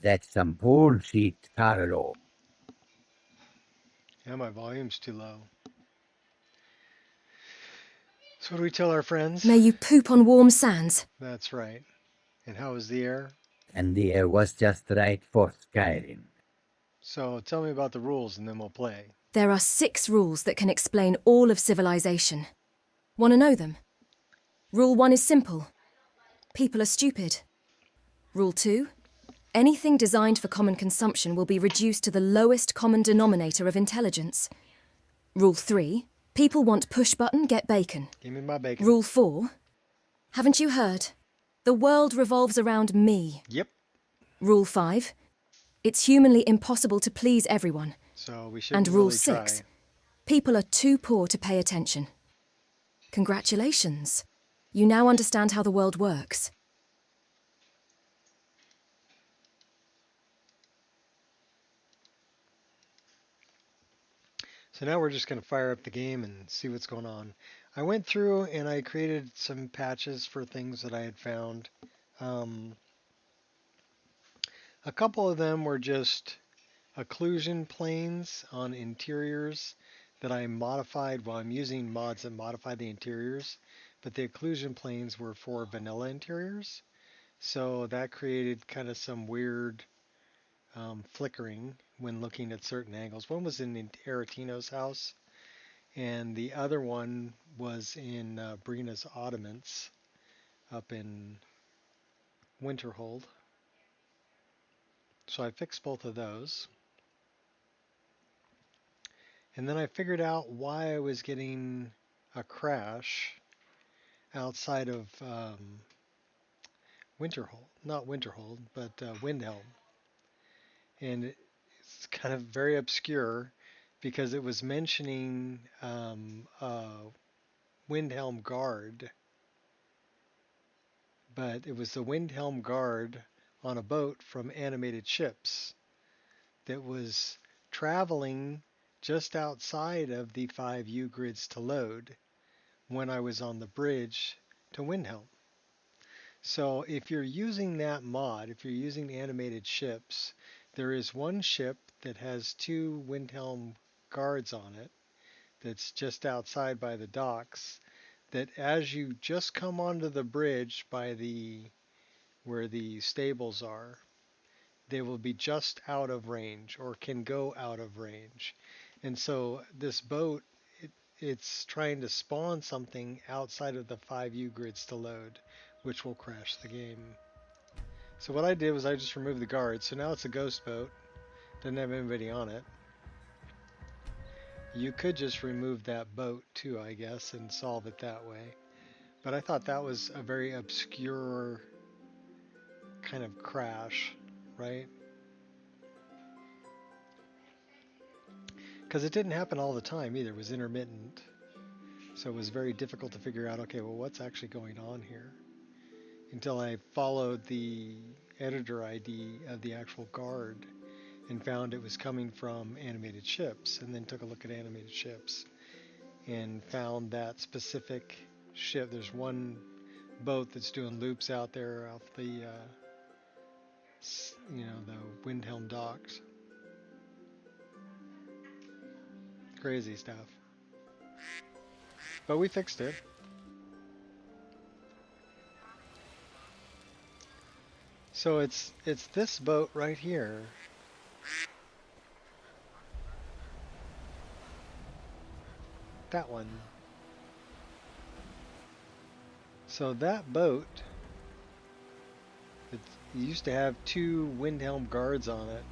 That's some bullshit, Carlo. Yeah, my volume's too low. So what do we tell our friends? May you poop on warm sands. That's right. And how was the air? And the air was just right for Skyrim. So tell me about the rules and then we'll play. There are 6 rules that can explain all of civilization. Want to know them? Rule 1 is simple. People are stupid. Rule 2. Anything designed for common consumption will be reduced to the lowest common denominator of intelligence. Rule 3. People want push button, get bacon. Give me my bacon. Rule 4. Haven't you heard? The world revolves around me. Yep. Rule 5. It's humanly impossible to please everyone. So we should And really Rule 6. try. People are too poor to pay attention. Congratulations. You now understand how the world works. So now we're just going to fire up the game and see what's going on. I went through and I created some patches for things that I had found. Um, a couple of them were just occlusion planes on interiors that I modified. Well, I'm using mods that modify the interiors, but the occlusion planes were for vanilla interiors. So that created kind of some weird flickering when looking at certain angles. One was in Aretino's house, and the other one was in Brina's Ottomans up in Winterhold. So I fixed both of those. And then I figured out why I was getting a crash outside of Winterhold. Not Winterhold, but Windhelm. And it's kind of very obscure because it was mentioning Windhelm Guard, but it was the Windhelm Guard on a boat from Animated Ships that was traveling just outside of the 5U grids to load when I was on the bridge to Windhelm. So if you're using that mod, if you're using Animated Ships, there is one ship that has 2 Windhelm guards on it that's just outside by the docks, that as you just come onto the bridge by the where the stables are, they will be just out of range or can go out of range. And so this boat, it's trying to spawn something outside of the 5U grids to load, which will crash the game. So what I did was I just removed the guards. So now it's a ghost boat. Doesn't have anybody on it. You could just remove that boat too, I guess, and solve it that way. But I thought that was a very obscure kind of crash, right? Because it didn't happen all the time either. It was intermittent. So it was very difficult to figure out, okay, well, what's actually going on here? Until I followed the editor ID of the actual guard and found it was coming from Animated Ships, and then took a look at Animated Ships and found that specific ship. There's one boat that's doing loops out there off the, the Windhelm docks. Crazy stuff. But we fixed it. So it's this boat right here. That one. So that boat, it used to have 2 Windhelm guards on it.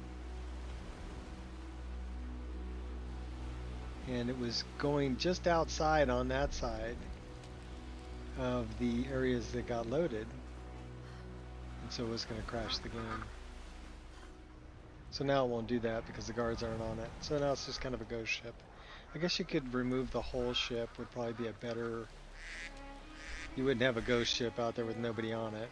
And it was going just outside on that side of the areas that got loaded. And so it was going to crash the game. So now it won't do that because the guards aren't on it. So now it's just kind of a ghost ship. I guess you could remove the whole ship, would probably be a better... You wouldn't have a ghost ship out there with nobody on it.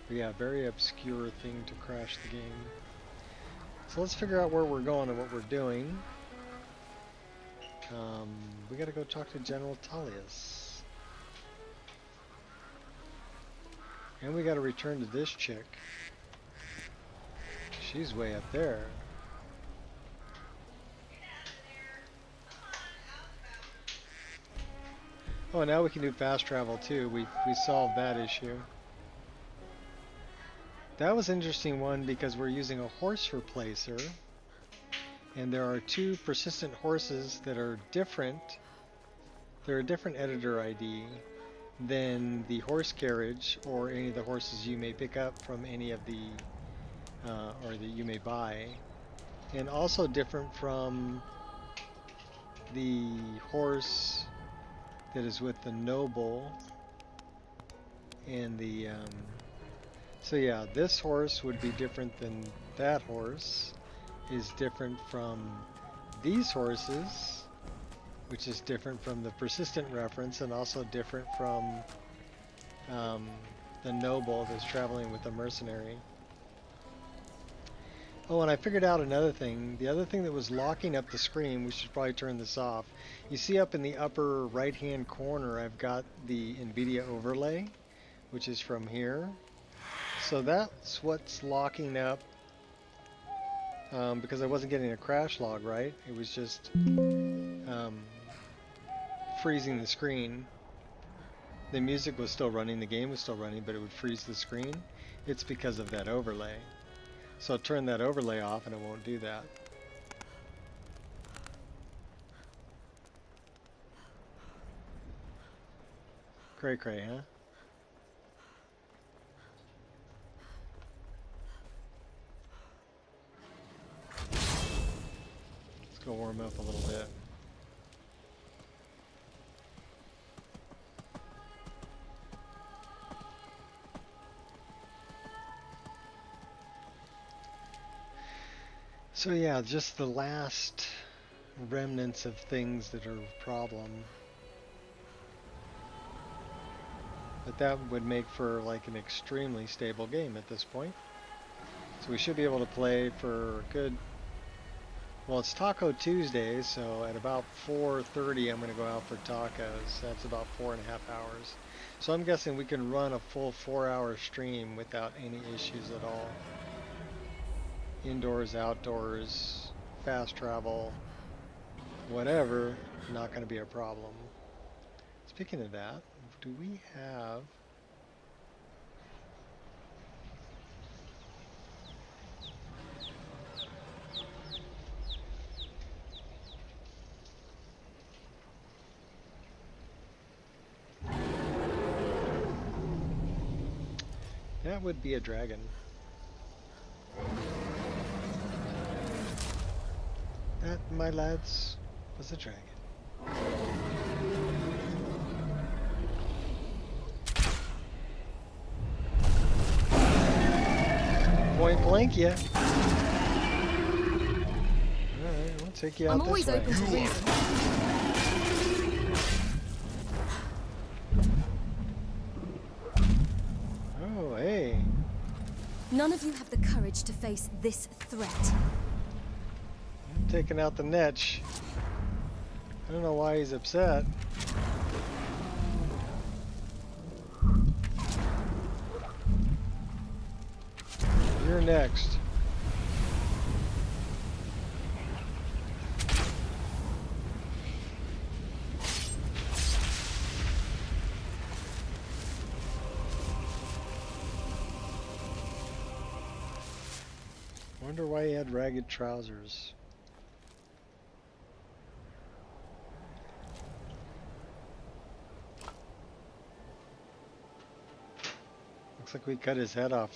But yeah, very obscure thing to crash the game. So let's figure out where we're going and what we're doing. We gotta go talk to General Tullius. And we got to return to this chick. She's way up there. Oh, now we can do fast travel too. We solved that issue. That was an interesting one because we're using a horse replacer, and there are two persistent horses that are different. They're a different editor ID than the horse carriage or any of the horses you may pick up from any of the or that you may buy, and also different from the horse that is with the noble and the so yeah, this horse would be different than that horse, is different from these horses, which is different from the persistent reference, and also different from the noble that's traveling with the mercenary. Oh, and I figured out another thing. The other thing that was locking up the screen, we should probably turn this off. You see up in the upper right hand corner, I've got the NVIDIA overlay, which is from here. So that's what's locking up, because I wasn't getting a crash log, right? It was just freezing the screen. The music was still running, the game was still running, but it would freeze the screen. It's because of that overlay. So turn that overlay off and it won't do that. Cray cray, huh? Let's go warm up a little bit. So yeah, just the last remnants of things that are a problem. But that would make for like an extremely stable game at this point. So we should be able to play for a good, well, it's Taco Tuesday, so at about 4:30 I'm going to go out for tacos. That's about 4.5 hours. So I'm guessing we can run a full 4-hour stream without any issues at all. Indoors, outdoors, fast travel, whatever, not going to be a problem. Speaking of that, do we have... That would be a dragon. That, my lads, was a dragon. Point blank, yeah. Alright, we'll take you out I'm this always way. open to reason. Oh, hey. None of you have the courage to face this threat. I'm taking out the Netch. I don't know why he's upset. You're next. Wonder why he had ragged trousers. Looks like we cut his head off.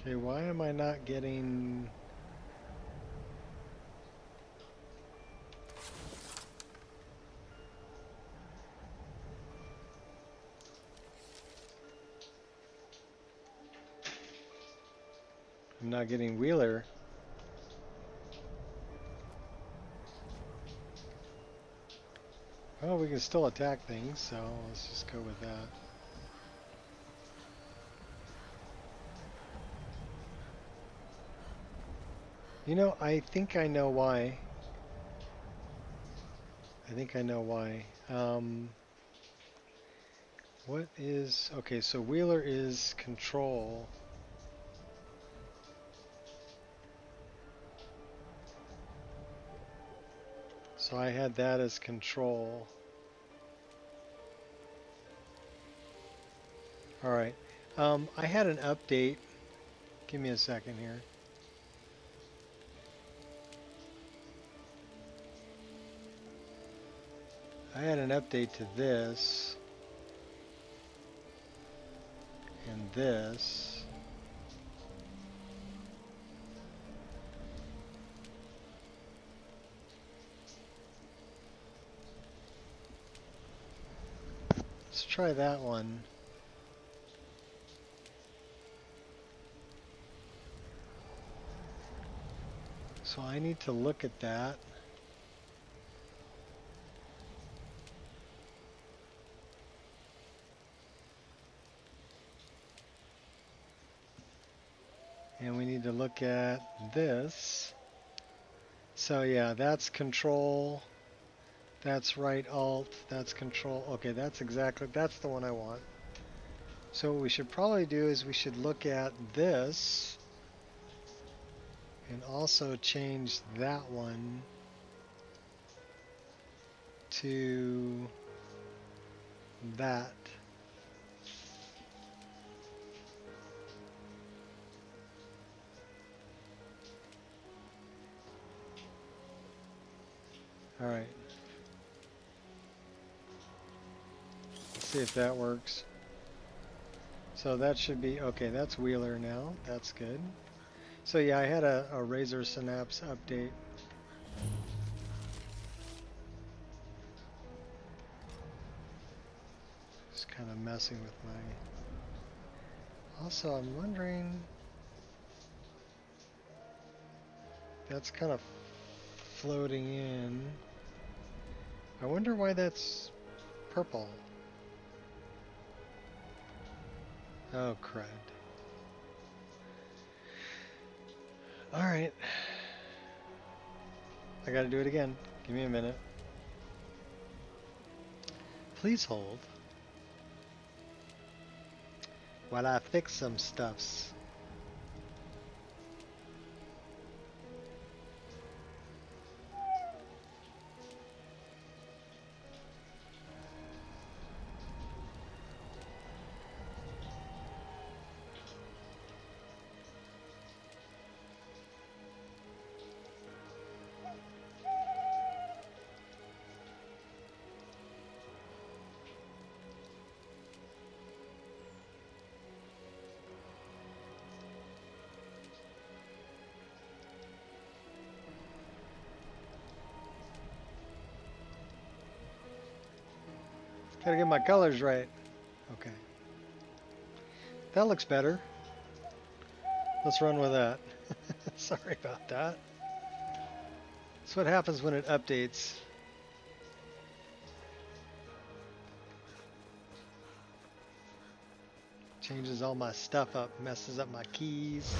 Okay, why am I not getting... I'm not getting Wheeler. Well, we can still attack things, so let's just go with that. You know, I think I know why. I think I know why. What is... Okay, so Wheeler is control. So I had that as control. Alright. I had an update. Give me a second here. I had an update to this. And this. Let's try that one. So I need to look at that. And we need to look at this. So yeah, that's control. That's right alt. That's control. Okay, that's the one I want. So what we should probably do is we should look at this. And also change that one to that. All right. Let's see if that works. So that should be, okay, that's Wheeler now. That's good. So yeah, I had a Razer Synapse update. Just kind of messing with my... Also, I'm wondering... That's kind of floating in. I wonder why that's purple. Oh, crud. Alright. I gotta do it again. Give me a minute. Please hold while I fix some stuffs. Gotta get my colors right. Okay. That looks better. Let's run with that. Sorry about that. That's what happens when it updates. Changes all my stuff up, messes up my keys.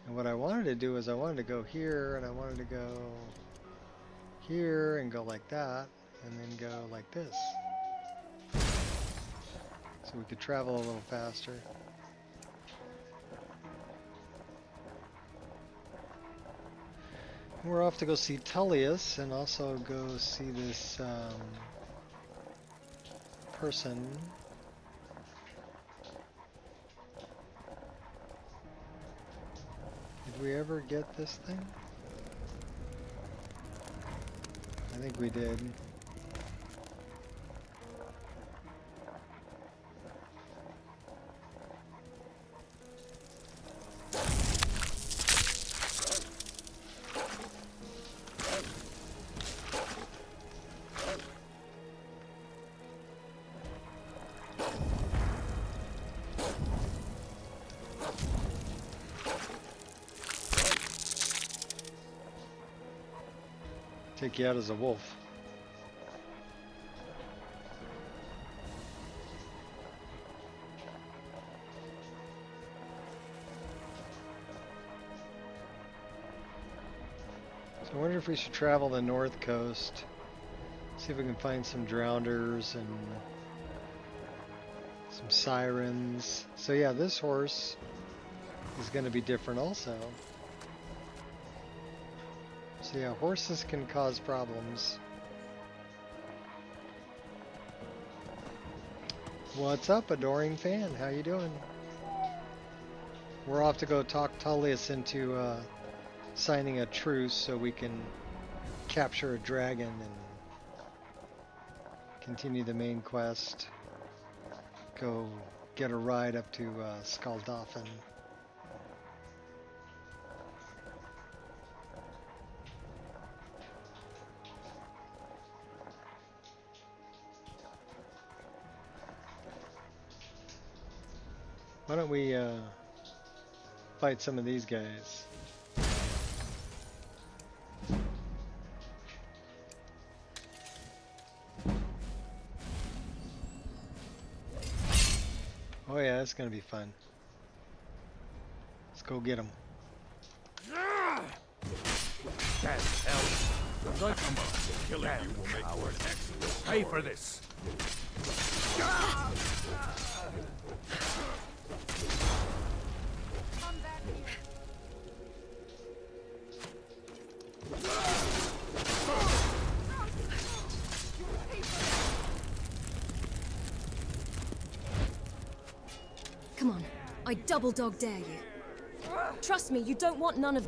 And what I wanted to do is I wanted to go here and I wanted to go here and go like that and then go like this. So we could travel a little faster. We're off to go see Tullius and also go see this person. Did we ever get this thing? I think we did. Take you out as a wolf. So I wonder if we should travel the north coast, see if we can find some drowners and some sirens. So yeah, this horse is going to be different also. So yeah, horses can cause problems. What's up, adoring fan? How you doing? We're off to go talk Tullius into signing a truce so we can capture a dragon and continue the main quest. Go get a ride up to Skaldafn. Why don't we fight some of these guys? Oh yeah, it's gonna be fun. Let's go get them. Can't help. Don't come on. Killing you will make our Nexus pay for this. Come on, I double dog dare you. Trust me, you don't want none of...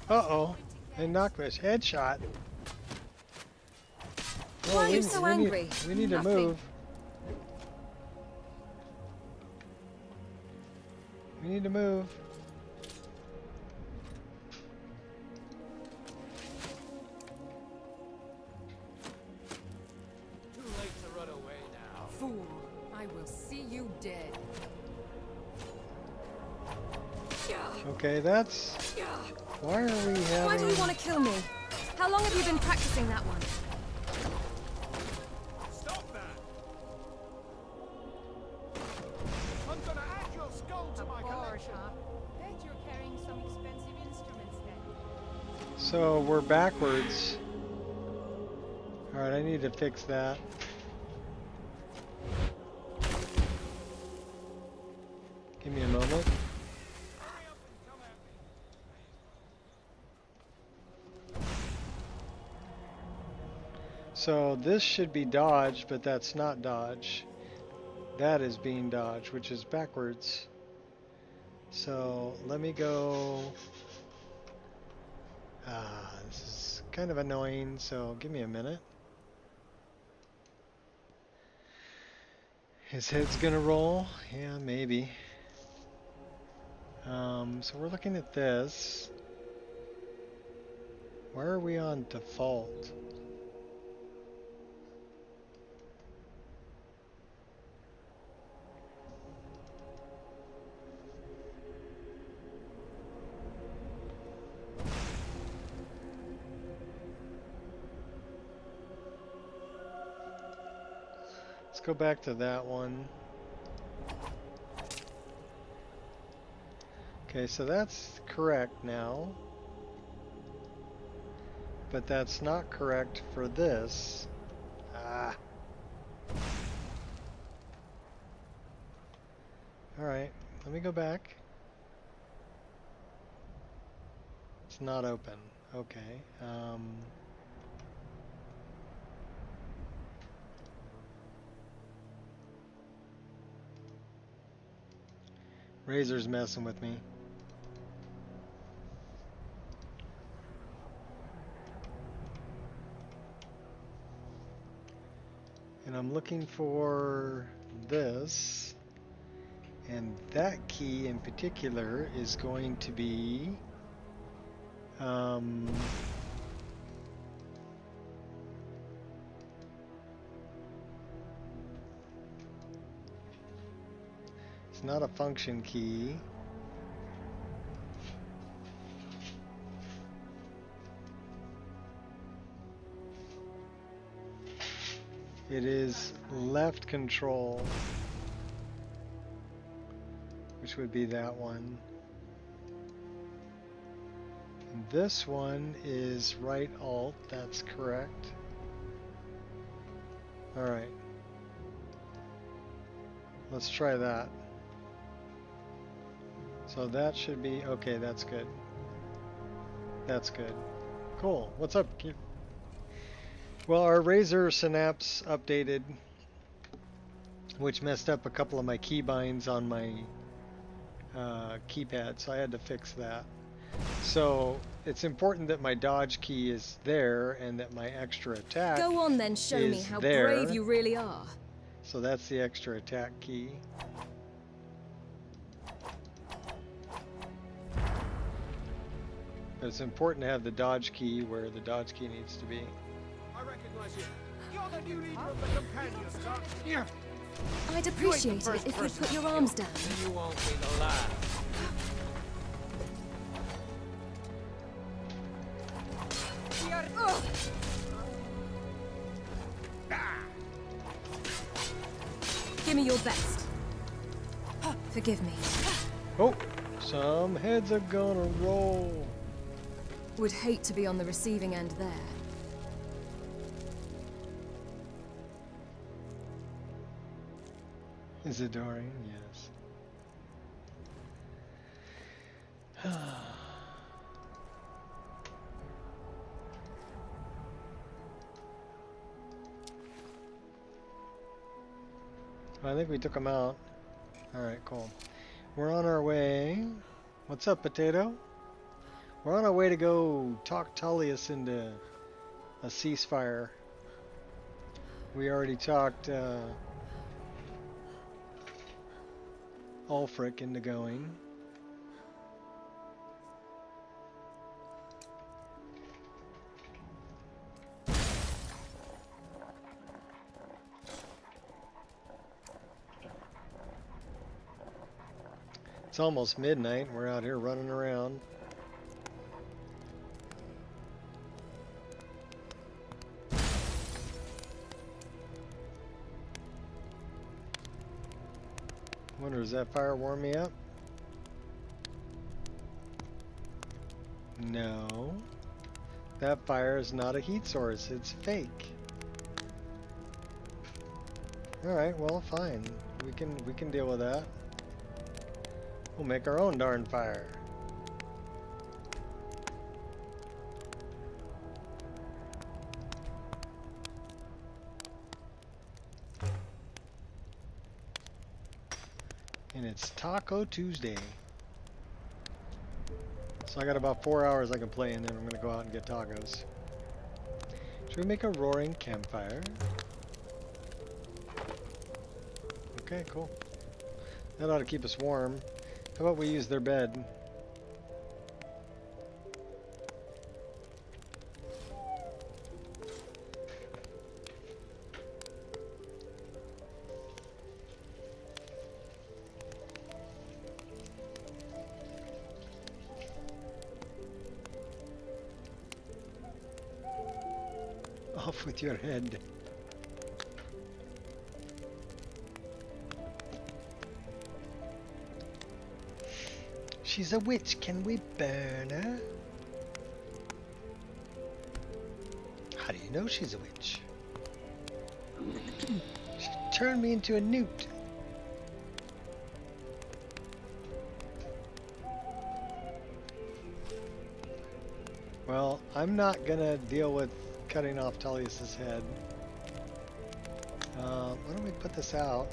Uh-oh. They knocked this headshot. Why are you so angry? We need to move. We need to move. Too late to run away now. Fool, I will see you dead. Okay, that's... Why are we having... Why do you want to kill me? How long have you been practicing that one? Stop that! I'm gonna add your skull to my collection. Bet you're carrying some expensive instruments then. So we're backwards. Alright, I need to fix that. Give me a moment. So this should be dodge, but that's not dodge. That is being dodge, which is backwards. So let me go... this is kind of annoying, so give me a minute. His head's gonna roll? Yeah, maybe. So we're looking at this. Where are we on default? Let's go back to that one. Okay, so that's correct now. But that's not correct for this. Alright, let me go back. It's not open. Okay. Razor's messing with me. And I'm looking for this. And that key in particular is going to be it's not a function key. It is left control, which would be that one. And this one is right alt, that's correct. Alright. Let's try that. So that should be, okay, that's good. That's good. Cool. What's up, kid? Well, our Razer Synapse updated, which messed up a couple of my keybinds on my keypad, so I had to fix that. So it's important that my dodge key is there and that my extra attack Go on then, show me is how there. brave you really are. So that's the extra attack key. But it's important to have the dodge key where the dodge key needs to be. I recognize you. You're the new leader of the companions, huh? Yeah. I'd appreciate it if you'd put your arms down. You won't be the last. Give me your best. Forgive me. Oh, some heads are gonna roll. Would hate to be on the receiving end there. Is it Dorian? Yes. I think we took him out. Alright, cool. We're on our way. What's up, Potato? We're on our way to go talk Tullius into a ceasefire. We already talked Ulfric into going. It's almost midnight. We're out here running around. Wonder, does that fire warm me up? No. That fire is not a heat source. It's fake. Alright, well, fine. We can deal with that. We'll make our own darn fire. And it's Taco Tuesday. So I got about 4 hours I can play, and then I'm gonna go out and get tacos. Should we make a roaring campfire? Okay, cool. That ought to keep us warm. How about we use their bed? Off with your head. She's a witch. Can we burn her? How do you know she's a witch? She turned me into a newt. Well, I'm not gonna deal with cutting off Tullius's head. Why don't we put this out?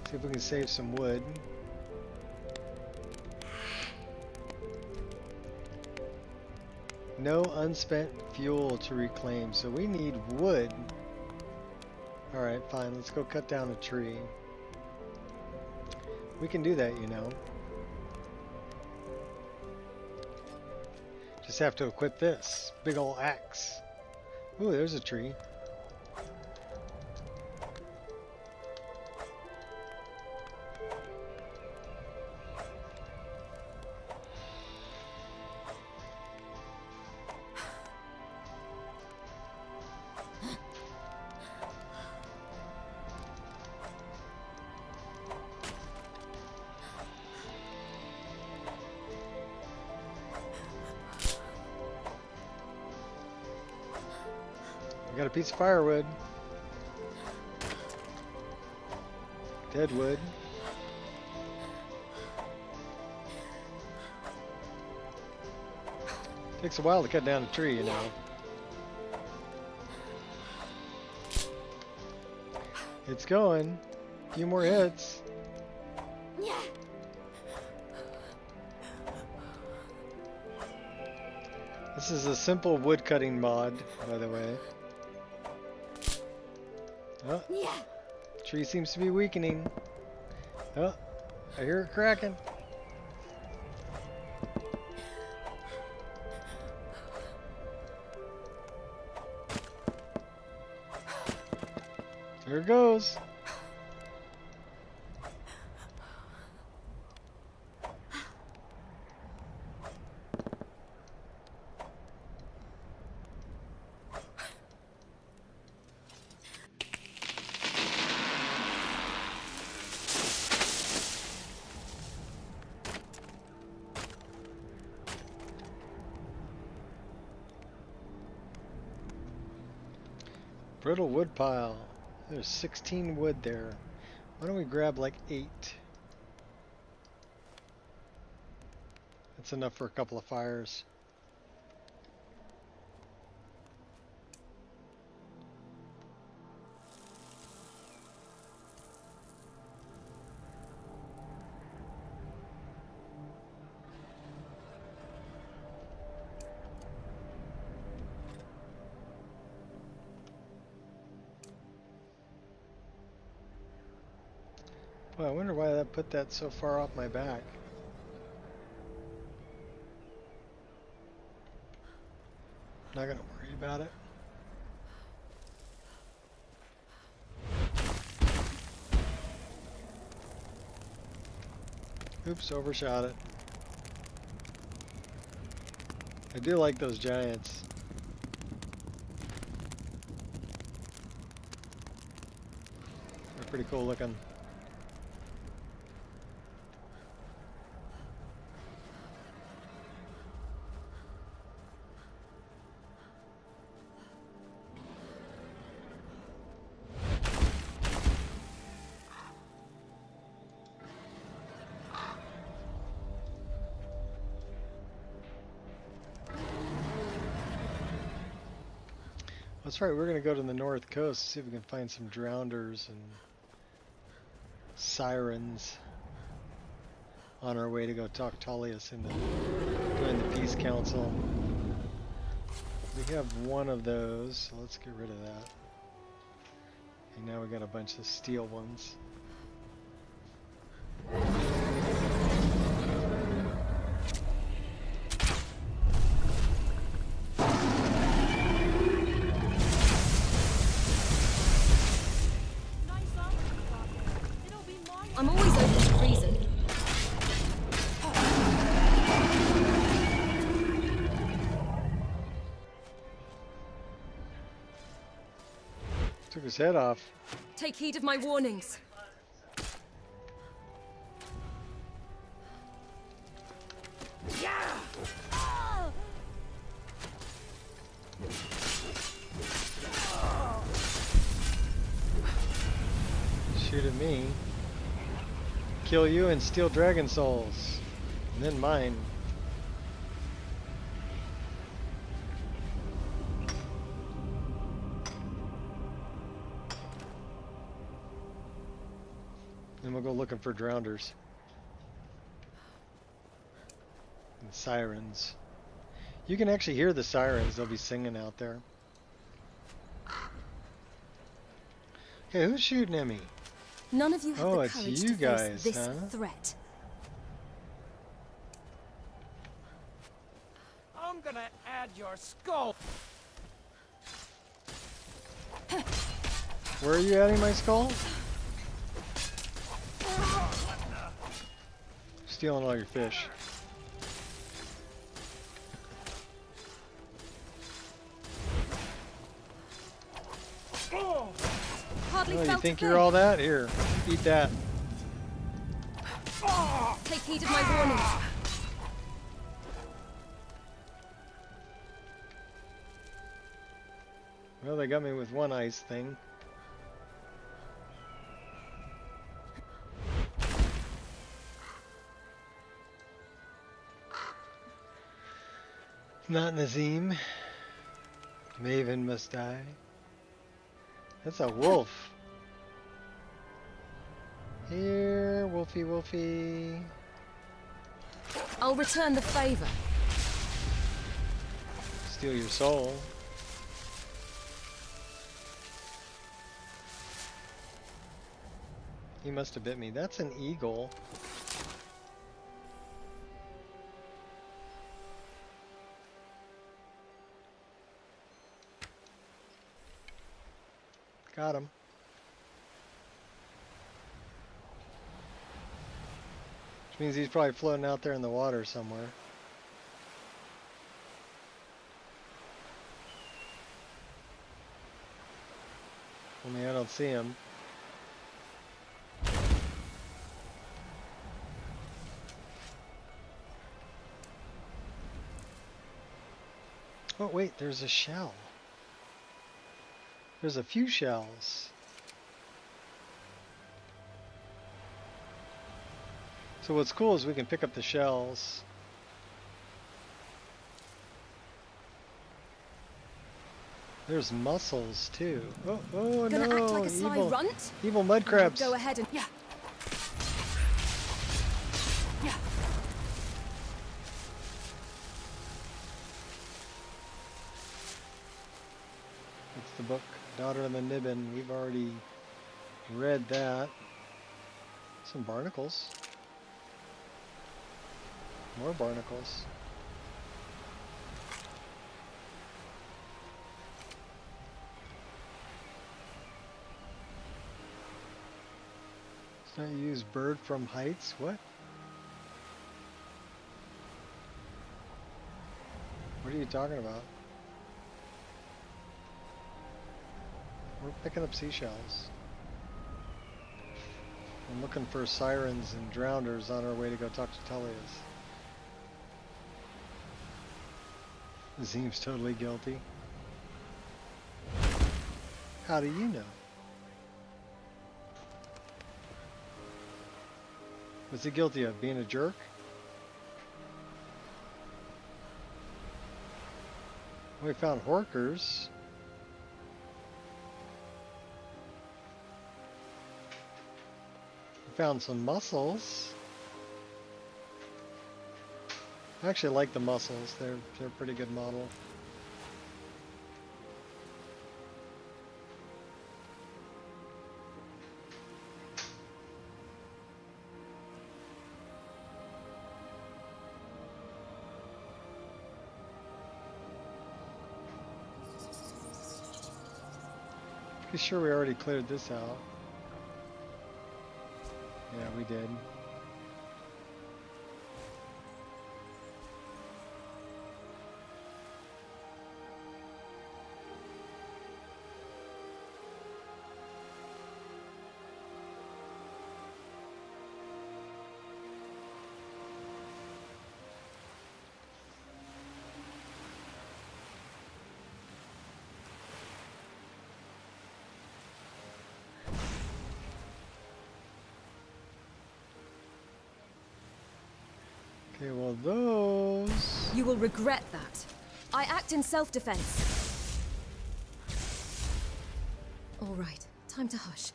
See if we can save some wood. No unspent fuel to reclaim, so we need wood. Alright, fine, let's go cut down a tree. We can do that, you know. Just have to equip this big ol' axe. Ooh, there's a tree. got a piece of firewood. Dead wood. Takes a while to cut down a tree, you know. It's going. A few more hits. This is a simple wood cutting mod, by the way. Oh, tree seems to be weakening. Oh, I hear it cracking. There it goes. Brittle wood pile. There's 16 wood there. Why don't we grab like 8? That's enough for a couple of fires. Well, I wonder why that put that so far off my back. Not gonna worry about it. Oops, overshot it. I do like those giants. They're pretty cool looking. That's right, we're going to go to the north coast, see if we can find some drowners and sirens on our way to go talk Tullius into doing the peace council. We have one of those, so let's get rid of that. And now we got a bunch of steel ones. I'm always open to reason. Took his head off. Take heed of my warnings. Shoot at me. Kill you and steal dragon souls. And then mine. Then we'll go looking for drowners. And sirens. You can actually hear the sirens. They'll be singing out there. Okay, who's shooting at me? None of you have Oh, the it's courage you to guys, face this huh? threat. I'm gonna add your skull. Where are you adding my skull? Stealing all your fish. Hardly Oh, you felt think a you're thing. all that? Here, eat that. Take heed of my warnings. Well, they got me with one ice thing. Not Nazim. Maven must die. That's a wolf. Here, wolfie, wolfie. I'll return the favor. Steal your soul. He must have bit me. That's an eagle. Got him. Which means he's probably floating out there in the water somewhere. Only I don't see him. Oh wait, there's a shell. There's a few shells. So what's cool is we can pick up the shells. There's mussels too. Oh, oh Gonna no! act like a sly Evil, runt? evil mud crabs. Go ahead and yeah. Yeah. It's the book, Daughter of the Nibbin. We've already read that. Some barnacles. More barnacles. Let's not use bird from heights. What? What are you talking about? We're picking up seashells. I'm looking for sirens and drowners on our way to go talk to Tullius. Seems totally guilty. How do you know? What's he guilty of? Being a jerk? We found horkers. We found some mussels. I actually like the mussels. They're a pretty good model. Pretty sure we already cleared this out. Yeah, we did. Okay, well those... You will regret that. I act in self-defense. All right, time to hush.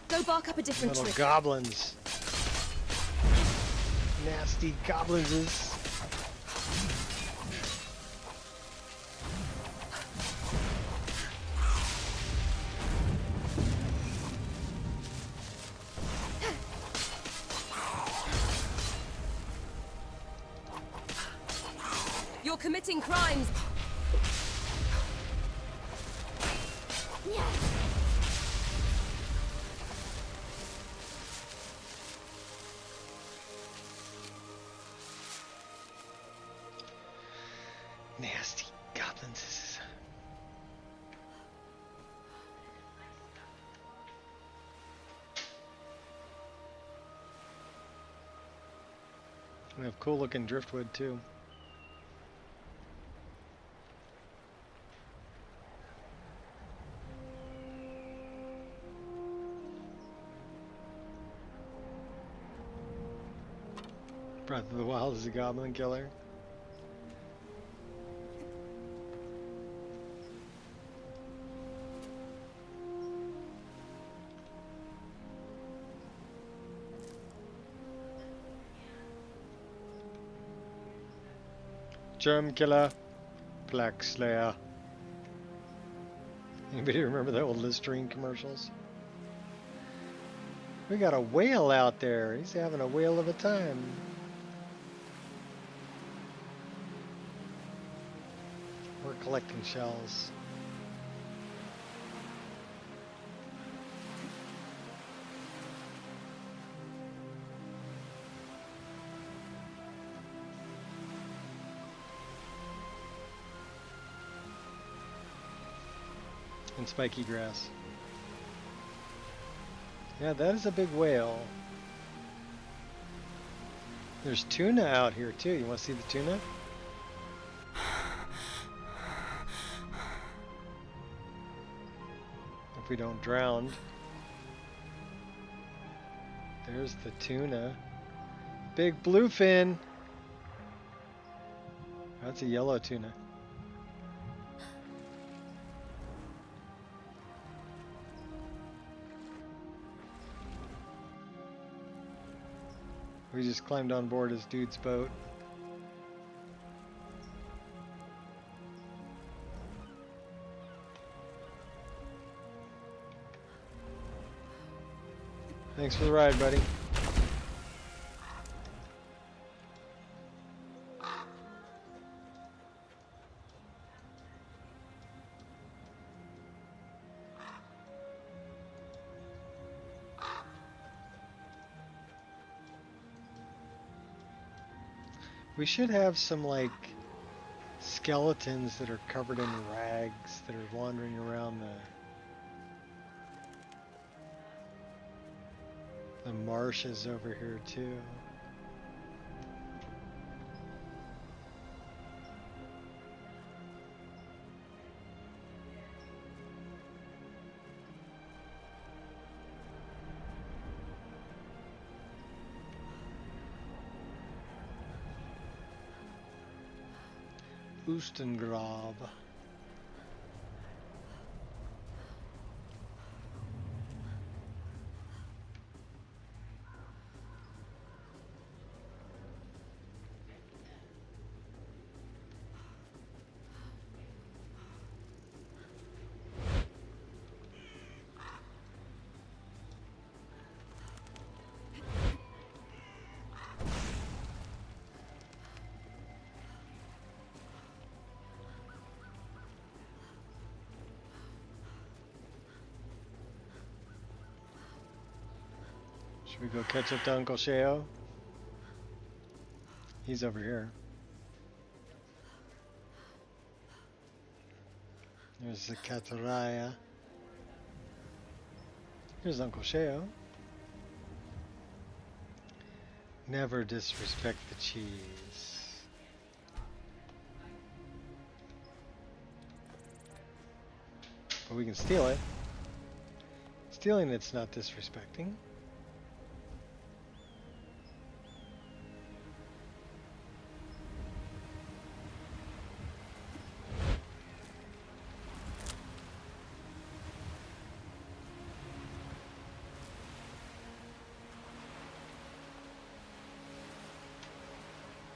Go bark up a different little tree. goblins. Nasty goblinses. You're committing crimes. Nasty goblins. We have cool looking driftwood too. Breath of the Wild is a goblin killer. Germ killer, Plague Slayer. Anybody remember the old Listerine commercials? We got a whale out there. He's having a whale of a time. We're collecting shells. And spiky grass. Yeah, that is a big whale. There's tuna out here too. You want to see the tuna? If we don't drown. There's the tuna. Big bluefin. That's a yellow tuna. We just climbed on board his dude's boat. Thanks for the ride, buddy. We should have some like skeletons that are covered in rags that are wandering around the marshes over here too. Oostengrav. Should we go catch up to Uncle Sheo? He's over here. There's the Kataraya. Here's Uncle Sheo. Never disrespect the cheese. But we can steal it. Stealing it's not disrespecting.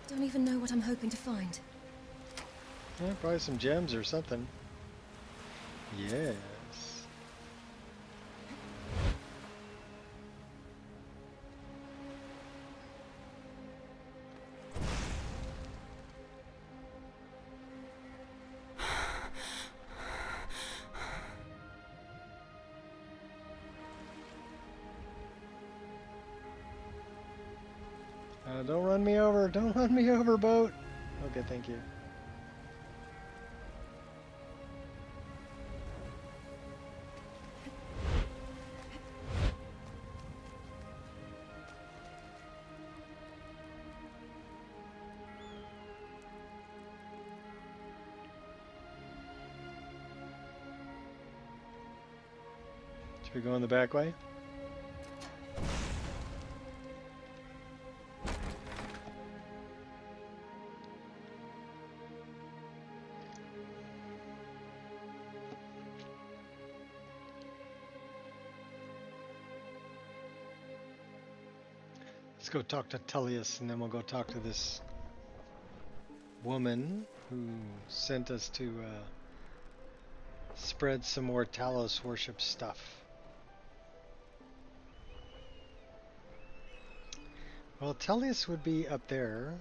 Don't even know what I'm hoping to find. Yeah, probably some gems or something. Yes. Don't run me over. Don't run me over, boat. Okay, thank you. Should we go in the back way? Let's go talk to Tullius, and then we'll go talk to this woman who sent us to spread some more Talos worship stuff. Well, Tullius would be up there.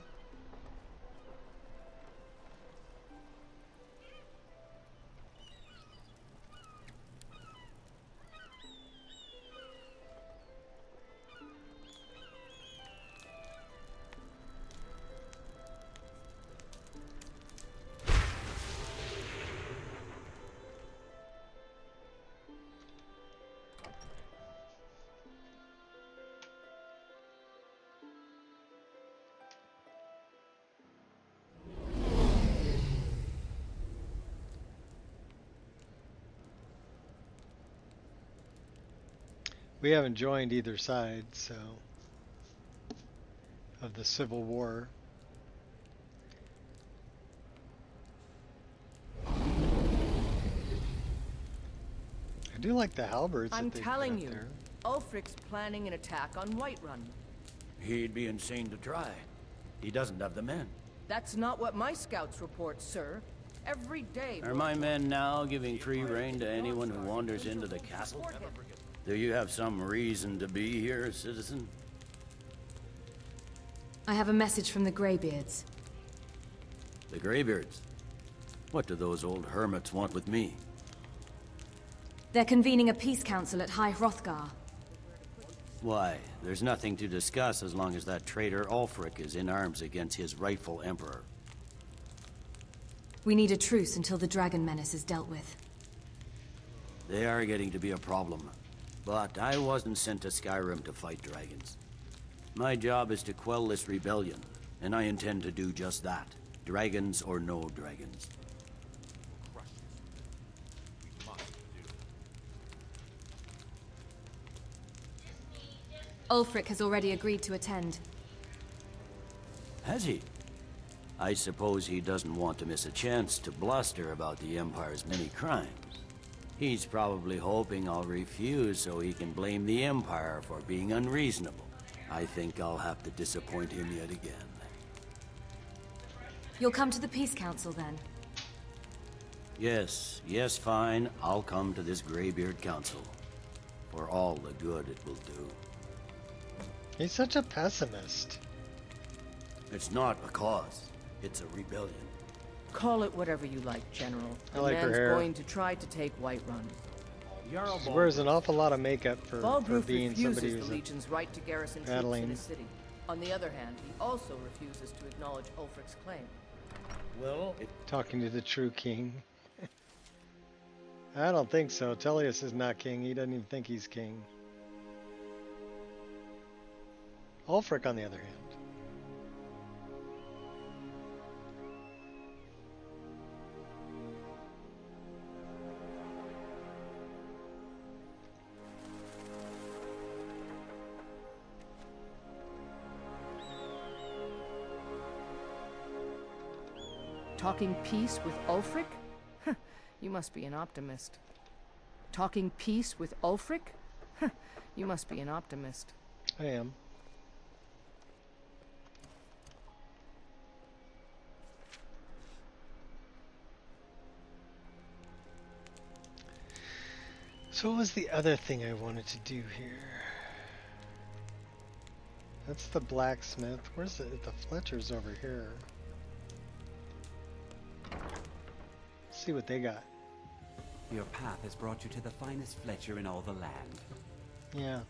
We haven't joined either side, so, of the Civil War. I do like the halberds I'm that they telling put up you, there. Ulfric's planning an attack on Whiterun. He'd be insane to try. He doesn't have the men. That's not what my scouts report, sir. Every day... Are my men now giving free rein to anyone who wanders into the castle? Do you have some reason to be here, citizen? I have a message from the Greybeards. The Greybeards? What do those old hermits want with me? They're convening a peace council at High Hrothgar. Why, there's nothing to discuss as long as that traitor Ulfric is in arms against his rightful emperor. We need a truce until the dragon menace is dealt with. They are getting to be a problem. But I wasn't sent to Skyrim to fight dragons. My job is to quell this rebellion, and I intend to do just that. Dragons or no dragons. Ulfric has already agreed to attend. Has he? I suppose he doesn't want to miss a chance to bluster about the Empire's many crimes. He's probably hoping I'll refuse so he can blame the Empire for being unreasonable. I think I'll have to disappoint him yet again. You'll come to the peace council then? Yes, fine. I'll come to this Greybeard Council. For all the good it will do. He's such a pessimist. It's not a cause. It's a rebellion. Call it whatever you like, General. I like her man's hair. going to try to take Whiterun. She wears an awful lot of makeup for Balgruuf being somebody refuses who's the a... Legion's right to garrison troops battling. in his city. On the other hand, he also refuses to acknowledge Ulfric's claim. Well, talking to the true king. I don't think so. Tullius is not king. He doesn't even think he's king. Ulfric, on the other hand. Talking peace with Ulfric? You must be an optimist. Talking peace with Ulfric? You must be an optimist. I am. So what was the other thing I wanted to do here? That's the blacksmith. Where's the Fletcher's over here? Let's see what they got. Your path has brought you to the finest Fletcher in all the land. Yeah.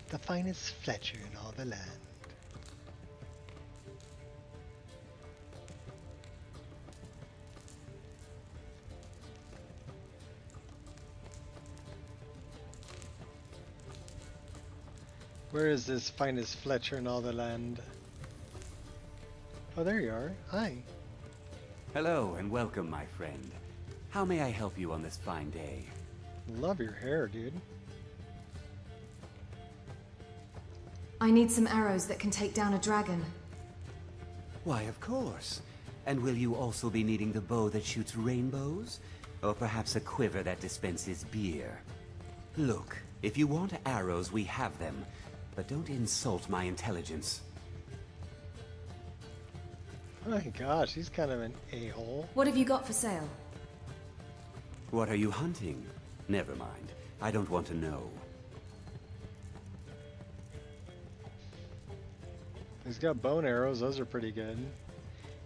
The finest Fletcher in all the land. Where is this finest Fletcher in all the land? Oh, there you are. Hi. Hello and welcome, my friend. How may I help you on this fine day? Love your hair, dude. I need some arrows that can take down a dragon. Why, of course. And will you also be needing the bow that shoots rainbows? Or perhaps a quiver that dispenses beer? Look, if you want arrows, we have them. But don't insult my intelligence. Oh my gosh, he's kind of an a-hole. What have you got for sale? What are you hunting? Never mind. I don't want to know. He's got bone arrows, those are pretty good.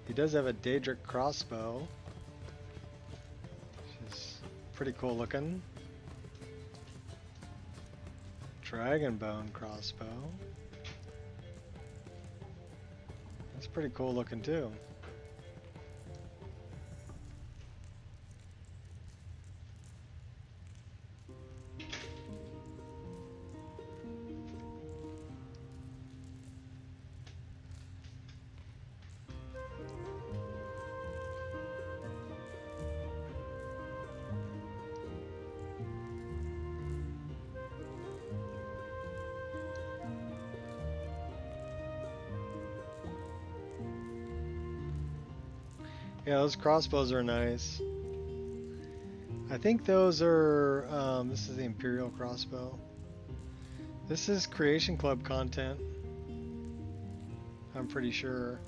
He does have a Daedric crossbow, which is pretty cool looking. Dragon bone crossbow. That's pretty cool looking too. Yeah, those crossbows are nice. I think those are, this is the Imperial crossbow. This is Creation Club content. I'm pretty sure.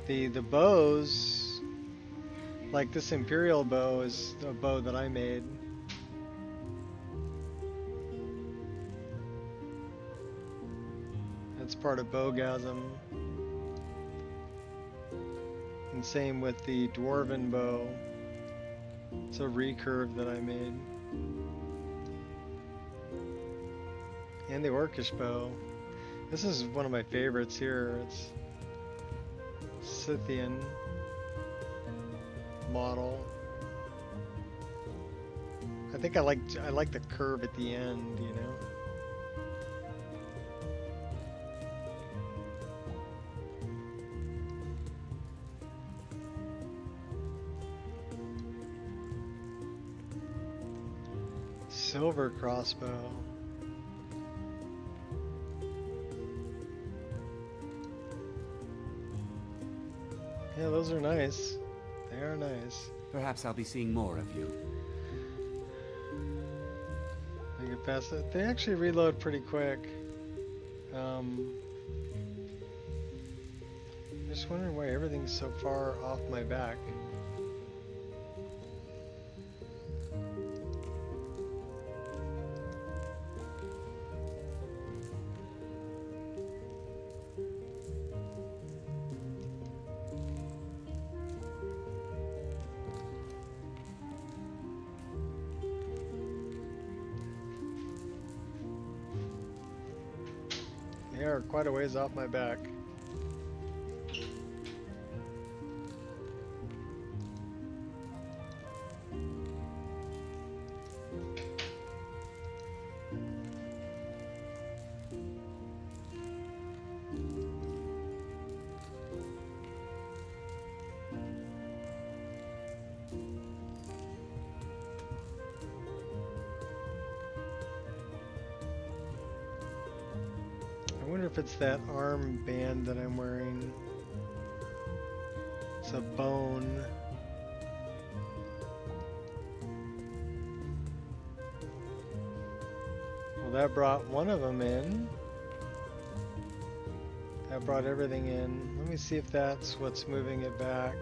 The bows, like this Imperial bow is the bow that I made. It's part of Bowgasm. And same with the Dwarven bow. It's a recurve that I made. And the Orcish bow. This is one of my favorites here. It's Scythian model. I think I like the curve at the end, you know. Silver crossbow. Yeah, those are nice. They are nice. Perhaps I'll be seeing more of you. I get past it. They actually reload pretty quick. Just wondering why everything's so far off my back. They are quite a ways off my back. I wonder if it's that arm band that I'm wearing. It's a bone. Well, that brought one of them in. That brought everything in. Let me see if that's what's moving it back.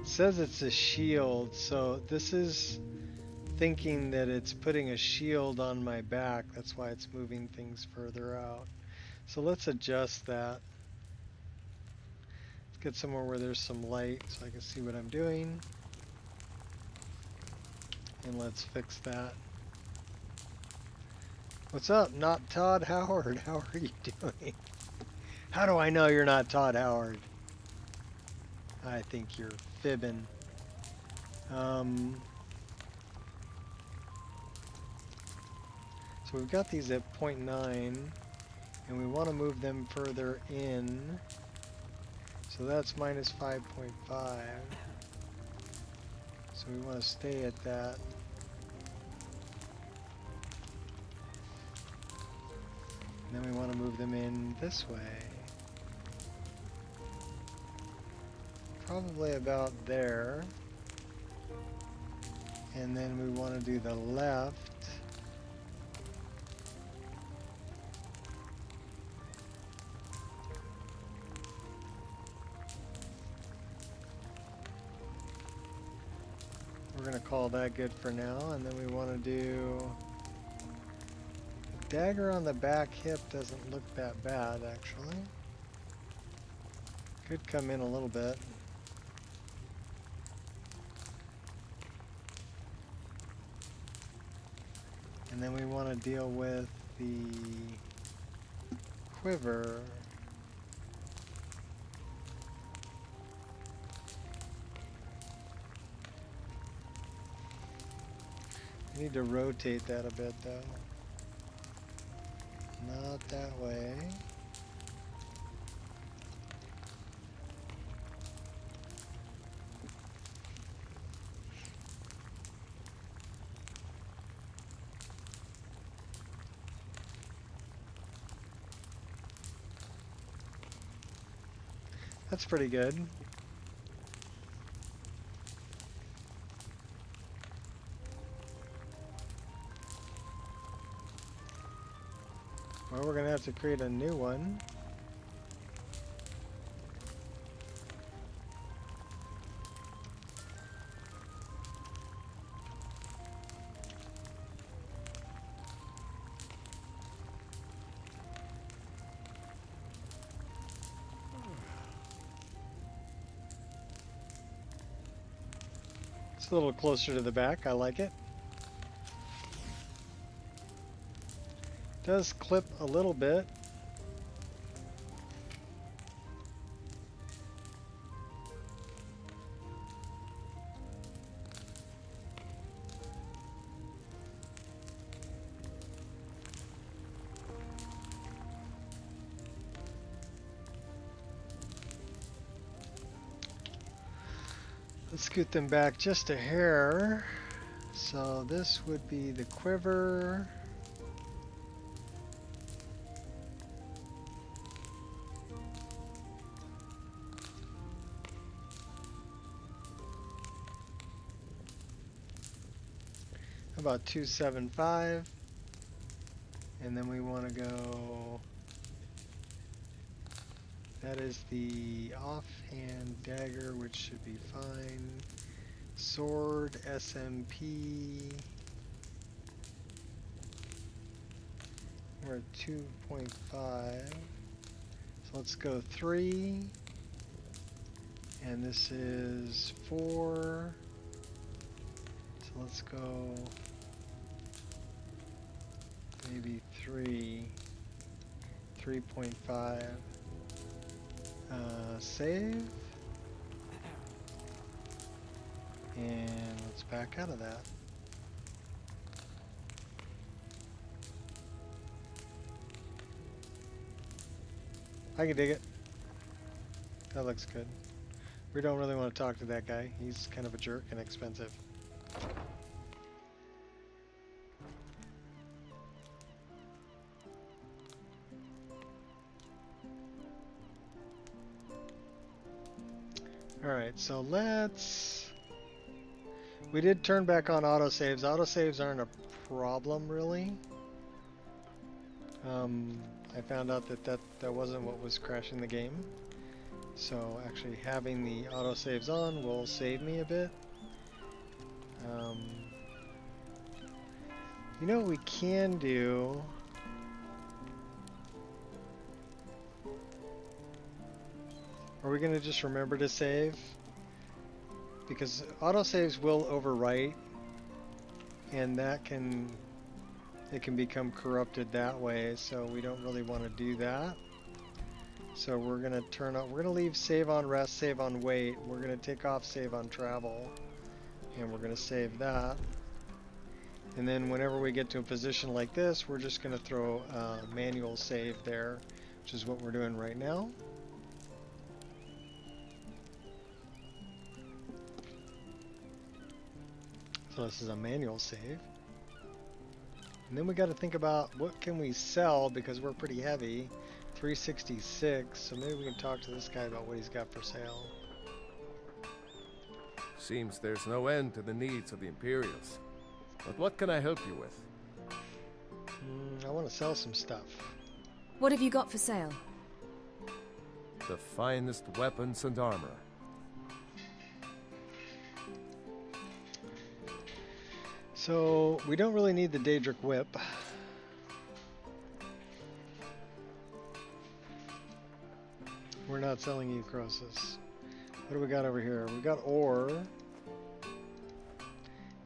It says it's a shield, so this is thinking that it's putting a shield on my back. That's why it's moving things further out. So let's adjust that. Let's get somewhere where there's some light so I can see what I'm doing. And let's fix that. What's up, not Todd Howard? How are you doing? How do I know you're not Todd Howard? I think you're fibbing. So we've got these at 0.9, and we want to move them further in. So that's minus 5.5. So we want to stay at that. And then we want to move them in this way. Probably about there. And then we want to do the left. We're going to call that good for now. And then we want to do... The dagger on the back hip doesn't look that bad, actually. Could come in a little bit. And then we want to deal with the quiver. We need to rotate that a bit though. Not that way. That's pretty good. Well, we're going to have to create a new one. It's a little closer to the back. I like it. Does clip a little bit. Let's scoot them back just a hair. So this would be the quiver. About 275, and then we want to go, that is the offhand dagger, which should be fine. Sword, SMP, we're at 2.5, so let's go 3, and this is 4, so let's go maybe 3.5. Save. And let's back out of that. I can dig it. That looks good. We don't really want to talk to that guy. He's kind of a jerk and expensive. Alright, so let's... We did turn back on autosaves. Autosaves aren't a problem, really. I found out that wasn't what was crashing the game. So actually having the autosaves on will save me a bit. You know what we can do? Are we going to just remember to save? Because autosaves will overwrite, and that can become corrupted that way, so we don't really want to do that. So we're going to we're going to leave save on rest, save on wait. We're going to take off save on travel, and we're going to save that. And then whenever we get to a position like this, we're just going to throw manual save there, which is what we're doing right now. So this is a manual save. And then we got to think about what can we sell because we're pretty heavy. 366. So maybe we can talk to this guy about what he's got for sale. Seems there's no end to the needs of the Imperials. But what can I help you with? I want to sell some stuff. What have you got for sale? The finest weapons and armor. So we don't really need the Daedric Whip. We're not selling you Croesus. What do we got over here? We got ore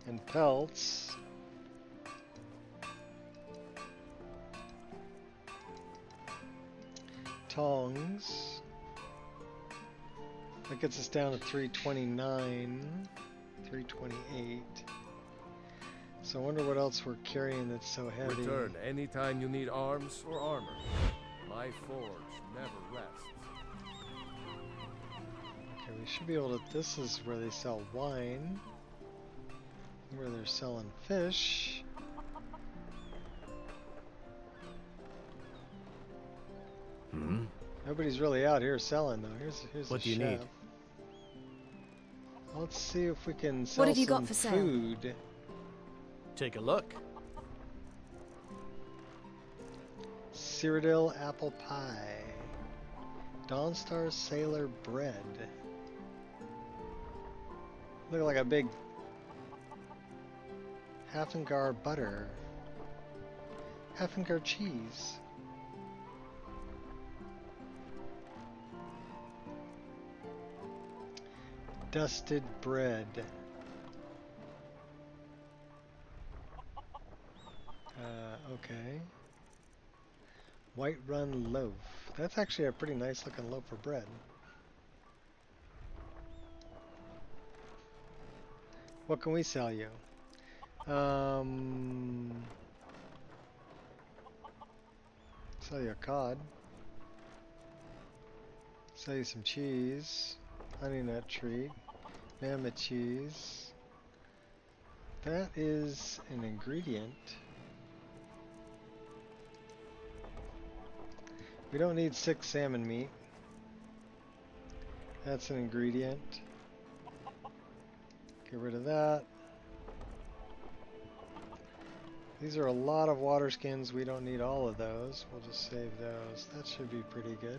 and pelts. Tongs. That gets us down to 329, 328. So I wonder what else we're carrying that's so heavy. Return anytime you need arms or armor. My forge never rests. Okay, we should be able to... This is where they sell wine. Where they're selling fish. Nobody's really out here selling though. Here's What a do you chef. need? Let's see if we can sell What have you some got for sale? food. Take a look. Cyrodiil apple pie. Dawnstar Sailor bread. Look like a big Hafengar butter. Hafengar cheese. Dusted bread. Okay. White Run loaf. That's actually a pretty nice looking loaf of bread. What can we sell you? Sell you a cod. Sell you some cheese. Honey nut treat. Mammoth cheese. That is an ingredient. We don't need 6 salmon meat. That's an ingredient. Get rid of that. These are a lot of water skins. We don't need all of those. We'll just save those. That should be pretty good.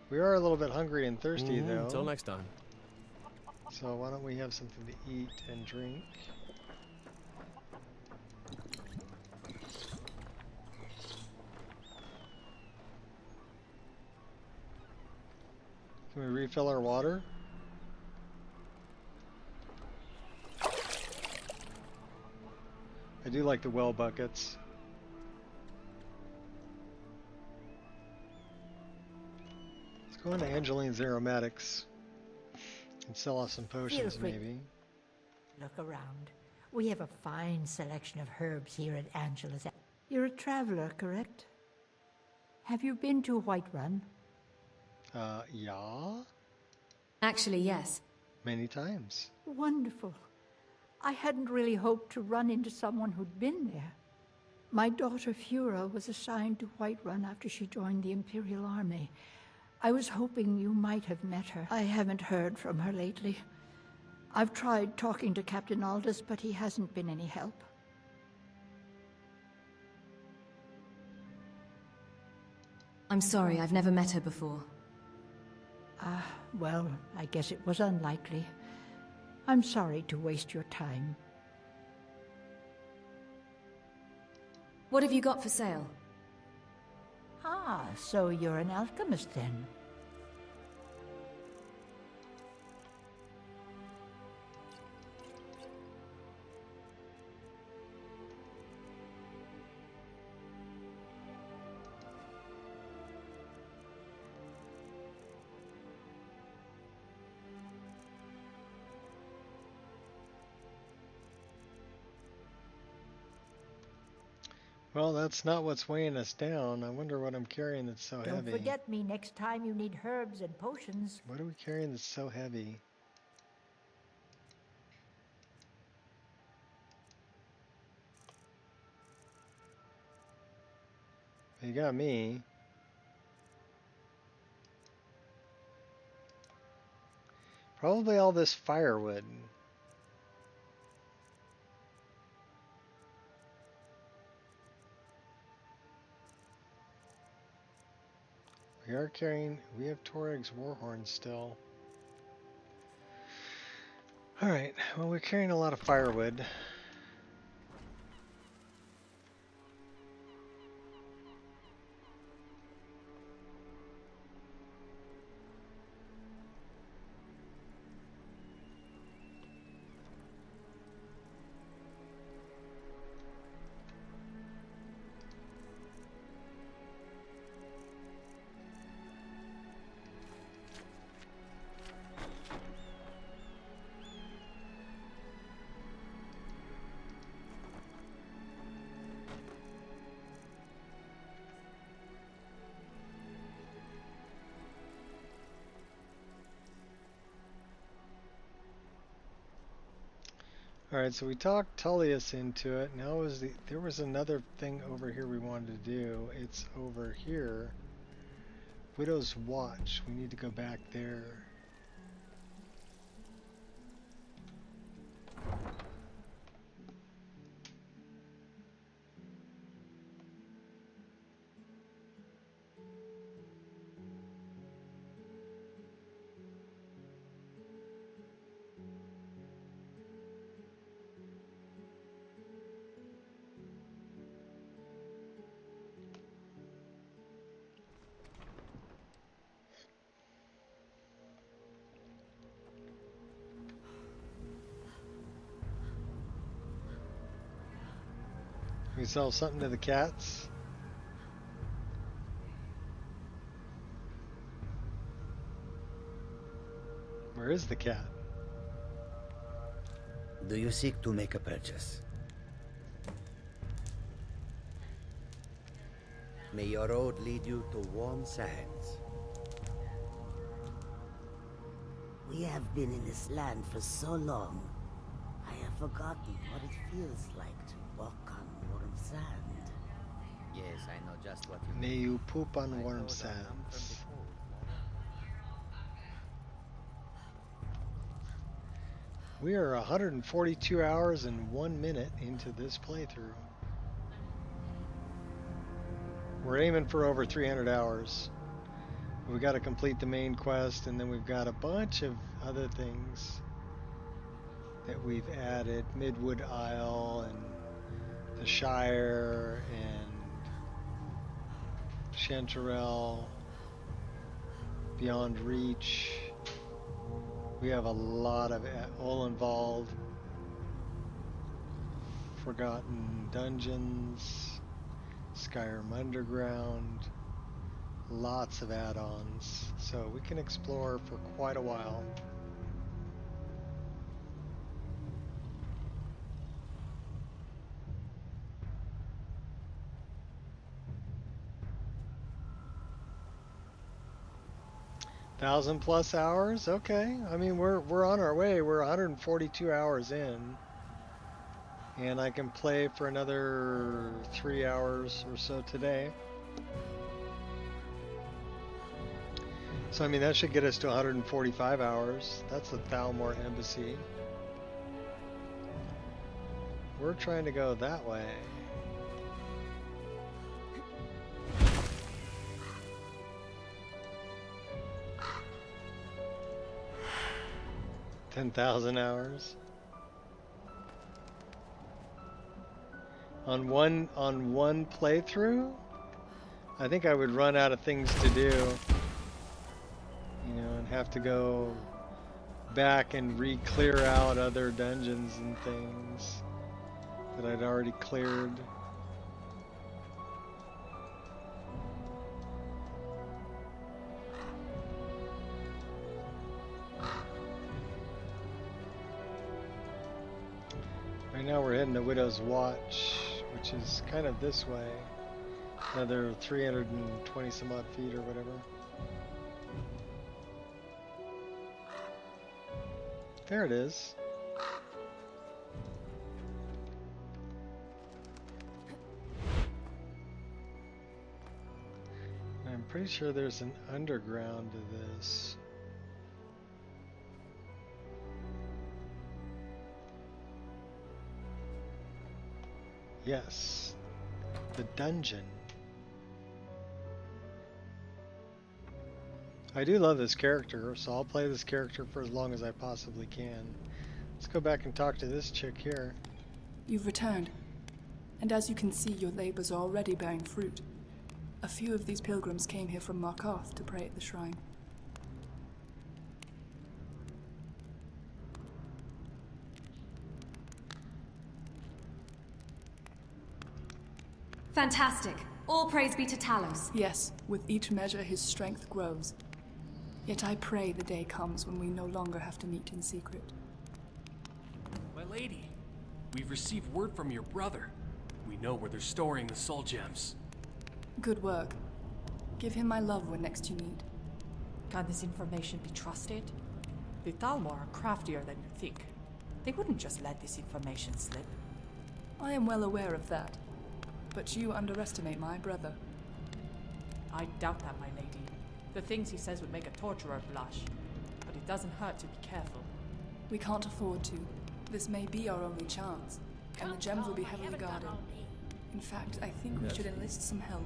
We are a little bit hungry and thirsty though. Until next time. So why don't we have something to eat and drink? Can we refill our water? I do like the well buckets. Let's go into Angeline's Aromatics and sell off some potions, free. maybe. Look around. We have a fine selection of herbs here at Angela's. You're a traveler, correct? Have you been to Whiterun? Yeah. Actually, yes. Many times. Wonderful. I hadn't really hoped to run into someone who'd been there. My daughter Fura was assigned to Whiterun after she joined the Imperial Army. I was hoping you might have met her. I haven't heard from her lately. I've tried talking to Captain Aldous, but he hasn't been any help. I'm sorry, I've never met her before. Well, I guess it was unlikely. I'm sorry to waste your time. What have you got for sale? Ah, so you're an alchemist then? Well, that's not what's weighing us down. I wonder what I'm carrying that's so Don't heavy. forget me next time you need herbs and potions. What are we carrying that's so heavy? You got me. Probably all this firewood. We have Torag's Warhorn still. Alright, well, we're carrying a lot of firewood. Alright, so we talked Tullius into it. Now there was another thing over here we wanted to do. It's over here. Widow's Watch. We need to go back there. We sell something to the cats. Where is the cat? Do you seek to make a purchase? May your road lead you to warm sands. We have been in this land for so long. I have forgotten what it feels like to walk on warm sand. Yes, I know just what you May you poop on warm sands. We are 142 hours and 1 minute into this playthrough. We're aiming for over 300 hours. We got to complete the main quest, and then we've got a bunch of other things that we've added. Midwood Isle and the Shire and Chanterelle, Beyond Reach. We have a lot of all involved. Forgotten Dungeons, Skyrim Underground, lots of add-ons, so we can explore for quite a while. +1,000 hours. Okay, I mean we're on our way. We're 142 hours in, and I can play for another 3 hours or so today. So I mean that should get us to 145 hours. That's a Thalmor embassy. We're trying to go that way. $10,000 hours on one playthrough. I think I would run out of things to do, you know, and have to go back and re-clear out other dungeons and things that I'd already cleared. Right now we're heading to Widow's Watch, which is kind of this way. Another 320 some odd feet or whatever. There it is. pretty sure there's an underground to this. Yes, the dungeon. I do love this character, so I'll play this character for as long as I possibly can. Let's go back and talk to this chick here. You've returned, and as you can see, your labors are already bearing fruit. A few of these pilgrims came here from Markarth to pray at the shrine. Fantastic. All praise be to Talos. Yes, with each measure his strength grows. Yet I pray the day comes when we no longer have to meet in secret. My lady, we've received word from your brother. We know where they're storing the soul gems. Good work. Give him my love when next you need. Can this information be trusted? The Thalmor are craftier than you think. They wouldn't just let this information slip. I am well aware of that. But you underestimate my brother. I doubt that, my lady. The things he says would make a torturer blush. But it doesn't hurt to be careful. We can't afford to. This may be our only chance, and the gems will be heavily guarded. In fact, I think we should enlist some help.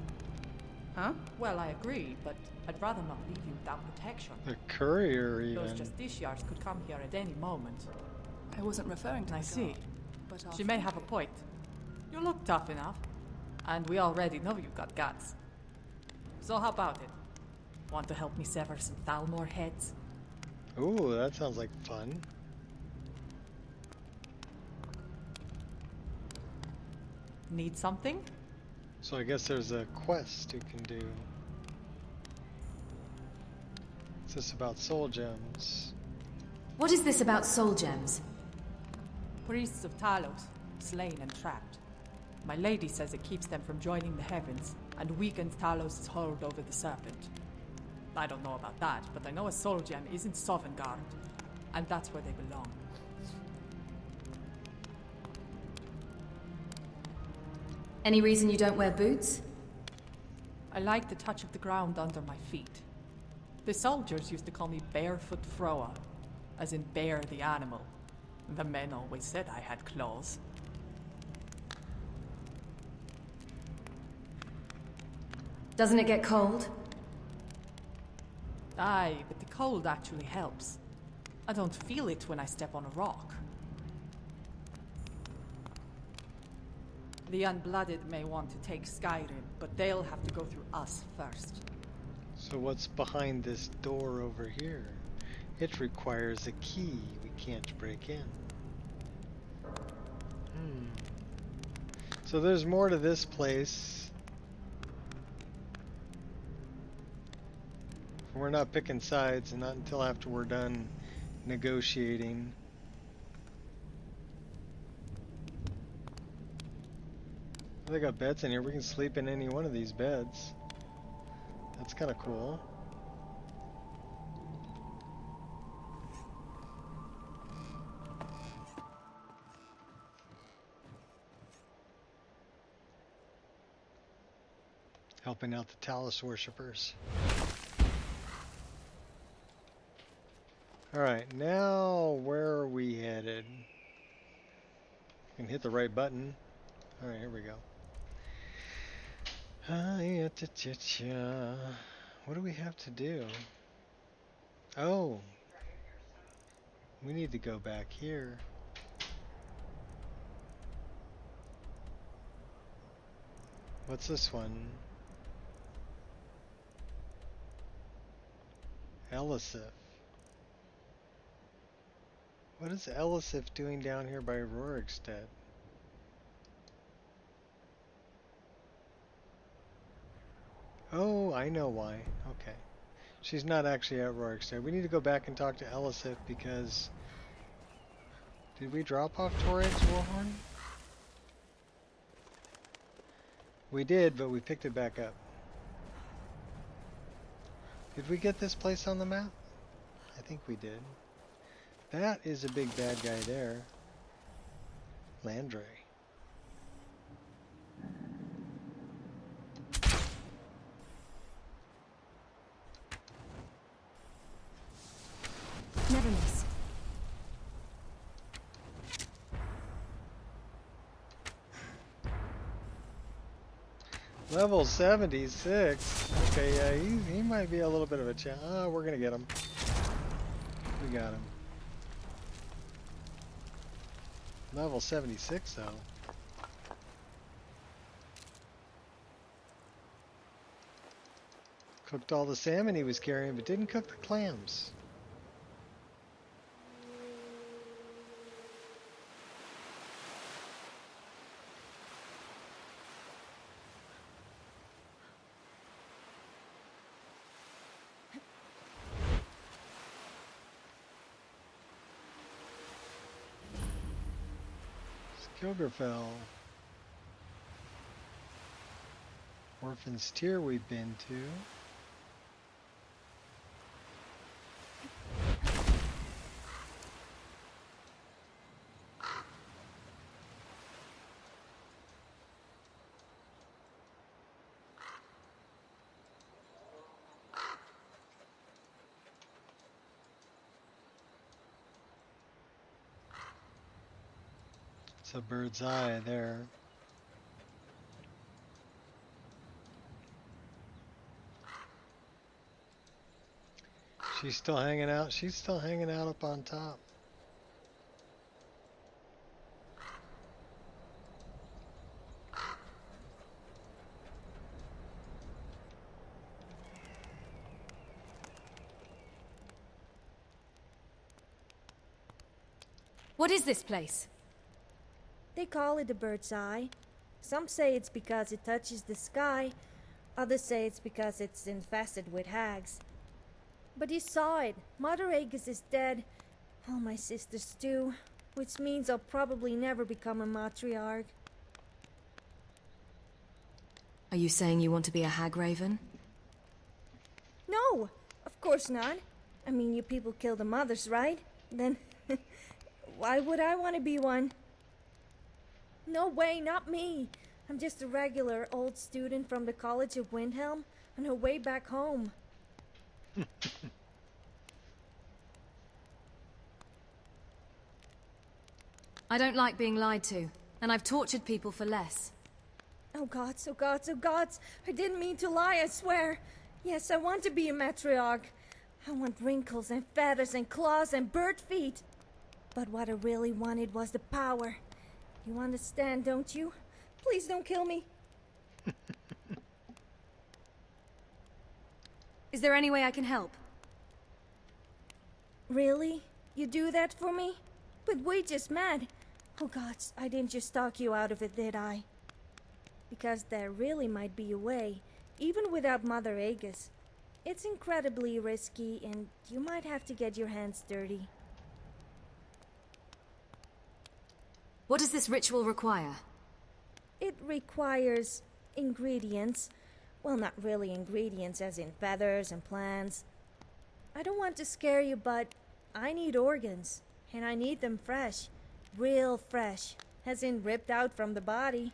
Huh? Well, I agree, but I'd rather not leave you without protection. The courier, even. Those justiciars could come here at any moment. I wasn't referring to I see. But she may have a point. You look tough enough. And we already know you've got guts. So how about it? Want to help me sever some Thalmor heads? Ooh, that sounds like fun. Need something? So I guess there's a quest you can do. What's this about soul gems? What is this about soul gems? Priests of Talos, slain and trapped. My lady says it keeps them from joining the heavens and weakens Talos' hold over the serpent. I don't know about that, but I know a soul gem is in Sovngarde, and that's where they belong. Any reason you don't wear boots? I like the touch of the ground under my feet. The soldiers used to call me Barefoot Froa, as in bear the animal. The men always said I had claws. Doesn't it get cold? Aye, but the cold actually helps. I don't feel it when I step on a rock. The Unblooded may want to take Skyrim, but they'll have to go through us first. So what's behind this door over here? It requires a key we can't break in. So there's more to this place. We're not picking sides, and not until after we're done negotiating. They got beds in here. We can sleep in any one of these beds. That's kind of cool. Helping out the Talos worshippers. Alright, now where are we headed? Can hit the right button. Alright, here we go. What do we have to do? Oh, we need to go back here. What's this one? Elisif. What is Elisif doing down here by Rorikstead? Oh, I know why. Okay. She's not actually at Rorikstead. We need to go back and talk to Elisif because... Did we drop off Torag's Warhorn? We did, but we picked it back up. Did we get this place on the map? I think we did. That is a big bad guy there. Landray. never miss. Level 76. Okay, yeah, he might be a little bit of a challenge. Oh, we're gonna get him. We got him. Level 76 though. Cooked all the salmon he was carrying, but didn't cook the clams. Skilgerfell. Orphan's Tier we've been to. It's a bird's eye there. She's still hanging out. She's still hanging out up on top. What is this place? They call it the bird's eye. Some say it's because it touches the sky. Others say it's because it's infested with hags. But you saw it. Mother Aegis is dead. All my sisters too. Which means I'll probably never become a matriarch. Are you saying you want to be a hag raven? No, of course not. I mean, you people kill the mothers, right? Then, why would I want to be one? No way, not me. I'm just a regular old student from the College of Windhelm on her way back home. I don't like being lied to, and I've tortured people for less. Oh gods, oh gods, oh gods! I didn't mean to lie, I swear! Yes, I want to be a matriarch. I want wrinkles and feathers and claws and bird feet. But what I really wanted was the power. You understand, don't you? Please don't kill me. Is there any way I can help? Really? You do that for me? But we just met. Oh gods, I didn't just talk you out of it, did I? Because there really might be a way, even without Mother Aegis. It's incredibly risky, and you might have to get your hands dirty. What does this ritual require? It requires ingredients. Well, not really ingredients as in feathers and plants. I don't want to scare you, but I need organs. And I need them fresh. Real fresh. As in ripped out from the body.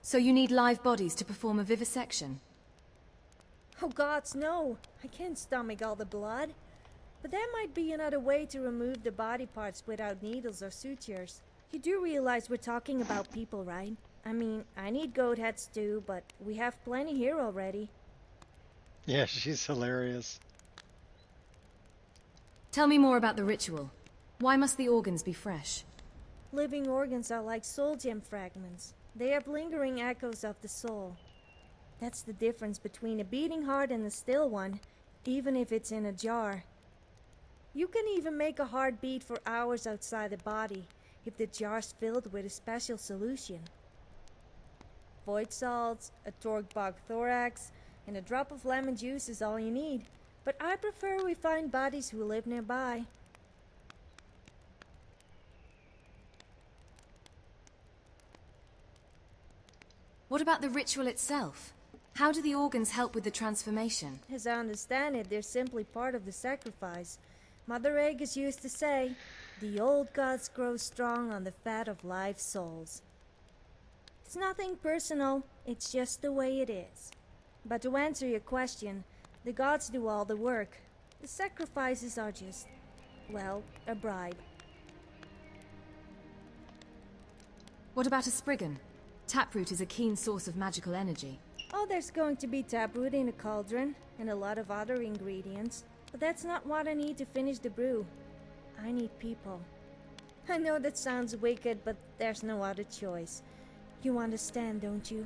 So you need live bodies to perform a vivisection? Oh gods, no! I can't stomach all the blood. But there might be another way to remove the body parts without needles or sutures. You do realize we're talking about people, right? I mean, I need goat heads too, but we have plenty here already. Yeah, she's hilarious. Tell me more about the ritual. Why must the organs be fresh? Living organs are like soul gem fragments. They have lingering echoes of the soul. That's the difference between a beating heart and a still one, even if it's in a jar. You can even make a heart beat for hours outside the body, if the jar's filled with a special solution. Void salts, a torque bog thorax, and a drop of lemon juice is all you need. But I prefer we find bodies who live nearby. What about the ritual itself? How do the organs help with the transformation? As I understand it, they're simply part of the sacrifice. Mother Aegis used to say, the old gods grow strong on the fat of live souls. It's nothing personal, it's just the way it is. But to answer your question, the gods do all the work. The sacrifices are just, well, a bribe. What about a Spriggan? Taproot is a keen source of magical energy. Oh, there's going to be taproot in a cauldron, and a lot of other ingredients. But that's not what I need to finish the brew. I need people. I know that sounds wicked, but there's no other choice. You understand, don't you?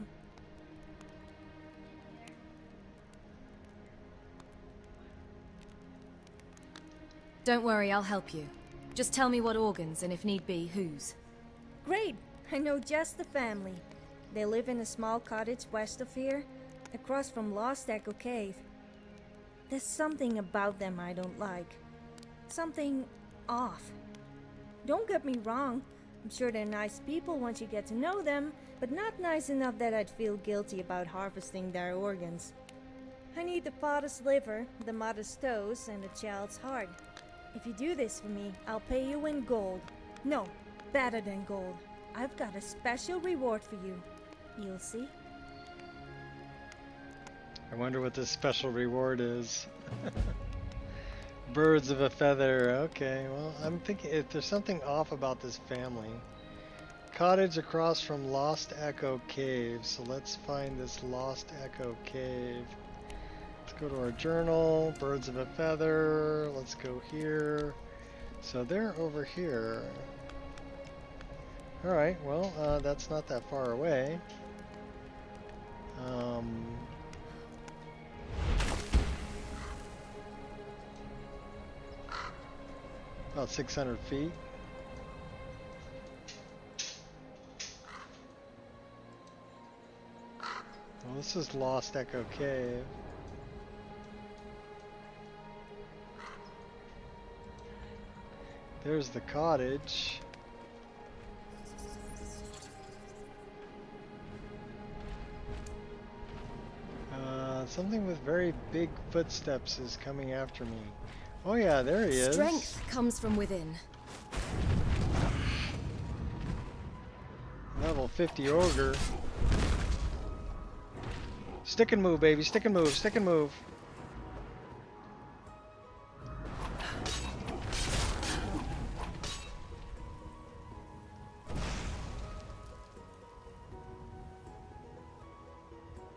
Don't worry, I'll help you. Just tell me what organs, and if need be, whose. Great! I know just the family. They live in a small cottage west of here, across from Lost Echo Cave. There's something about them I don't like. Something off. Don't get me wrong, I'm sure they're nice people once you get to know them, but not nice enough that I'd feel guilty about harvesting their organs. I need the father's liver, the mother's toes, and the child's heart. If you do this for me, I'll pay you in gold. No, better than gold. I've got a special reward for you. You'll see. I wonder what this special reward is. Birds of a feather. Okay, well, I'm thinking if there's something off about this family. Cottage across from Lost Echo Cave. So let's find this Lost Echo Cave. Let's go to our journal. Birds of a feather. Let's go here. So they're over here. Alright, well, that's not that far away. About 600 feet. Well, this is Lost Echo Cave. There's the cottage. Something with very big footsteps is coming after me. Oh yeah, there he is. Strength comes from within. Level 50 ogre. Stick and move, baby. Stick and move. Stick and move.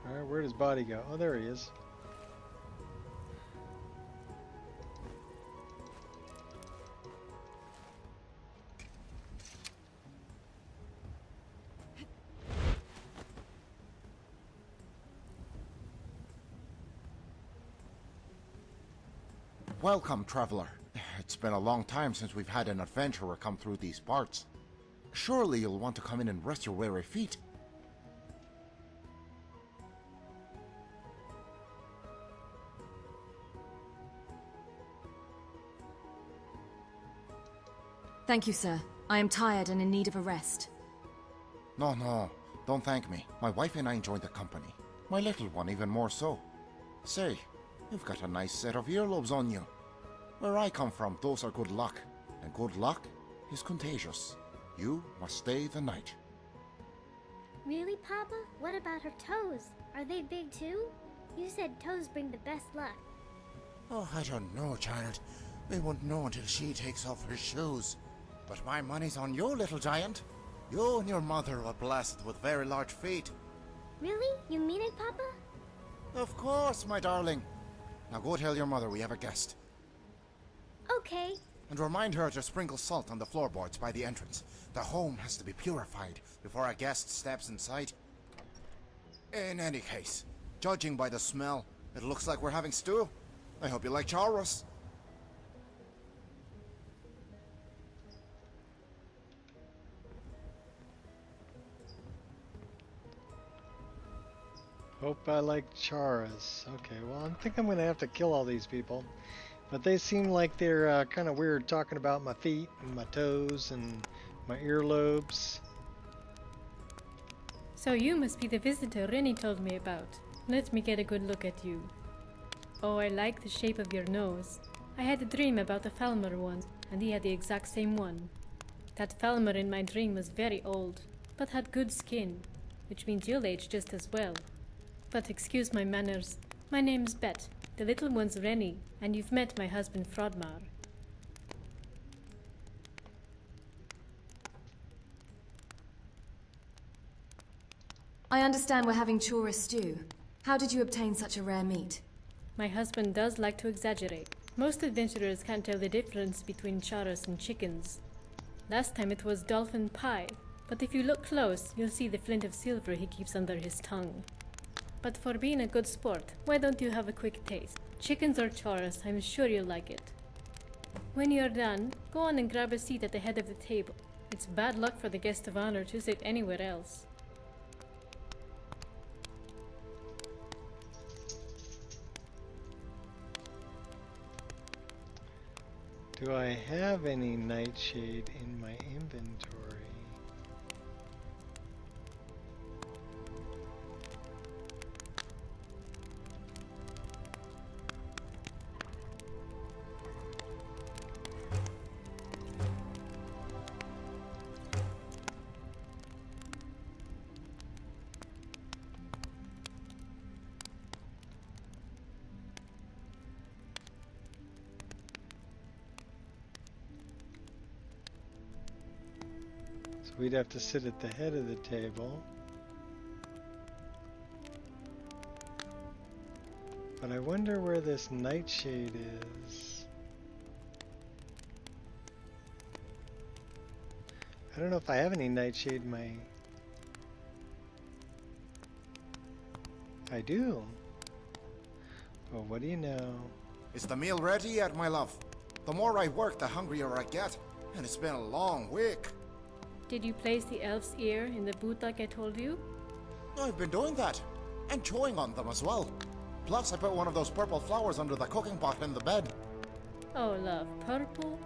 Alright, where'd his body go? Oh, there he is. Welcome, traveler. It's been a long time since we've had an adventurer come through these parts. Surely you'll want to come in and rest your weary feet. Thank you, sir. I am tired and in need of a rest. No, don't thank me. My wife and I enjoy the company. My little one even more so. Say, you've got a nice set of earlobes on you. Where I come from, those are good luck. And good luck is contagious. You must stay the night. Really, Papa? What about her toes? Are they big too? You said toes bring the best luck. Oh, I don't know, child. We won't know until she takes off her shoes. But my money's on you, little giant. You and your mother are blessed with very large feet. Really? You mean it, Papa? Of course, my darling. Now go tell your mother we have a guest. Okay. And remind her to sprinkle salt on the floorboards by the entrance. The home has to be purified before a guest steps inside. In any case, judging by the smell, it looks like we're having stew. I hope you like churros. Hope I like charas. Okay, well, I think I'm gonna have to kill all these people. But they seem like they're kind of weird talking about my feet and my toes and my earlobes. So you must be the visitor Rennie told me about. Let me get a good look at you. Oh, I like the shape of your nose. I had a dream about a Falmer once, and he had the exact same one. That Falmer in my dream was very old, but had good skin. which means you'll age just as well. But excuse my manners. My name's Bet. The little one's Rennie, and you've met my husband Frodmar. I understand we're having chora stew. How did you obtain such a rare meat? My husband does like to exaggerate. Most adventurers can't tell the difference between choras and chickens. Last time it was dolphin pie, but if you look close, you'll see the flint of silver he keeps under his tongue. But for being a good sport, why don't you have a quick taste? Chickens or choras, I'm sure you'll like it. When you're done, go on and grab a seat at the head of the table. It's bad luck for the guest of honor to sit anywhere else. Do I have any nightshade in my inventory? So we'd have to sit at the head of the table. But I wonder where this nightshade is. I don't know if I have any nightshade in my... I do. Well, what do you know? Is the meal ready yet, my love? The more I work, the hungrier I get. And it's been a long week. Did you place the elf's ear in the boot like I told you? I've been doing that. And chewing on them as well. Plus, I put one of those purple flowers under the cooking pot in the bed. Oh, love, purple?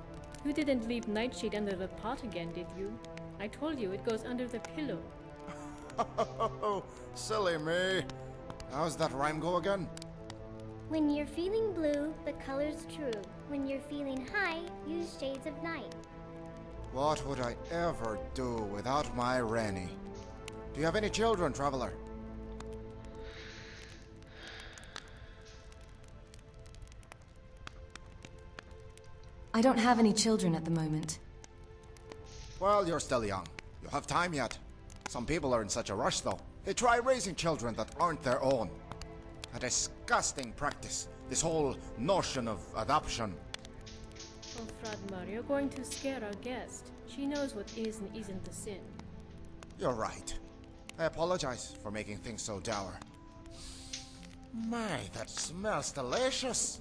You didn't leave nightshade under the pot again, did you? I told you it goes under the pillow. Silly me. How's that rhyme go again? When you're feeling blue, the color's true. When you're feeling high, use shades of night. What would I ever do without my Rennie? Do you have any children, traveler? I don't have any children at the moment. Well, you're still young. You have time yet. Some people are in such a rush, though. They try raising children that aren't their own. A disgusting practice, this whole notion of adoption. Oh, Frodmar, you're going to scare our guest. She knows what is and isn't a sin. You're right. I apologize for making things so dour. My, that smells delicious.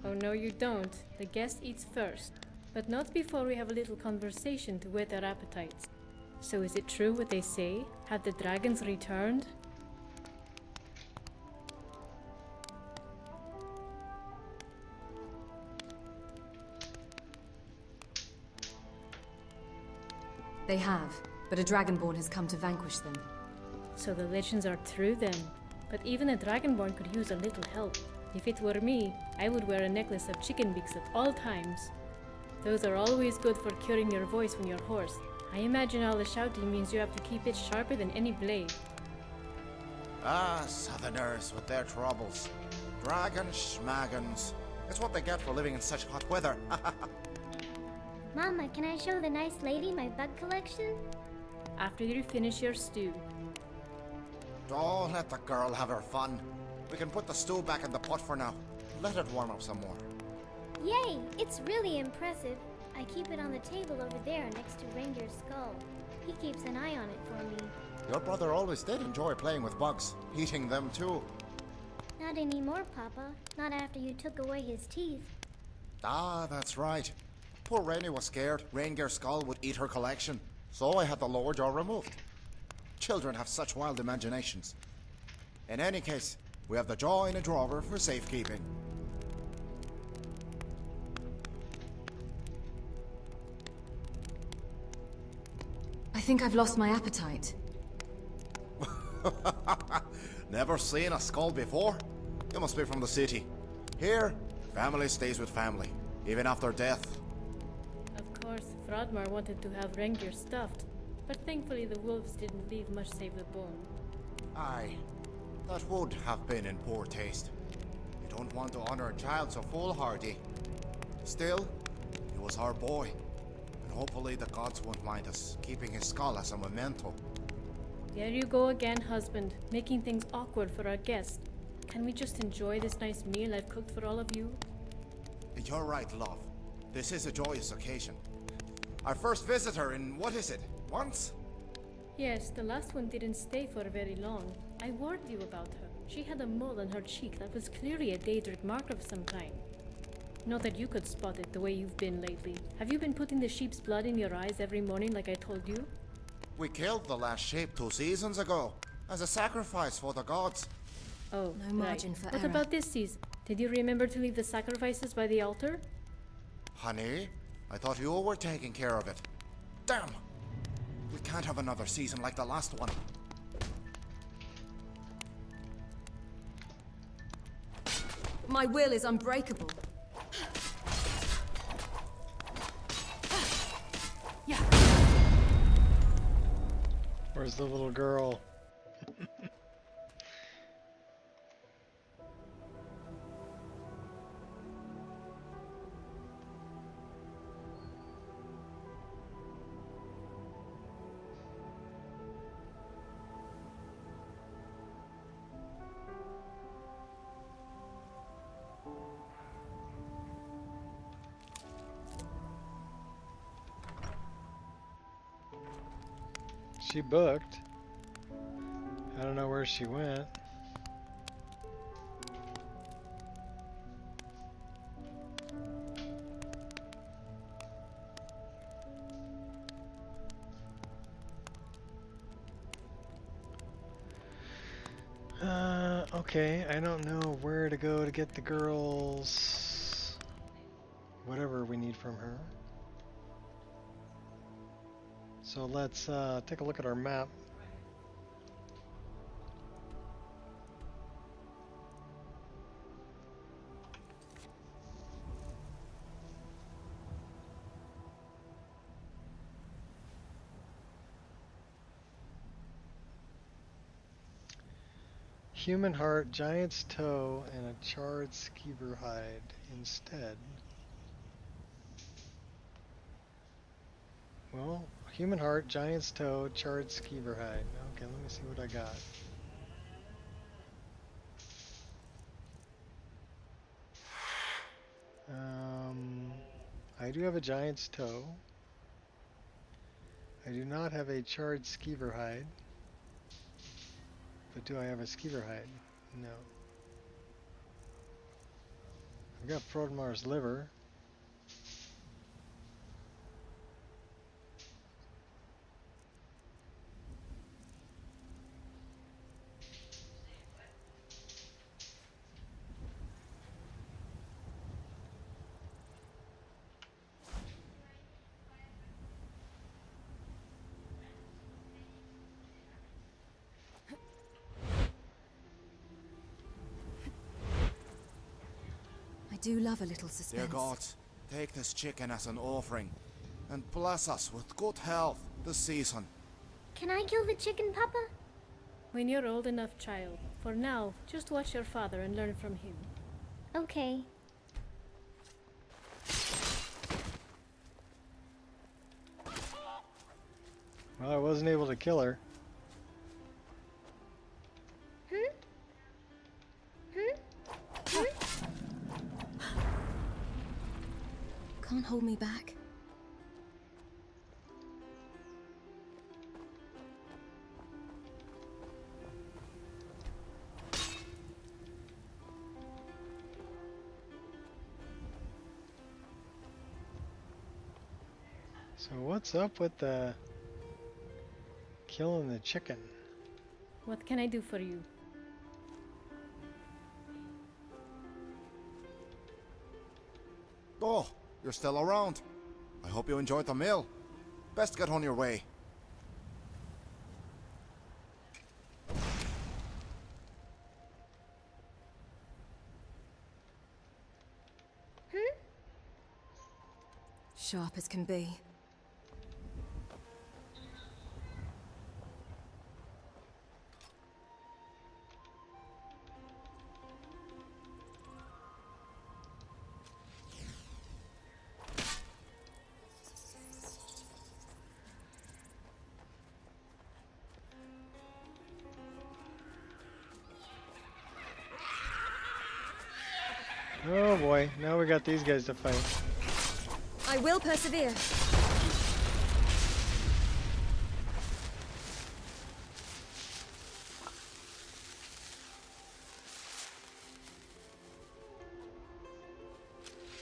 Oh, no, you don't. The guest eats first. But not before we have a little conversation to whet our appetites. So is it true what they say? Have the dragons returned? They have, but a dragonborn has come to vanquish them. So the legends are true then. But even a dragonborn could use a little help. If it were me, I would wear a necklace of chicken beaks at all times. Those are always good for curing your voice when you're hoarse. I imagine all the shouting means you have to keep it sharper than any blade. Ah, southerners with their troubles. Dragons, schmagons. It's what they get for living in such hot weather. Mama, can I show the nice lady my bug collection? After you finish your stew. Don't let the girl have her fun. We can put the stew back in the pot for now. Let it warm up some more. Yay! It's really impressive. I keep it on the table over there next to Reindeer's skull. He keeps an eye on it for me. Your brother always did enjoy playing with bugs. Eating them too. Not anymore, Papa. Not after you took away his teeth. Ah, that's right. Poor Rennie was scared Reindeer's skull would eat her collection. So I had the lower jaw removed. Children have such wild imaginations. In any case, we have the jaw in a drawer for safekeeping. I think I've lost my appetite. Never seen a skull before? You must be from the city. Here, family stays with family, even after death. Of course, Frodmar wanted to have Rengir stuffed, but thankfully the wolves didn't leave much save the bone. Aye, that would have been in poor taste. You don't want to honor a child so foolhardy. Still, he was our boy, and hopefully the gods won't mind us keeping his skull as a memento. There you go again, husband, making things awkward for our guest. Can we just enjoy this nice meal I've cooked for all of you? You're right, love. This is a joyous occasion. Our first visitor in, what is it, months? Yes, the last one didn't stay for very long. I warned you about her. She had a mole on her cheek that was clearly a Daedric mark of some kind. Not that you could spot it the way you've been lately. Have you been putting the sheep's blood in your eyes every morning like I told you? We killed the last sheep 2 seasons ago, as a sacrifice for the gods. Oh, no margin for What error. about this season? Did you remember to leave the sacrifices by the altar? Honey, I thought you were taking care of it. Damn! We can't have another season like the last one. My will is unbreakable. Where's the little girl? She booked. I don't know where she went. Okay, I don't know where to go to get the girls. Whatever we need from her. So let's take a look at our map. Human heart, giant's toe, and a charred skeever hide instead. Well, human heart, giant's toe, charred skeever hide. Okay, let me see what I got. I do have a giant's toe. I do not have a charred skeever hide. But do I have a skeever hide? No. I've got Frodmar's liver. I do love a little suspense. Dear gods, take this chicken as an offering, and bless us with good health this season. Can I kill the chicken, Papa? When you're old enough, child. For now, just watch your father and learn from him. Okay. Well, I wasn't able to kill her. Can't hold me back. So what's up with the killing the chicken? What can I do for you? Oh, you're still around. I hope you enjoyed the meal. Best get on your way. Sharp as can be. boy. Now we got these guys to fight. I will persevere.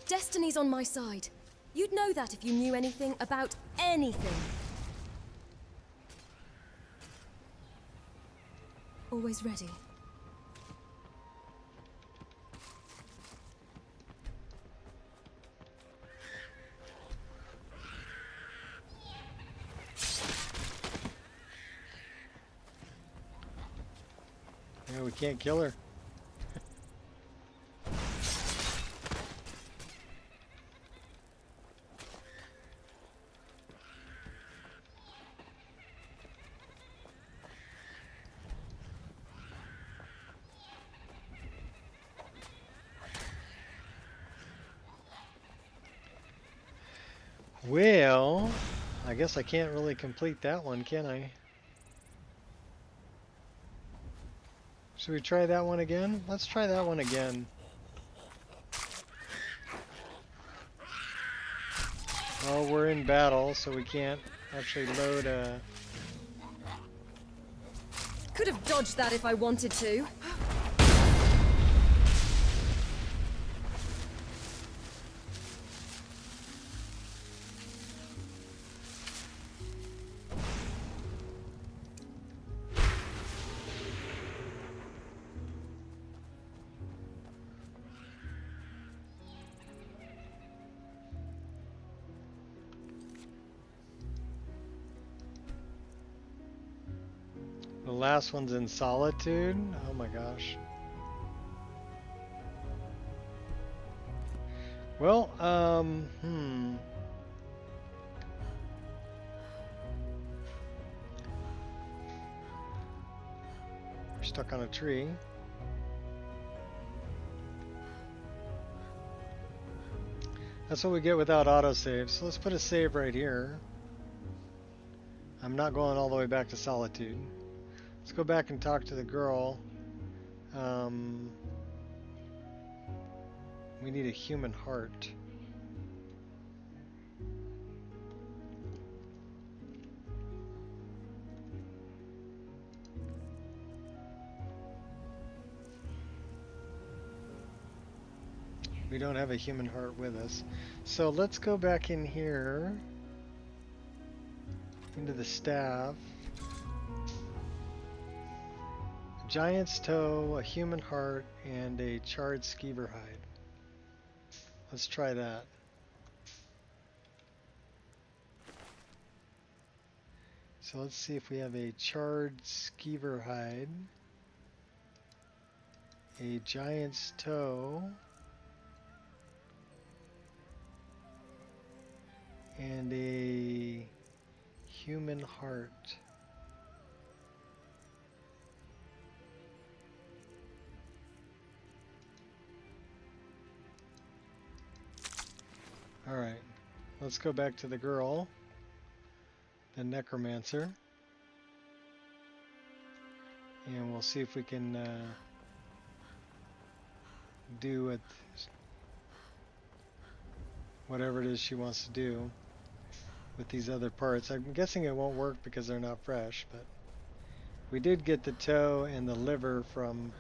Destiny's on my side. You'd know that if you knew anything about anything. Always ready. Yeah, we can't kill her. Well, I guess I can't really complete that one, can I? Should we try that one again? Let's try that one again. Oh, we're in battle, so we can't actually load a... Could have dodged that if I wanted to. The last one's in solitude. Oh my gosh. Well, We're stuck on a tree. That's what we get without autosave. So let's put a save right here. I'm not going all the way back to solitude. Let's go back and talk to the girl. We need a human heart. We don't have a human heart with us. So let's go back in here. Into the staff. Giant's toe, a human heart, and a charred skeever hide. Let's try that. So let's see if we have a charred skeever hide, a giant's toe, and a human heart. Alright, let's go back to the girl, the necromancer, and we'll see if we can do whatever it is she wants to do with these other parts. I'm guessing it won't work because they're not fresh, but we did get the toe and the liver from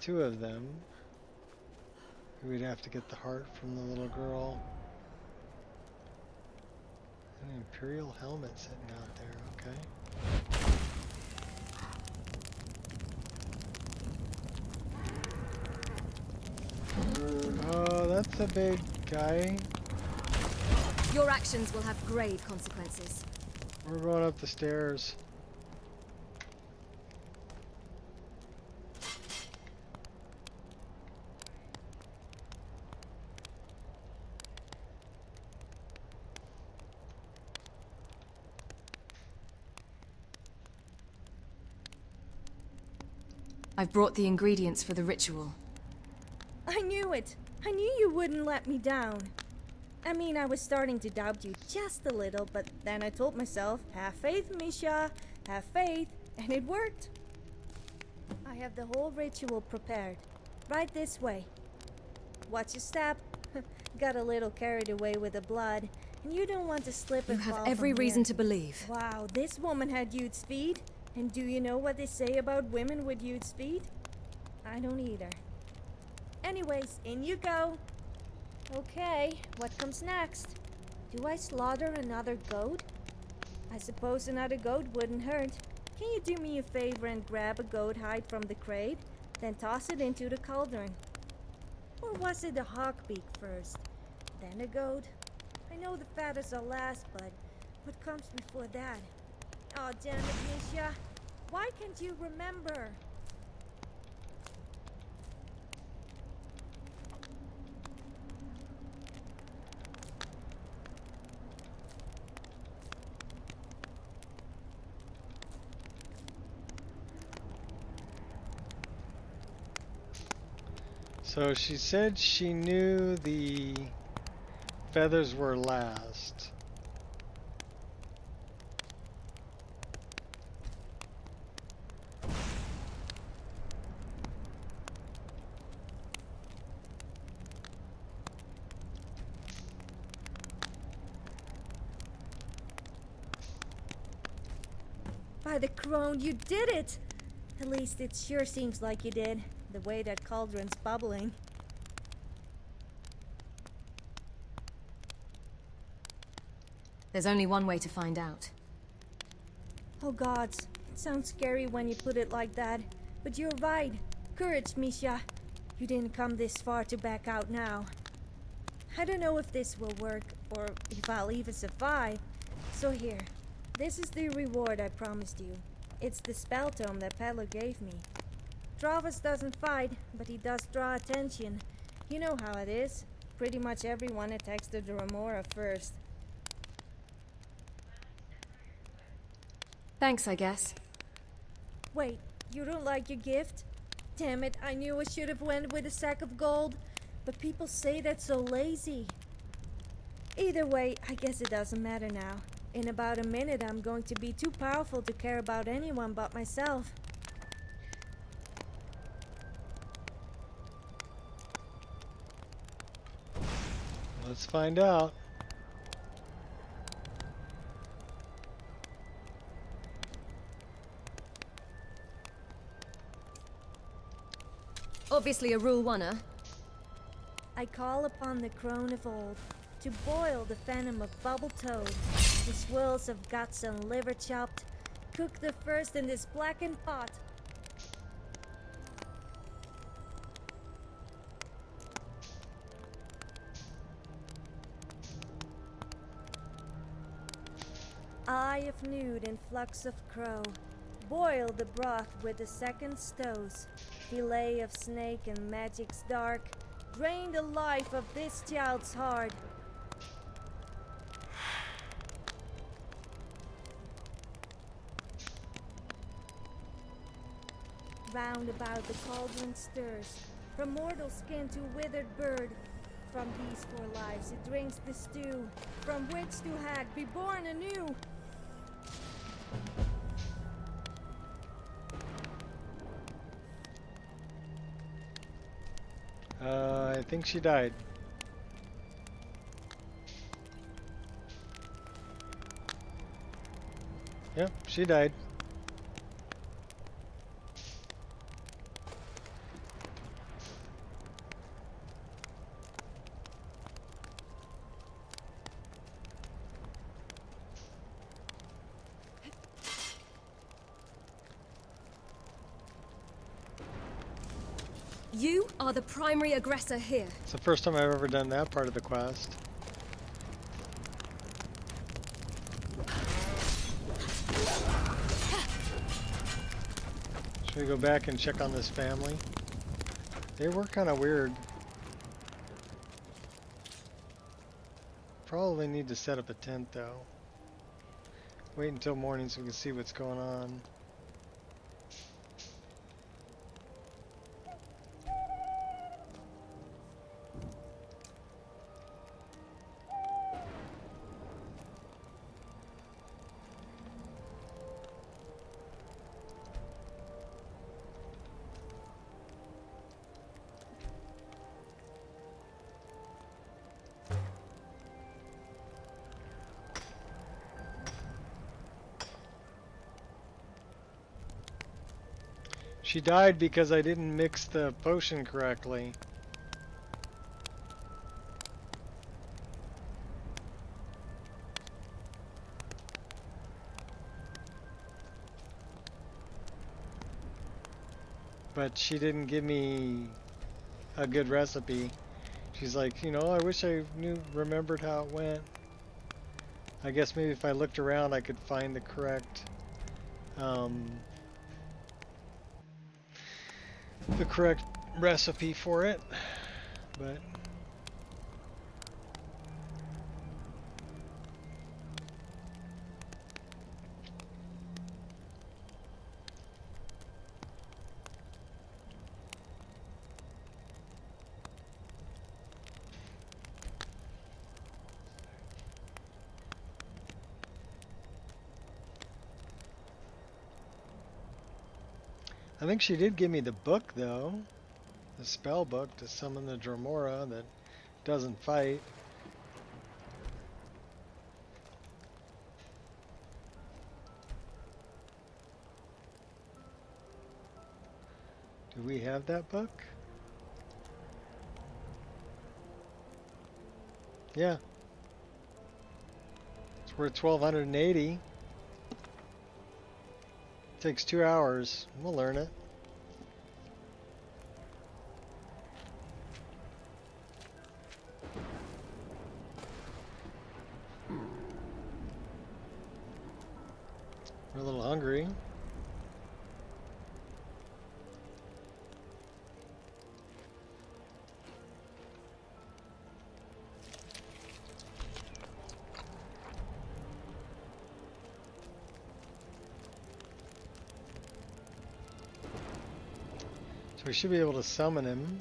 two of them. We'd have to get the heart from the little girl. An Imperial helmet sitting out there, okay. Oh, that's a big guy. Your actions will have grave consequences. We're going up the stairs. I've brought the ingredients for the ritual. I knew it. I knew you wouldn't let me down. I mean, I was starting to doubt you just a little, but then I told myself, have faith, Misha, have faith, and it worked. I have the whole ritual prepared. Right this way. watch your step. Got a little carried away with the blood, and you don't want to slip and You have fall every from reason here. to believe. Wow, this woman had huge speed. And do you know what they say about women with huge speed? I don't either. Anyways, in you go. Okay, what comes next? Do I slaughter another goat? I suppose another goat wouldn't hurt. Can you do me a favor and grab a goat hide from the crate, then toss it into the cauldron? Or was it a hawk beak first, then a goat? I know the feathers are last, but what comes before that? Oh, damn it, Misha. Why can't you remember? So she said she knew the feathers were last. By the crone, you did it! At least it sure seems like you did, the way that cauldron's bubbling. There's only one way to find out. Oh gods, it sounds scary when you put it like that, but you're right. Courage, Misha. You didn't come this far to back out now. I don't know if this will work, or if I'll even survive. So here, this is the reward I promised you. It's the spell tome that Peddler gave me. Dravas doesn't fight, but he does draw attention. You know how it is. Pretty much everyone attacks the Dromora first. Thanks, I guess. Wait, you don't like your gift? Damn it, I knew I should have went with a sack of gold. But people say that's so lazy. Either way, I guess it doesn't matter now. In about a minute, I'm going to be too powerful to care about anyone but myself. Let's find out. Obviously a rule oneer. I call upon the crone of old to boil the venom of bubble toad, the swirls of guts and liver chopped. Cook the first in this blackened pot. Eye of nude and flux of crow. Boil the broth with the second stows. Fillet of snake and magic's dark. Drain the life of this child's heart. Round about the cauldron stirs, from mortal skin to withered bird. From these four lives it drinks the stew, from witch to hag be born anew. I think she died. Yep, she died. You are the primary aggressor here. It's the first time I've ever done that part of the quest. Should we go back and check on this family? They were kind of weird. Probably need to set up a tent though. Wait until morning so we can see what's going on. She died because I didn't mix the potion correctly. But she didn't give me a good recipe. She's like, you know, I wish I remembered how it went. I guess maybe if I looked around I could find the correct recipe for it, but I think she did give me the book though. The spell book to summon the Dremora that doesn't fight. Do we have that book? Yeah. It's worth 1280. Takes 2 hours. We'll learn it. We're a little hungry. So we should be able to summon him.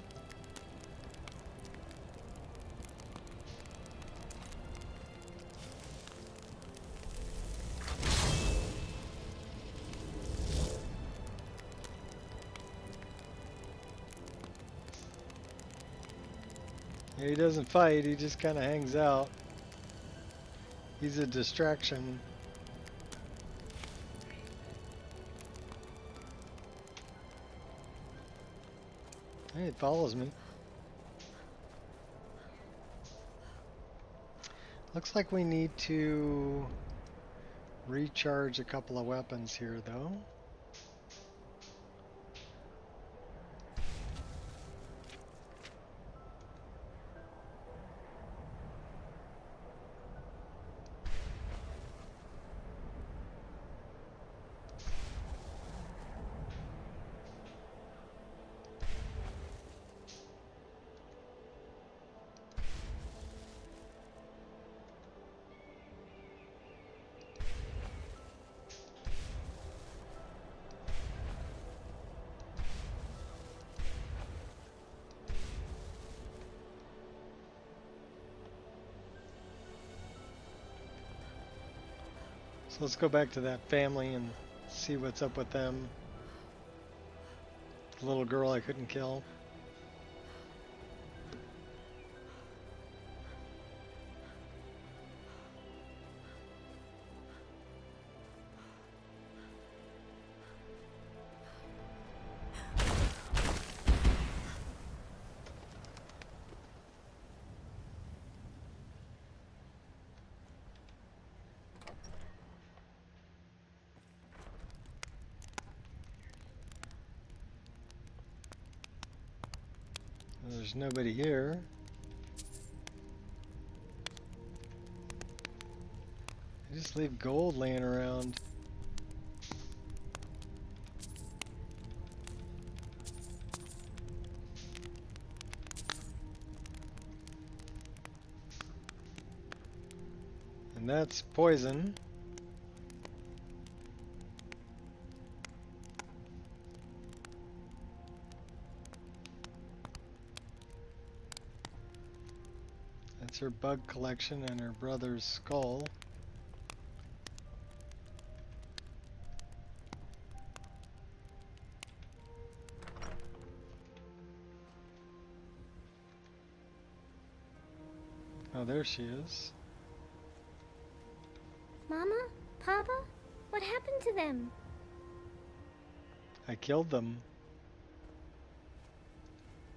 Yeah, he doesn't fight, he just kind of hangs out. He's a distraction. Hey, it follows me. Looks like we need to recharge a couple of weapons here, though. So let's go back to that family and see what's up with them. The little girl I couldn't kill. There's nobody here. I just leave gold laying around. And that's poison. That's her bug collection and her brother's skull. Oh, there she is. Mama? Papa? What happened to them? I killed them.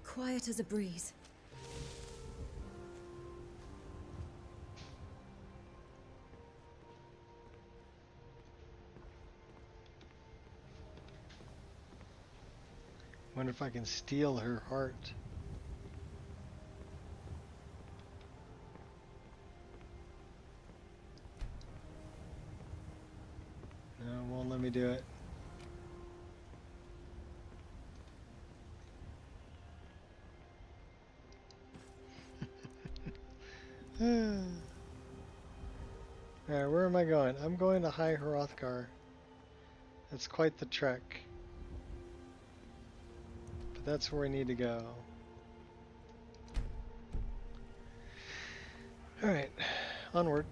Quiet as a breeze. Wonder if I can steal her heart. No, it won't let me do it. Alright, where am I going? I'm going to High Hrothgar. That's quite the trek. But that's where we need to go. Alright, onward.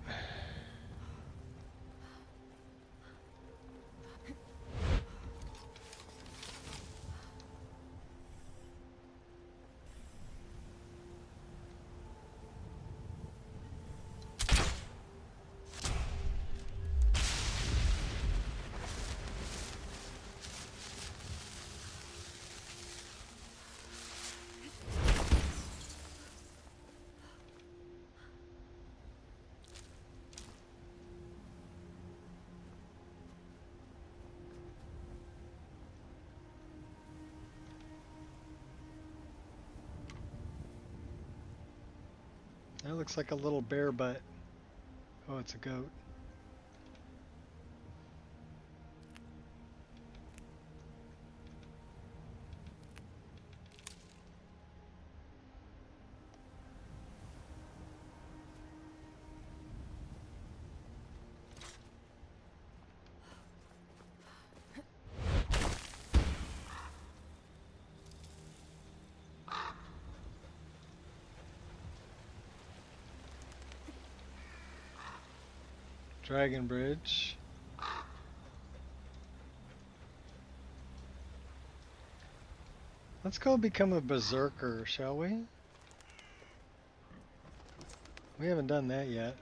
That looks like a little bear butt. Oh, it's a goat. Dragon Bridge. Let's go become a berserker, shall we? We haven't done that yet.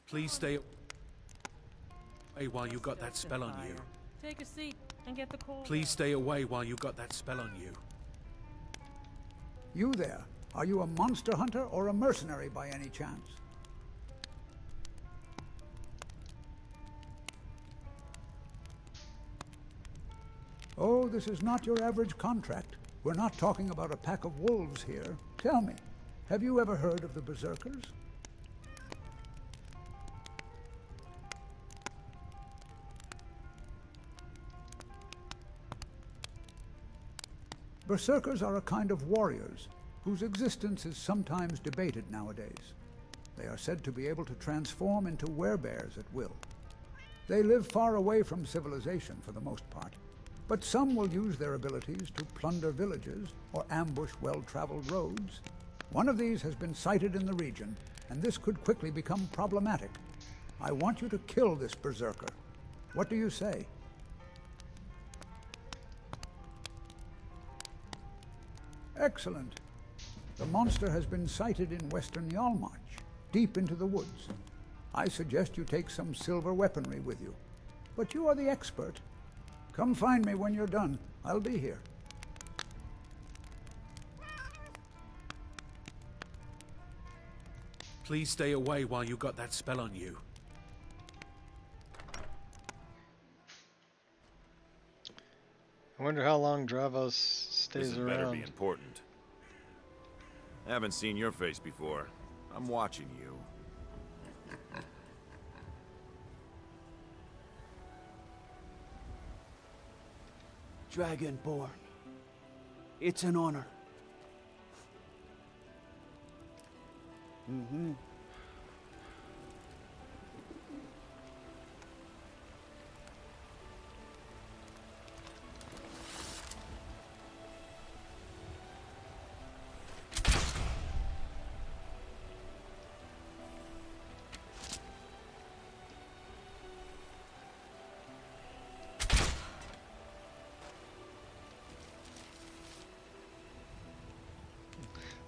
Please stay away while you got that spell on you. Take a seat and get the call. Please stay away while you got that spell on you. You there? Are you a monster hunter or a mercenary by any chance? Oh, this is not your average contract. We're not talking about a pack of wolves here. Tell me, have you ever heard of the Berserkers? Berserkers are a kind of warriors whose existence is sometimes debated nowadays. They are said to be able to transform into werebears at will. They live far away from civilization for the most part, but some will use their abilities to plunder villages or ambush well-traveled roads. One of these has been sighted in the region, and this could quickly become problematic. I want you to kill this berserker. What do you say? Excellent. The monster has been sighted in western Yalmarch, deep into the woods. I suggest you take some silver weaponry with you. But you are the expert. Come find me when you're done. I'll be here. Please stay away while you got that spell on you. I wonder how long Dravos stays This around. better be important. Haven't seen your face before. I'm watching you. Dragonborn. It's an honor.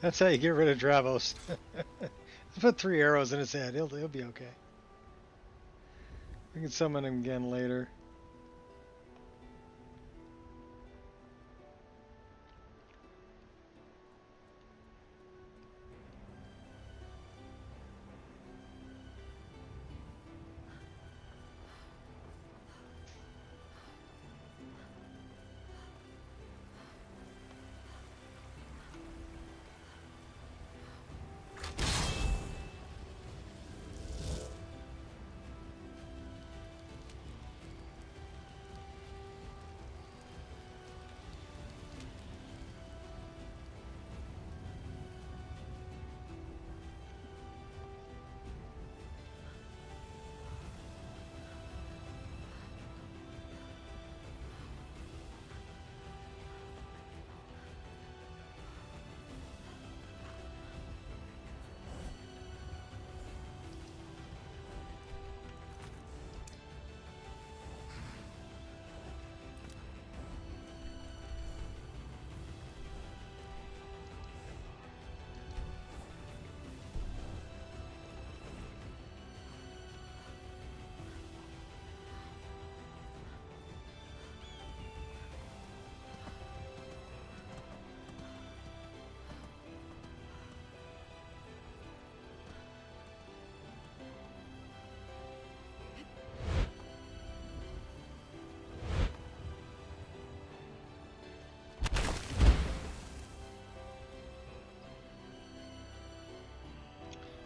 That's how you get rid of Dravos. Put 3 arrows in his head. He'll be okay. We can summon him again later.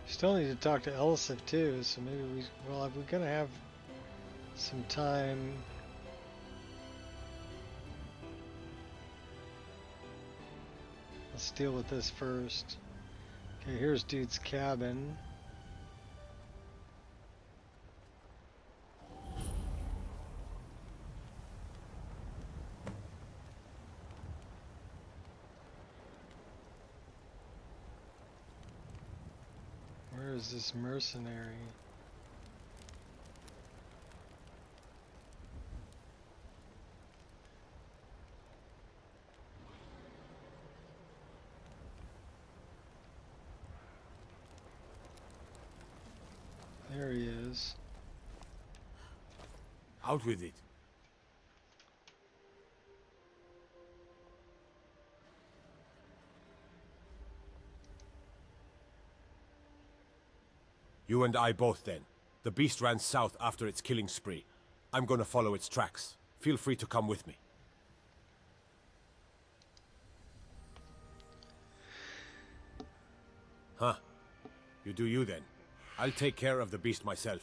Still need to talk to Elisif too, so maybe we're gonna have some time. Let's deal with this first. Okay, here's dude's cabin. Where is this mercenary? There he is. Out with it. You and I both then. The beast ran south after its killing spree. I'm gonna follow its tracks. Feel free to come with me. Huh. You do you then. I'll take care of the beast myself.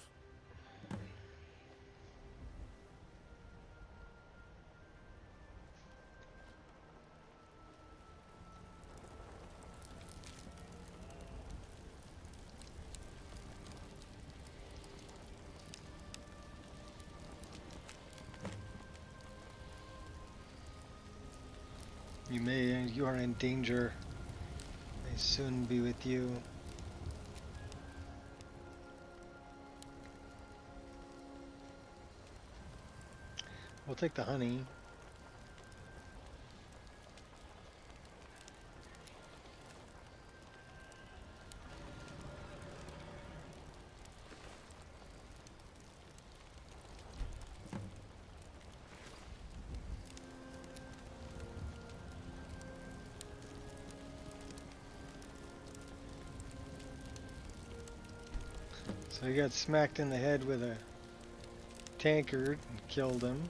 You are in danger. May soon be with you. We'll take the honey. So he got smacked in the head with a tankard and killed him.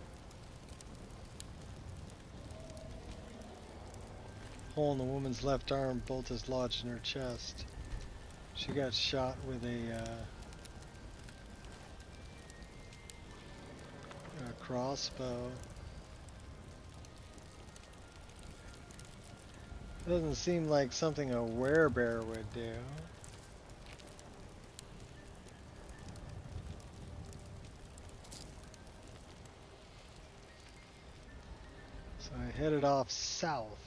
Hole in the woman's left arm, bolt is lodged in her chest. She got shot with a crossbow. Doesn't seem like something a werebear would do. So I headed off south.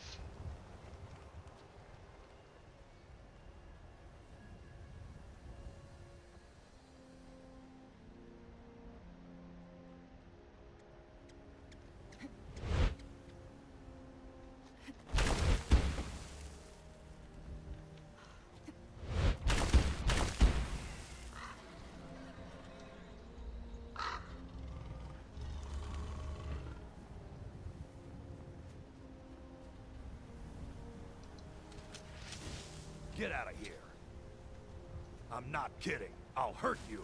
Get out of here. I'm not kidding. I'll hurt you.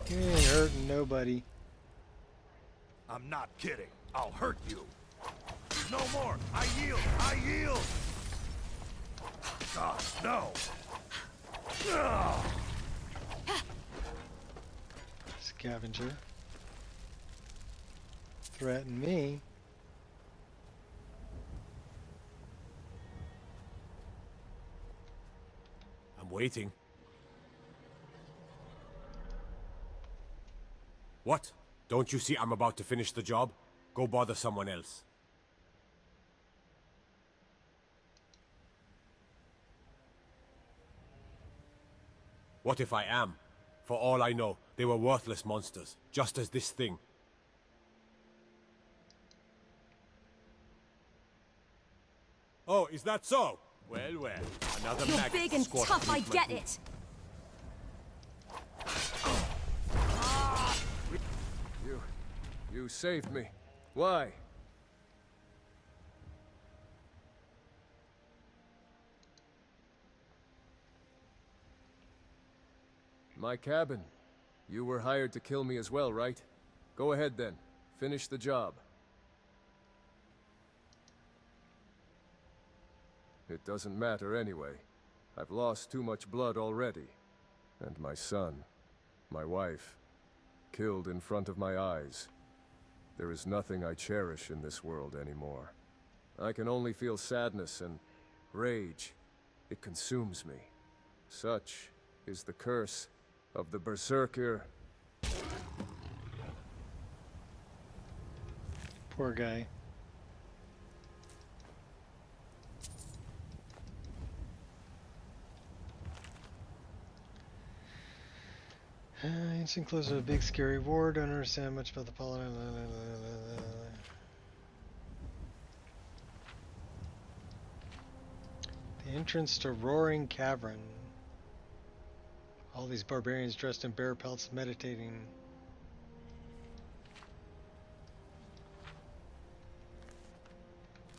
You ain't hurting nobody. I'm not kidding. I'll hurt you. No more. I yield. I yield. God, no. Scavenger. Threaten me. I'm waiting. What? Don't you see I'm about to finish the job? Go bother someone else. What if I am? For all I know, they were worthless monsters, just as this thing. Oh, is that so? Well, well. Another You're maggot big and squashed tough, I beneath my get boot. it. You saved me. Why? My cabin. You were hired to kill me as well, right? Go ahead then. Finish the job. It doesn't matter anyway. I've lost too much blood already. And my son, my wife, killed in front of my eyes. There is nothing I cherish in this world anymore. I can only feel sadness and rage. It consumes me. Such is the curse of the Berserker. Poor guy. Instant close to a big scary war. Don't understand much about the politics. The entrance to Roaring Cavern. All these barbarians dressed in bear pelts meditating.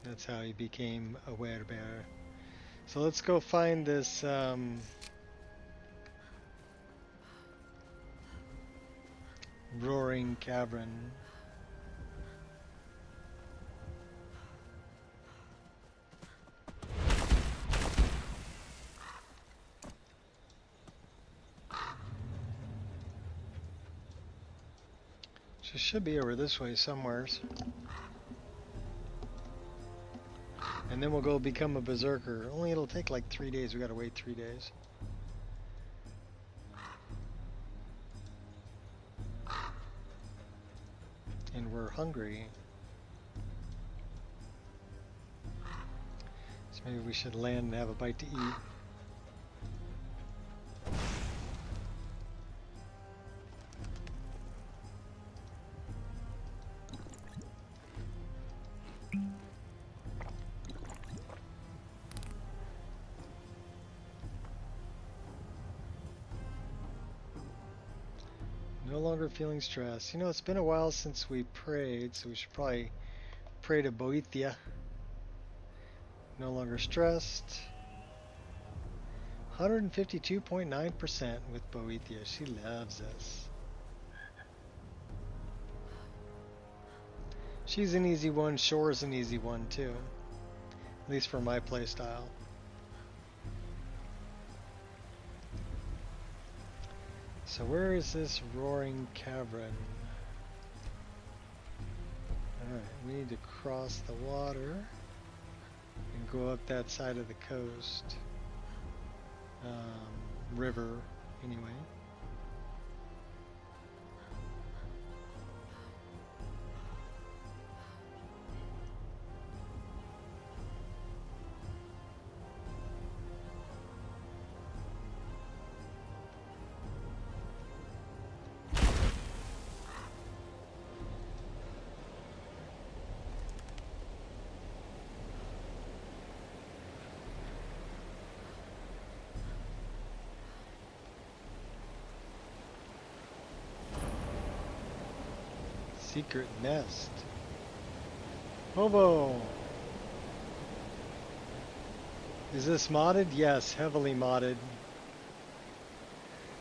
That's how he became a werebear. So let's go find this Roaring Cavern. She should be over this way somewheres. And then we'll go become a berserker. Only it'll take like 3 days. We gotta wait 3 days. And we're hungry. So maybe we should land and have a bite to eat. No longer feeling stressed. You know, it's been a while since we prayed, so we should probably pray to Boethia. No longer stressed. 152.9% with Boethia. She loves us. She's an easy one. Shore's an easy one too. At least for my playstyle. So where is this Roaring Cavern? Alright, we need to cross the water and go up that side of the coast. River, anyway. Secret nest. Hobo! Is this modded? Yes, heavily modded.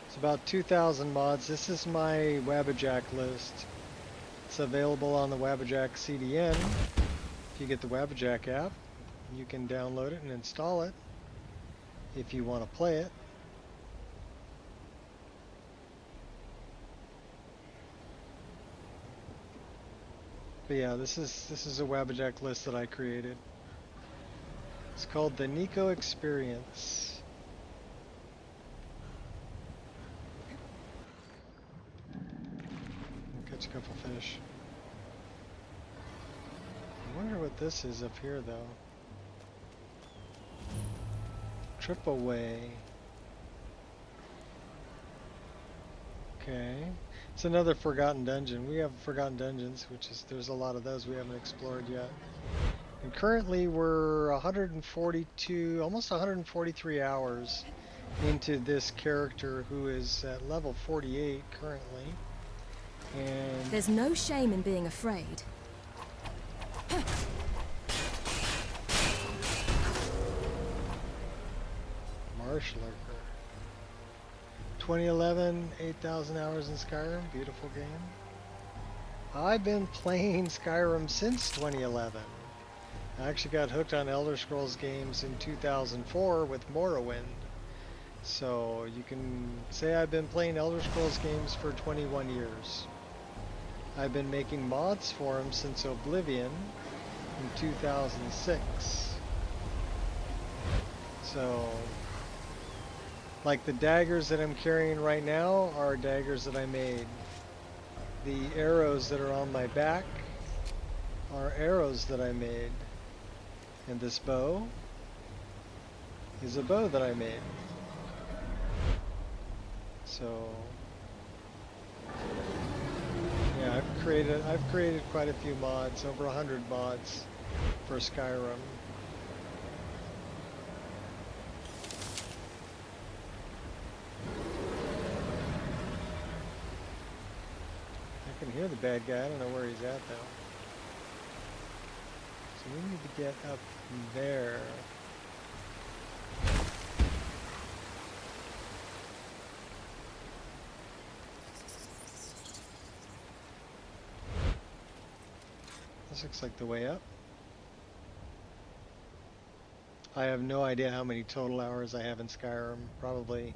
It's about 2,000 mods. This is my Wabbajack list. It's available on the Wabbajack CDN. If you get the Wabbajack app, you can download it and install it if you want to play it. But yeah, this is a Wabbajack list that I created. It's called the Nico Expereince. I'll catch a couple fish. I wonder what this is up here though. Trip away. Okay. It's another forgotten dungeon. We have forgotten dungeons, which is, there's a lot of those we haven't explored yet. And currently we're 142, almost 143 hours into this character who is at level 48 currently. And there's no shame in being afraid. Marsh Lurker. 2011, 8,000 hours in Skyrim, beautiful game. I've been playing Skyrim since 2011. I actually got hooked on Elder Scrolls games in 2004 with Morrowind. So you can say I've been playing Elder Scrolls games for 21 years. I've been making mods for them since Oblivion in 2006. So, like the daggers that I'm carrying right now are daggers that I made. The arrows that are on my back are arrows that I made. And this bow is a bow that I made. So, yeah, I've created quite a few mods, over 100 mods for Skyrim. I can hear the bad guy. I don't know where he's at though. So we need to get up there. This looks like the way up. I have no idea how many total hours I have in Skyrim. Probably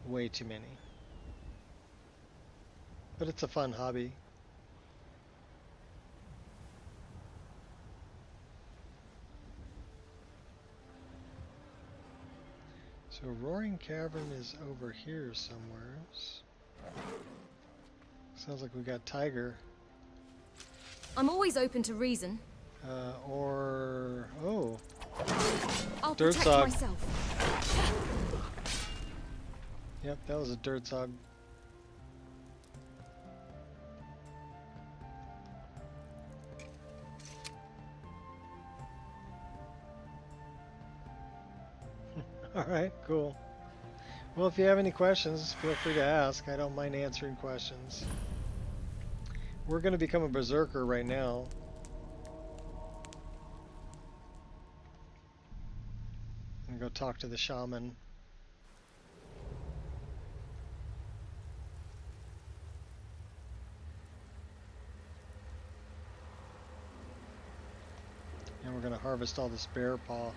way too many. But it's a fun hobby. So Roaring Cavern is over here somewhere. Sounds like we got Tiger. I'm always open to reason. Oh. I'll Dirt protect Zog. myself. Yep, that was a Dirt Zog. Alright, cool. Well, if you have any questions, feel free to ask. I don't mind answering questions. We're going to become a berserker right now. I'm going to go talk to the shaman. And we're going to harvest all this bear paw.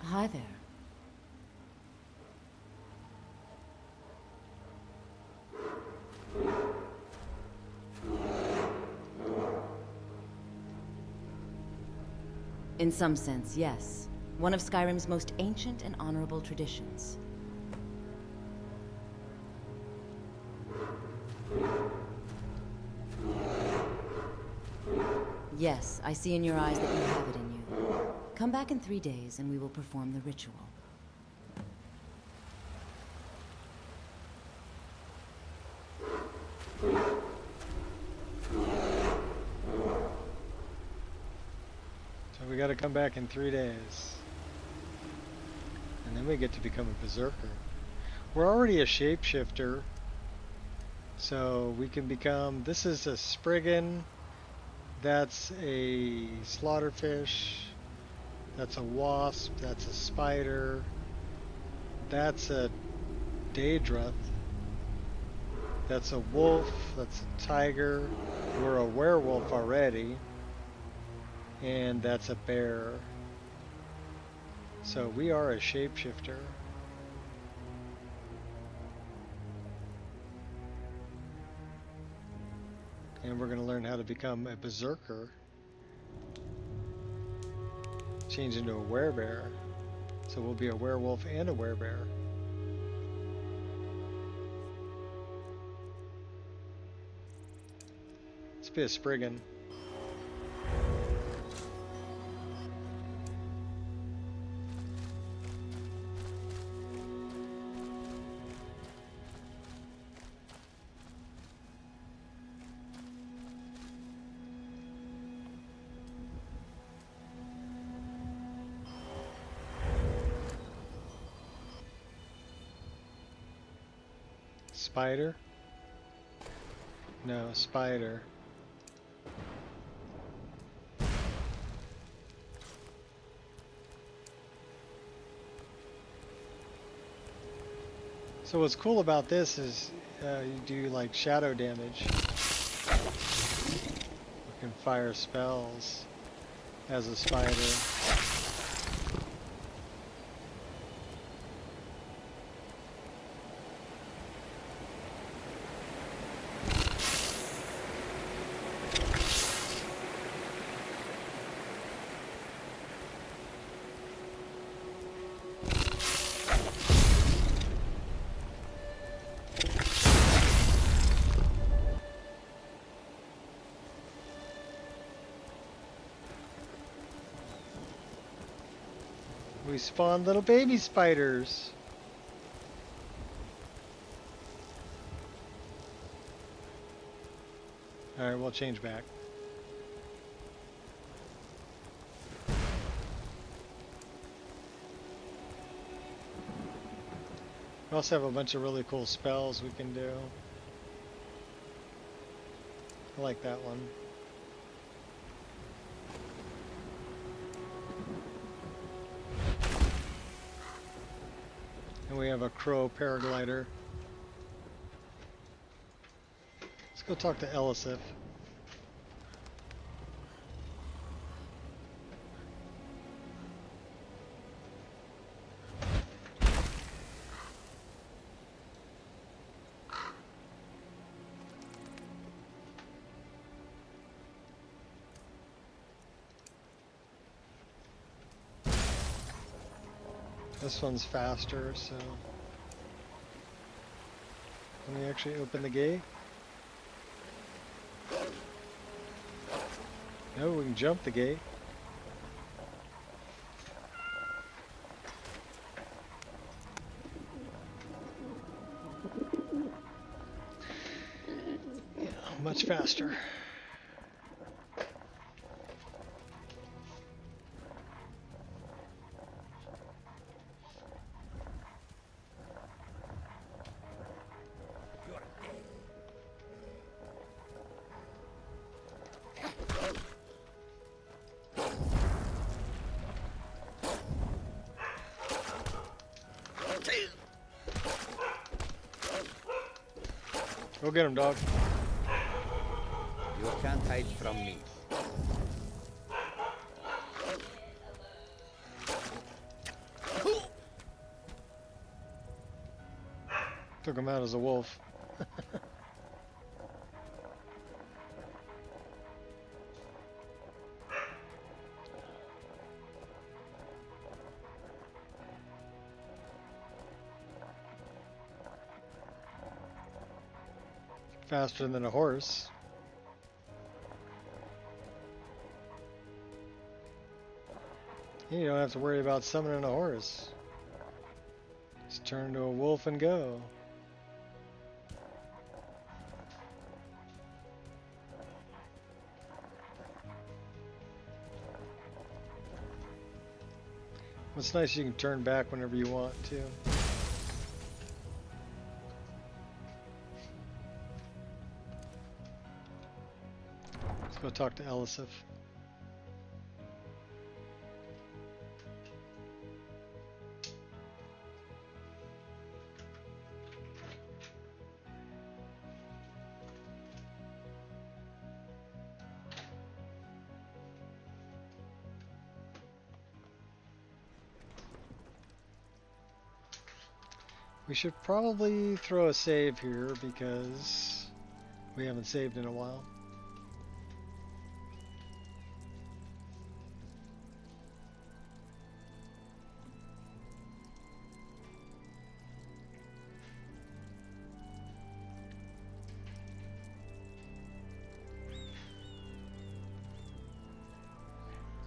Hi there. In some sense, yes. One of Skyrim's most ancient and honorable traditions. Yes, I see in your eyes that you have it in you. Come back in 3 days and we will perform the ritual. So we got to come back in 3 days. And then we get to become a berserker. We're already a shapeshifter. So we can become, this is a Spriggan. That's a slaughterfish. That's a wasp. That's a spider. That's a daedra. That's a wolf. That's a tiger. We're a werewolf already. And that's a bear. So we are a shapeshifter. And we're going to learn how to become a berserker. Change into a werebear. So we'll be a werewolf and a werebear. Let's be a Spriggan. Spider? No, spider. So what's cool about this is you do like shadow damage. You can fire spells as a spider. We spawned little baby spiders. Alright, we'll change back. We also have a bunch of really cool spells we can do. I like that one. And we have a crow paraglider. Let's go talk to Elisif. This one's faster, so can we actually open the gate? No, we can jump the gate. Yeah, much faster. Go get him, dog. You can't hide from me. Took him out as a wolf. Faster than a horse. You don't have to worry about summoning a horse. Just turn into a wolf and go. What's nice, you can turn back whenever you want to. Let's go talk to Elisif. We should probably throw a save here because we haven't saved in a while.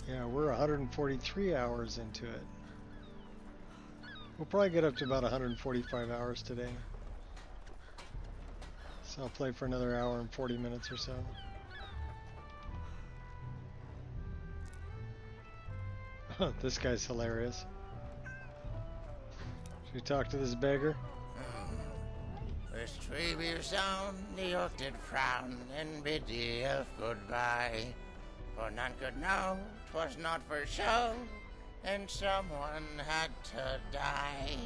Yeah, we're 143 hours into it. We'll probably get up to about 145 hours today. So I'll play for another hour and 40 minutes or so. This guy's hilarious. Should we talk to this beggar? This tree will sound, the oak did frown, and bid the elf goodbye. For none could know 'twas not for show, and someone had to die.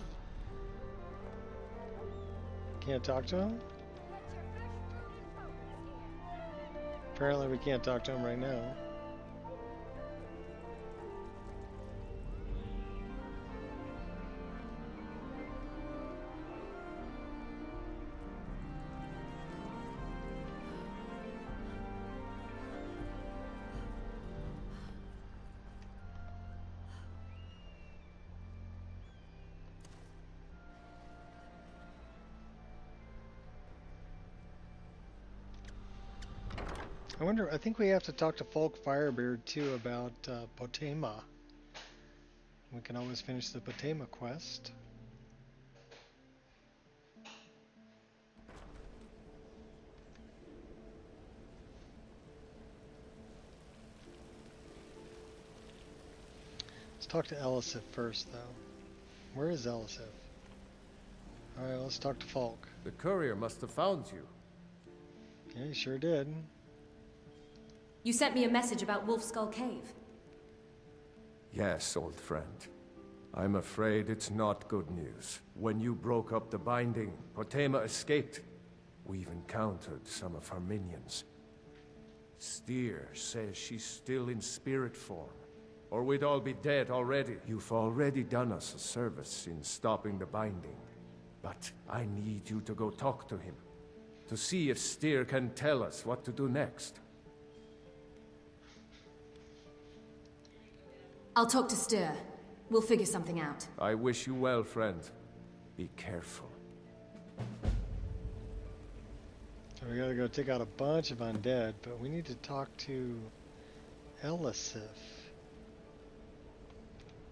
Can't talk to him? Apparently we can't talk to him right now. I wonder, I think we have to talk to Folk Firebeard too about Potema. We can always finish the Potema quest. Let's talk to Elisif first though. Where is Elisif? Alright, let's talk to Folk. The courier must have found you. Yeah, he sure did. You sent me a message about Wolf Skull Cave. Yes, old friend. I'm afraid it's not good news. When you broke up the binding, Potema escaped. We've encountered some of her minions. Steer says she's still in spirit form, or we'd all be dead already. You've already done us a service in stopping the binding, but I need you to go talk to him, to see if Steer can tell us what to do next. I'll talk to Steer. We'll figure something out. I wish you well, friend. Be careful. So we gotta go take out a bunch of undead, but we need to talk to Elisif.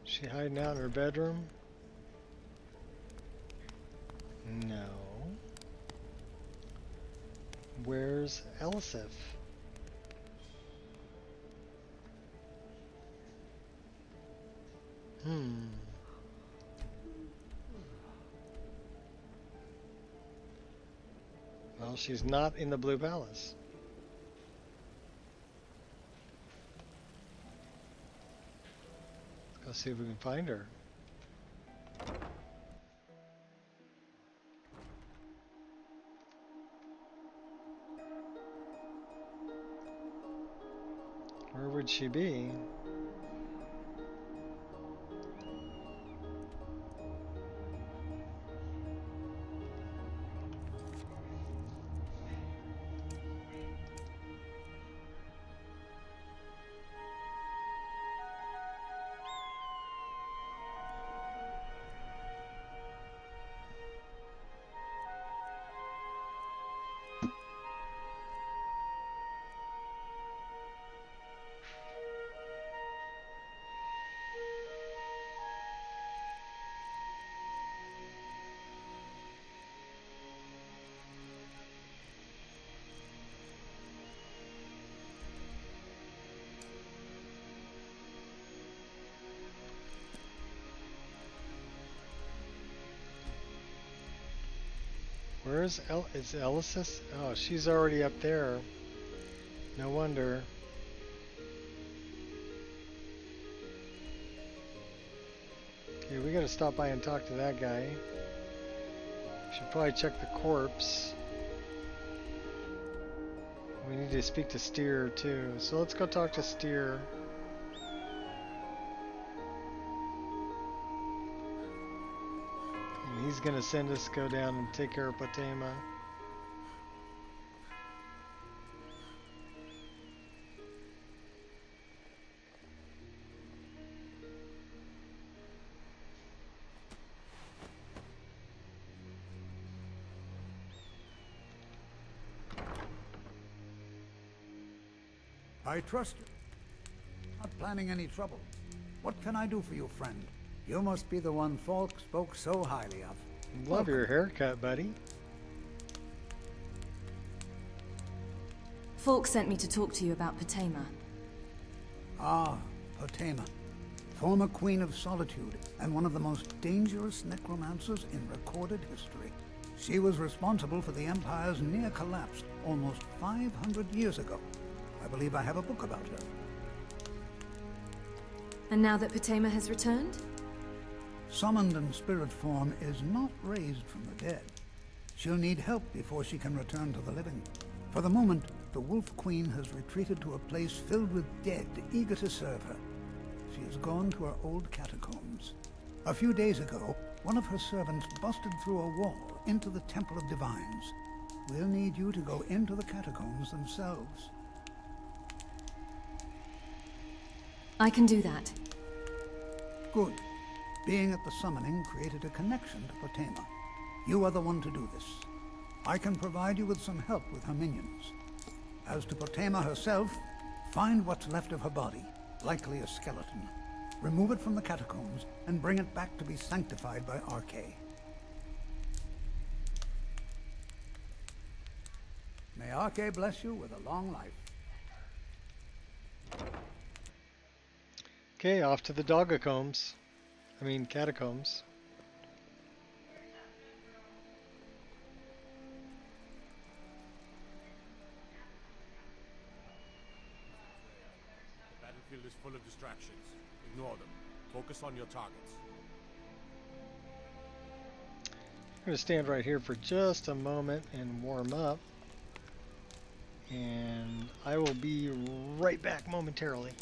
Is she hiding out in her bedroom? No. Where's Elisif? Well, she's not in the Blue Palace. Let's see if we can find her. Where would she be? Where's is Elisif? Oh, she's already up there. No wonder. Okay, we gotta stop by and talk to that guy. Should probably check the corpse. We need to speak to Steer too, so let's go talk to Steer. And he's gonna send us to go down and take care of Potema. I trust you. Not planning any trouble. What can I do for you, friend? You must be the one Falk spoke so highly of. Love your haircut, buddy. Falk sent me to talk to you about Potema. Ah, Potema. Former Queen of Solitude, and one of the most dangerous necromancers in recorded history. She was responsible for the Empire's near collapse almost 500 years ago. I believe I have a book about her. And now that Potema has returned? Summoned in spirit form is not raised from the dead. She'll need help before she can return to the living. For the moment, the Wolf Queen has retreated to a place filled with dead, eager to serve her. She has gone to her old catacombs. A few days ago, one of her servants busted through a wall into the Temple of Divines. We'll need you to go into the catacombs themselves. I can do that. Good. Being at the summoning created a connection to Potema. You are the one to do this. I can provide you with some help with her minions. As to Potema herself, find what's left of her body, likely a skeleton. Remove it from the catacombs and bring it back to be sanctified by Arche. May Arche bless you with a long life. Okay, off to the catacombs. The battlefield is full of distractions. Ignore them. Focus on your targets. I'm going to stand right here for just a moment and warm up. And I will be right back momentarily.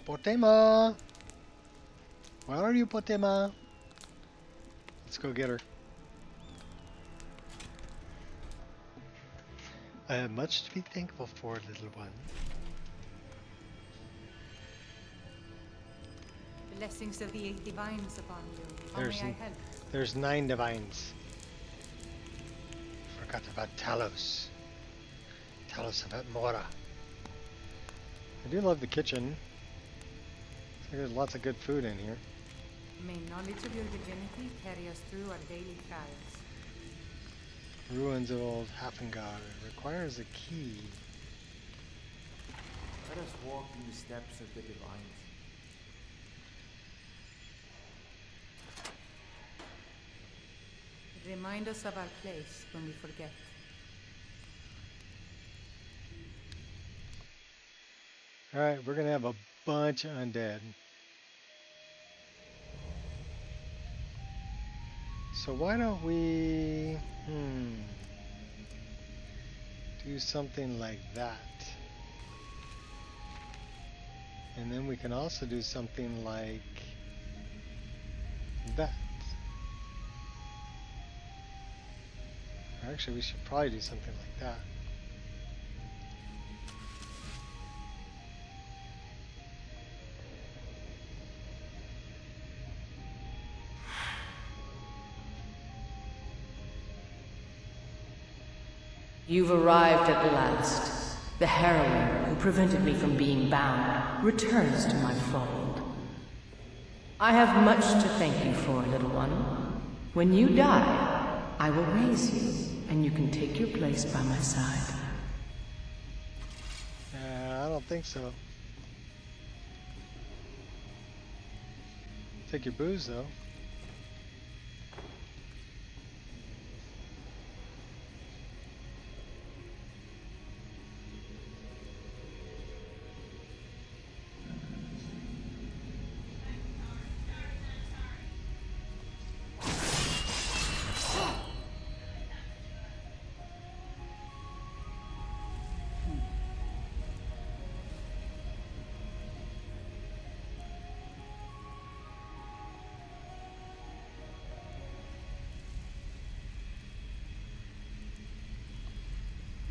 Potema! Where are you, Potema? Let's go get her. I have much to be thankful for, little one. Blessings of the eight divines upon you. How may I help? There's 9 divines. Forgot about Talos. Talos about Mora. I do love the kitchen. There's lots of good food in here. May knowledge of your divinity carry us through our daily trials. Ruins of old Hafengar. Requires a key. Let us walk in the steps of the divines. Remind us of our place when we forget. Alright, we're gonna have a bunch of undead. So why don't we do something like that. And then we can also do something like that. Actually, we should probably do something like that. You've arrived at last. The heroine who prevented me from being bound returns to my fold. I have much to thank you for, little one. When you die, I will raise you, and you can take your place by my side. I don't think so. Take your booze, though.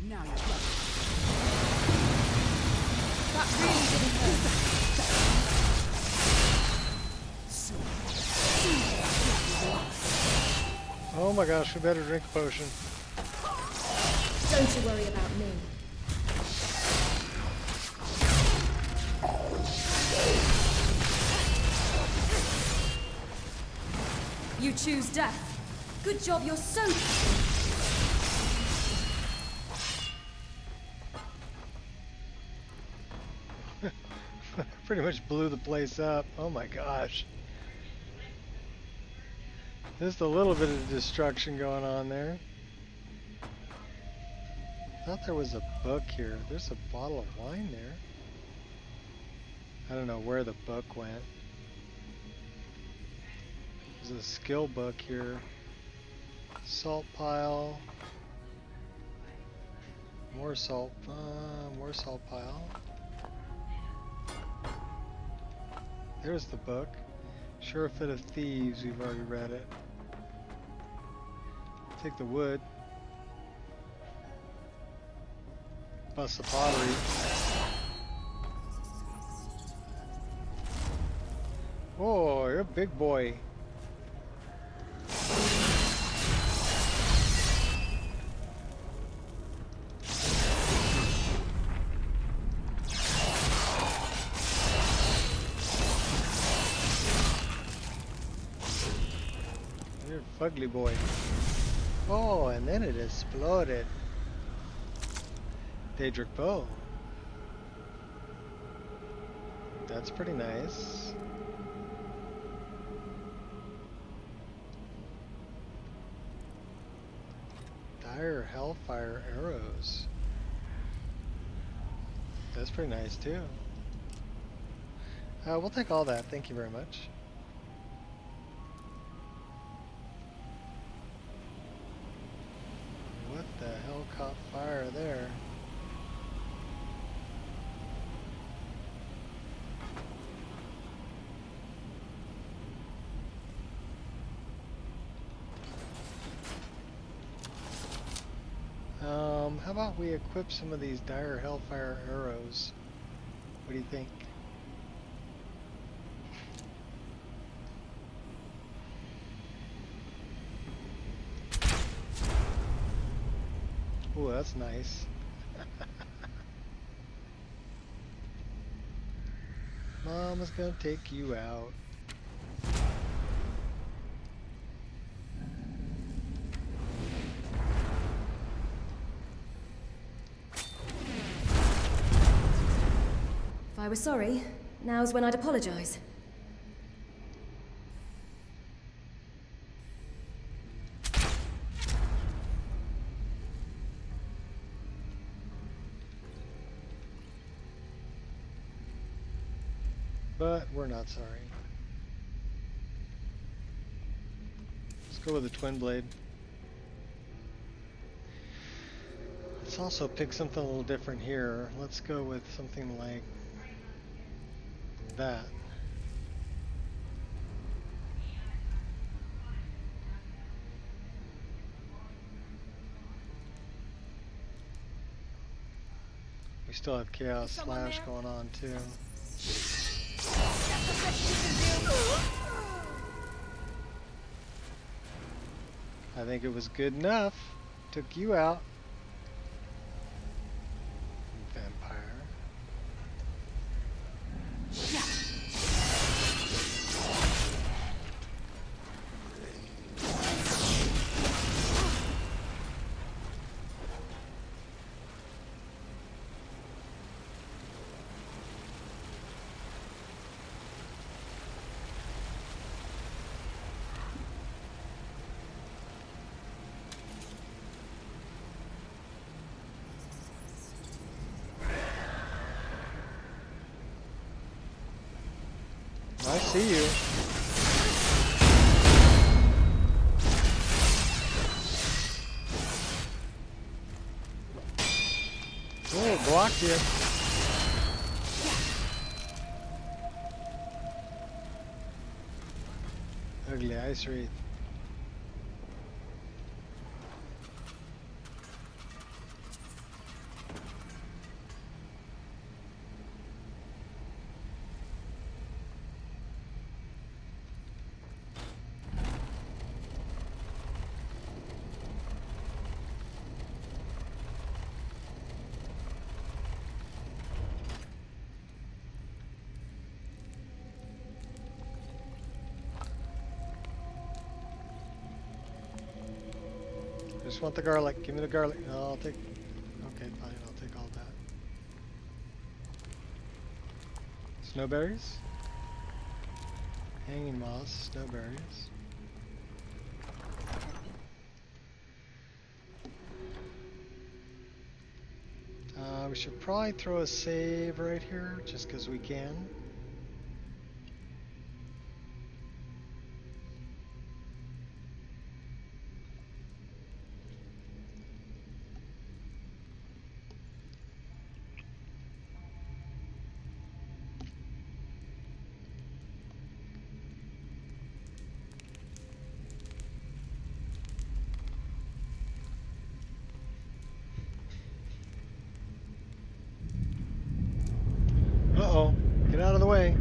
Now you're right. That really didn't hurt. Oh my gosh, we better drink a potion. Don't you worry about me. You choose death. Good job, you're so... Pretty much blew the place up. Oh my gosh. Just a little bit of destruction going on there. Thought there was a book here. There's a bottle of wine there. I don't know where the book went. There's a skill book here. Salt pile. More salt pile. There's the book. Surefit of Thieves, we've already read it. Take the wood. Bust the pottery. Oh, you're a big boy. Fugly boy. Oh, and then it exploded. Daedric bow. That's pretty nice. Dire Hellfire arrows. That's pretty nice too. We'll take all that. Thank you very much. What the hell caught fire there? How about we equip some of these Dire Hellfire arrows? What do you think? Ooh, that's nice. Mama's gonna take you out. If I were sorry, now's when I'd apologize. But we're not sorry. Let's go with the twin blade. Let's also pick something a little different here. Let's go with something like that. We still have Chaos Slash going on too. I think it was good enough. Took you out. I see you. Oh, blocked you. Ugly ice wraith. I just want the garlic. Give me the garlic. No, I'll take. Okay, fine. I'll take all that. Snowberries. Hanging moss. Snowberries. We should probably throw a save right here, just because we can. Uh-oh. Get out of the way.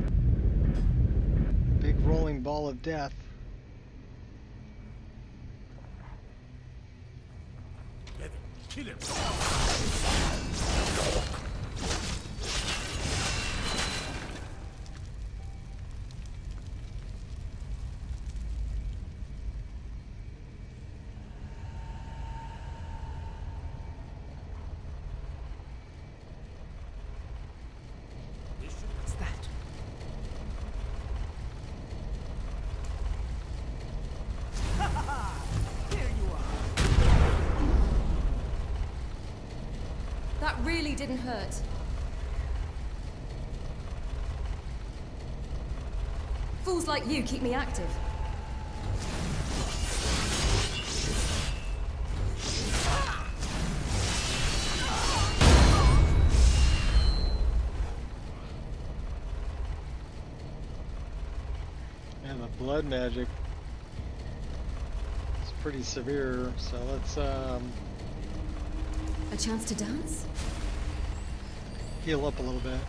Big rolling ball of death. Kill him. What's that? There you are. That really didn't hurt. Fools like you keep me active. And the blood magic is pretty severe, so let's A chance to dance? heal up a little bit.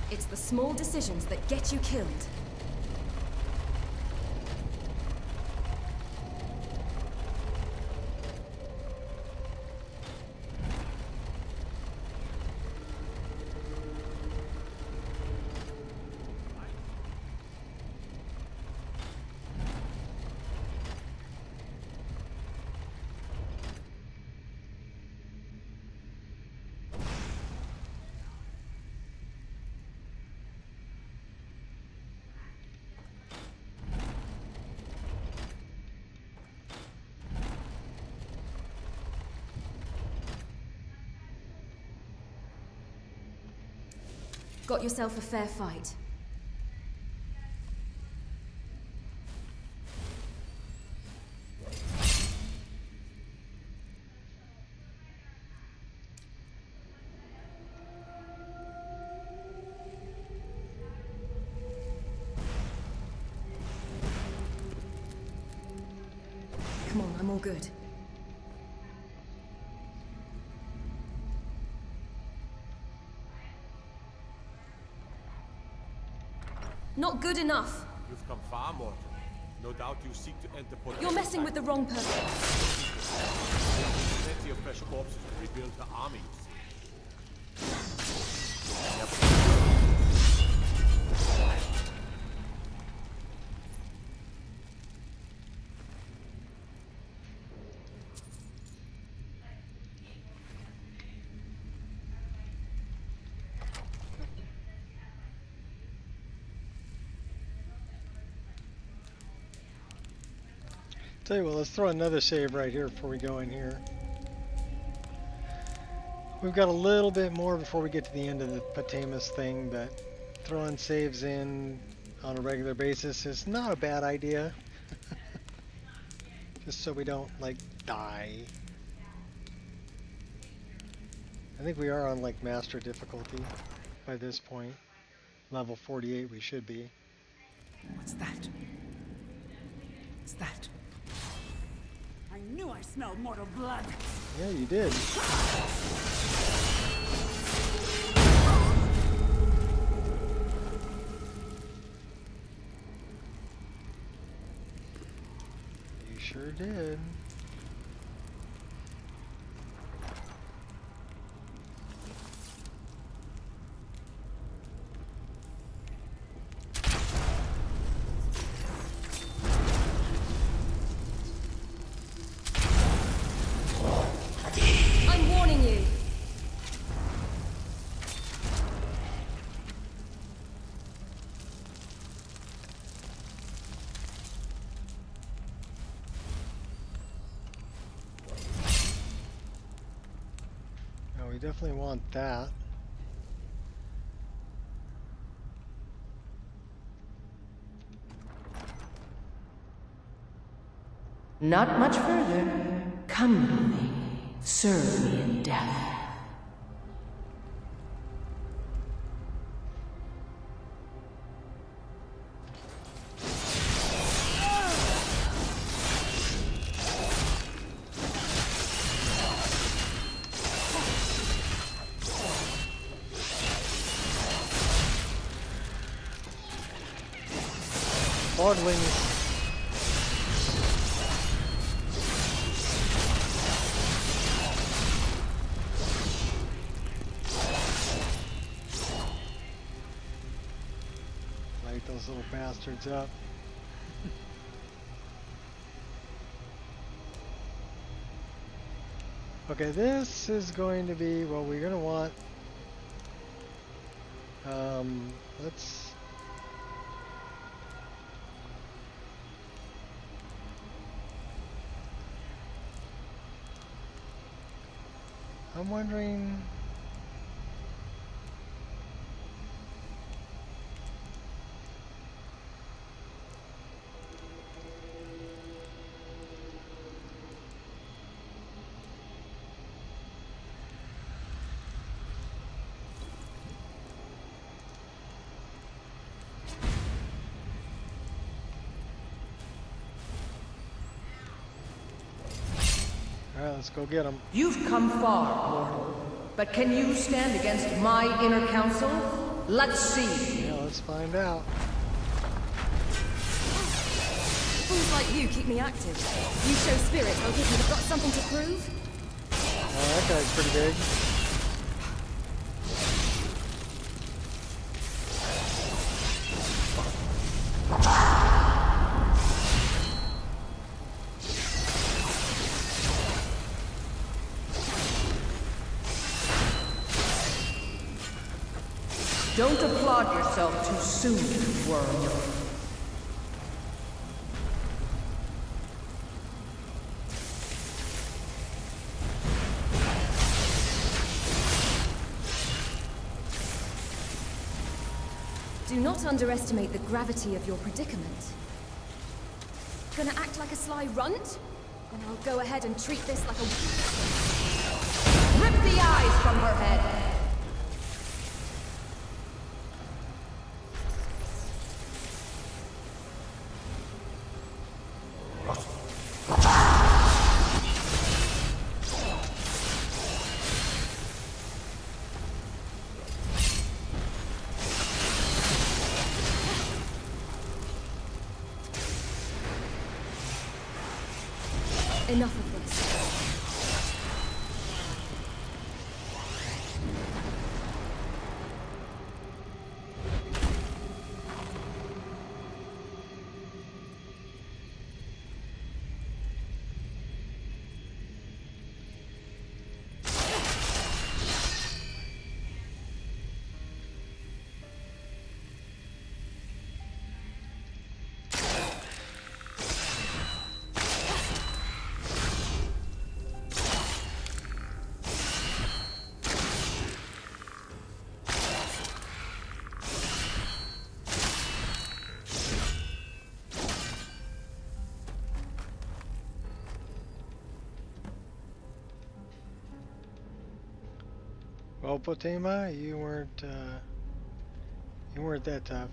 It's the small decisions that get you killed. Got yourself a fair fight. Come on, I'm all good. Not good enough. You've come far, mortal. No doubt you seek to enter potential. You're messing with the wrong person. Plenty of fresh corpses to rebuild her army, you see. Tell you what, let's throw another save right here before we go in here. We've got a little bit more before we get to the end of the Potamus thing, but throwing saves in on a regular basis is not a bad idea. Just so we don't, like, die. I think we are on, like, master difficulty by this point. Level 48 we should be. What's that? What's that? I knew I smelled mortal blood. Yeah, you did. You sure did. I'm warning you. No, we definitely want that. Not much further. Come with me. Serve me in death. Bordlings. Light those little bastards up. Okay, this is going to be, well, we're going to want, let's, I'm wondering, alright, let's go get them. You've come far, mortal. But can you stand against my inner council? Let's see. Yeah, let's find out. Fools like you keep me active. You show spirit, I'll give you. You've got something to prove? Oh, that guy's pretty big. Don't applaud yourself too soon, worm. Do not underestimate the gravity of your predicament. Gonna act like a sly runt? Then I'll go ahead and treat this like a... Rip the eyes from her head! Enough of this. Opotema, you weren't that tough.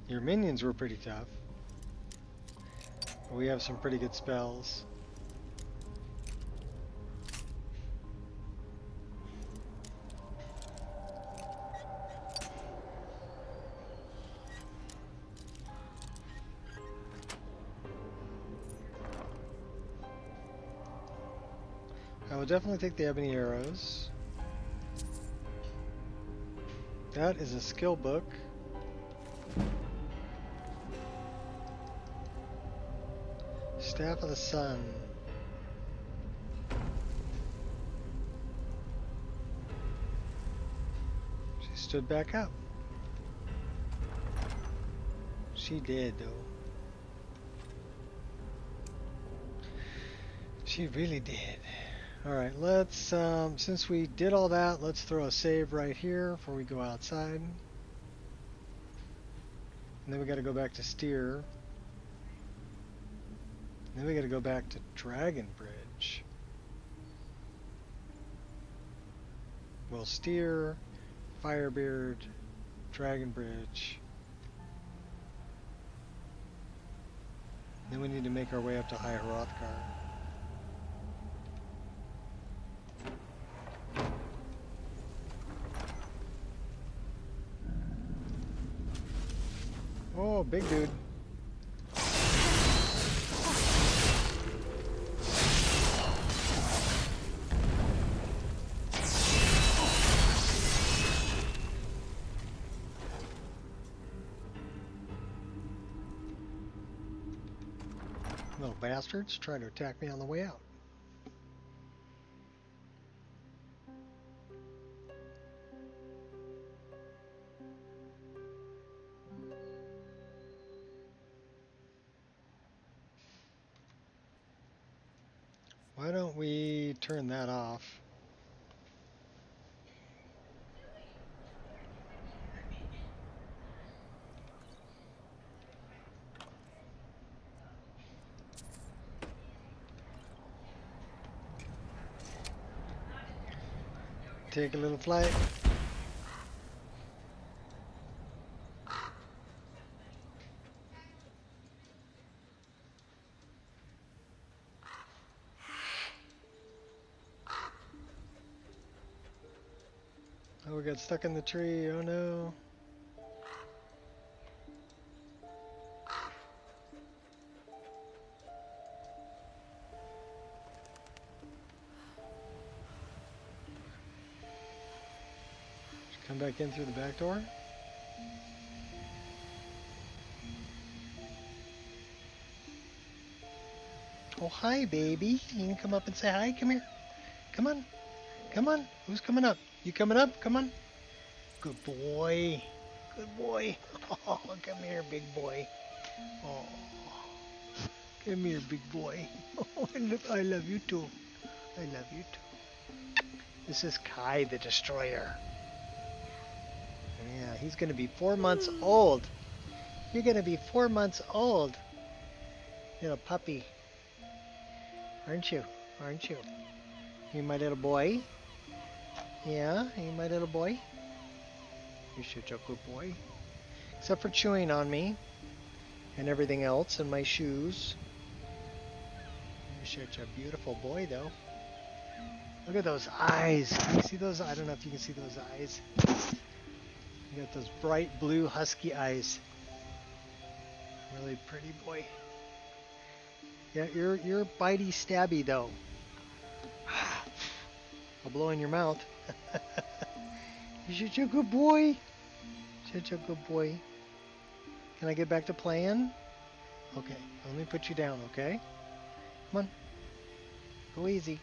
Your minions were pretty tough. We have some pretty good spells. I will definitely take the ebony arrows. That is a skill book. Staff of the Sun. She stood back up. She did, though. She really did. Alright, let's, since we did all that, let's throw a save right here before we go outside. And then we gotta go back to Steer. Then we gotta go back to Dragon Bridge. Well, Steer, Firebeard, Dragon Bridge. Then we need to make our way up to High Hrothgar. Oh, big dude. Little bastards trying to attack me on the way out. Why don't we turn that off? Take a little flight. Oh, we got stuck in the tree. Oh no. Come back in through the back door. Oh, hi, baby. You can come up and say hi. Come here. Come on. Come on. Who's coming up? You coming up? Come on. Good boy. Good boy. Oh, come here, big boy. Oh, come here, big boy. Oh, I love you too. I love you too. This is Kai the Destroyer. Yeah, he's going to be 4 months old. You're going to be 4 months old. Little puppy. Aren't you? Aren't you? You my little boy? Yeah, you my little boy? You're such a good boy. Except for chewing on me. And everything else in my shoes. You're such a beautiful boy, though. Look at those eyes. Can you see those? I don't know if you can see those eyes. You got those bright blue husky eyes. Really pretty boy. Yeah, you're bitey stabby though. I'll blow in your mouth. You're such a good boy. Such a good boy. Can I get back to playing? Okay, let me put you down, okay? Come on. Go easy.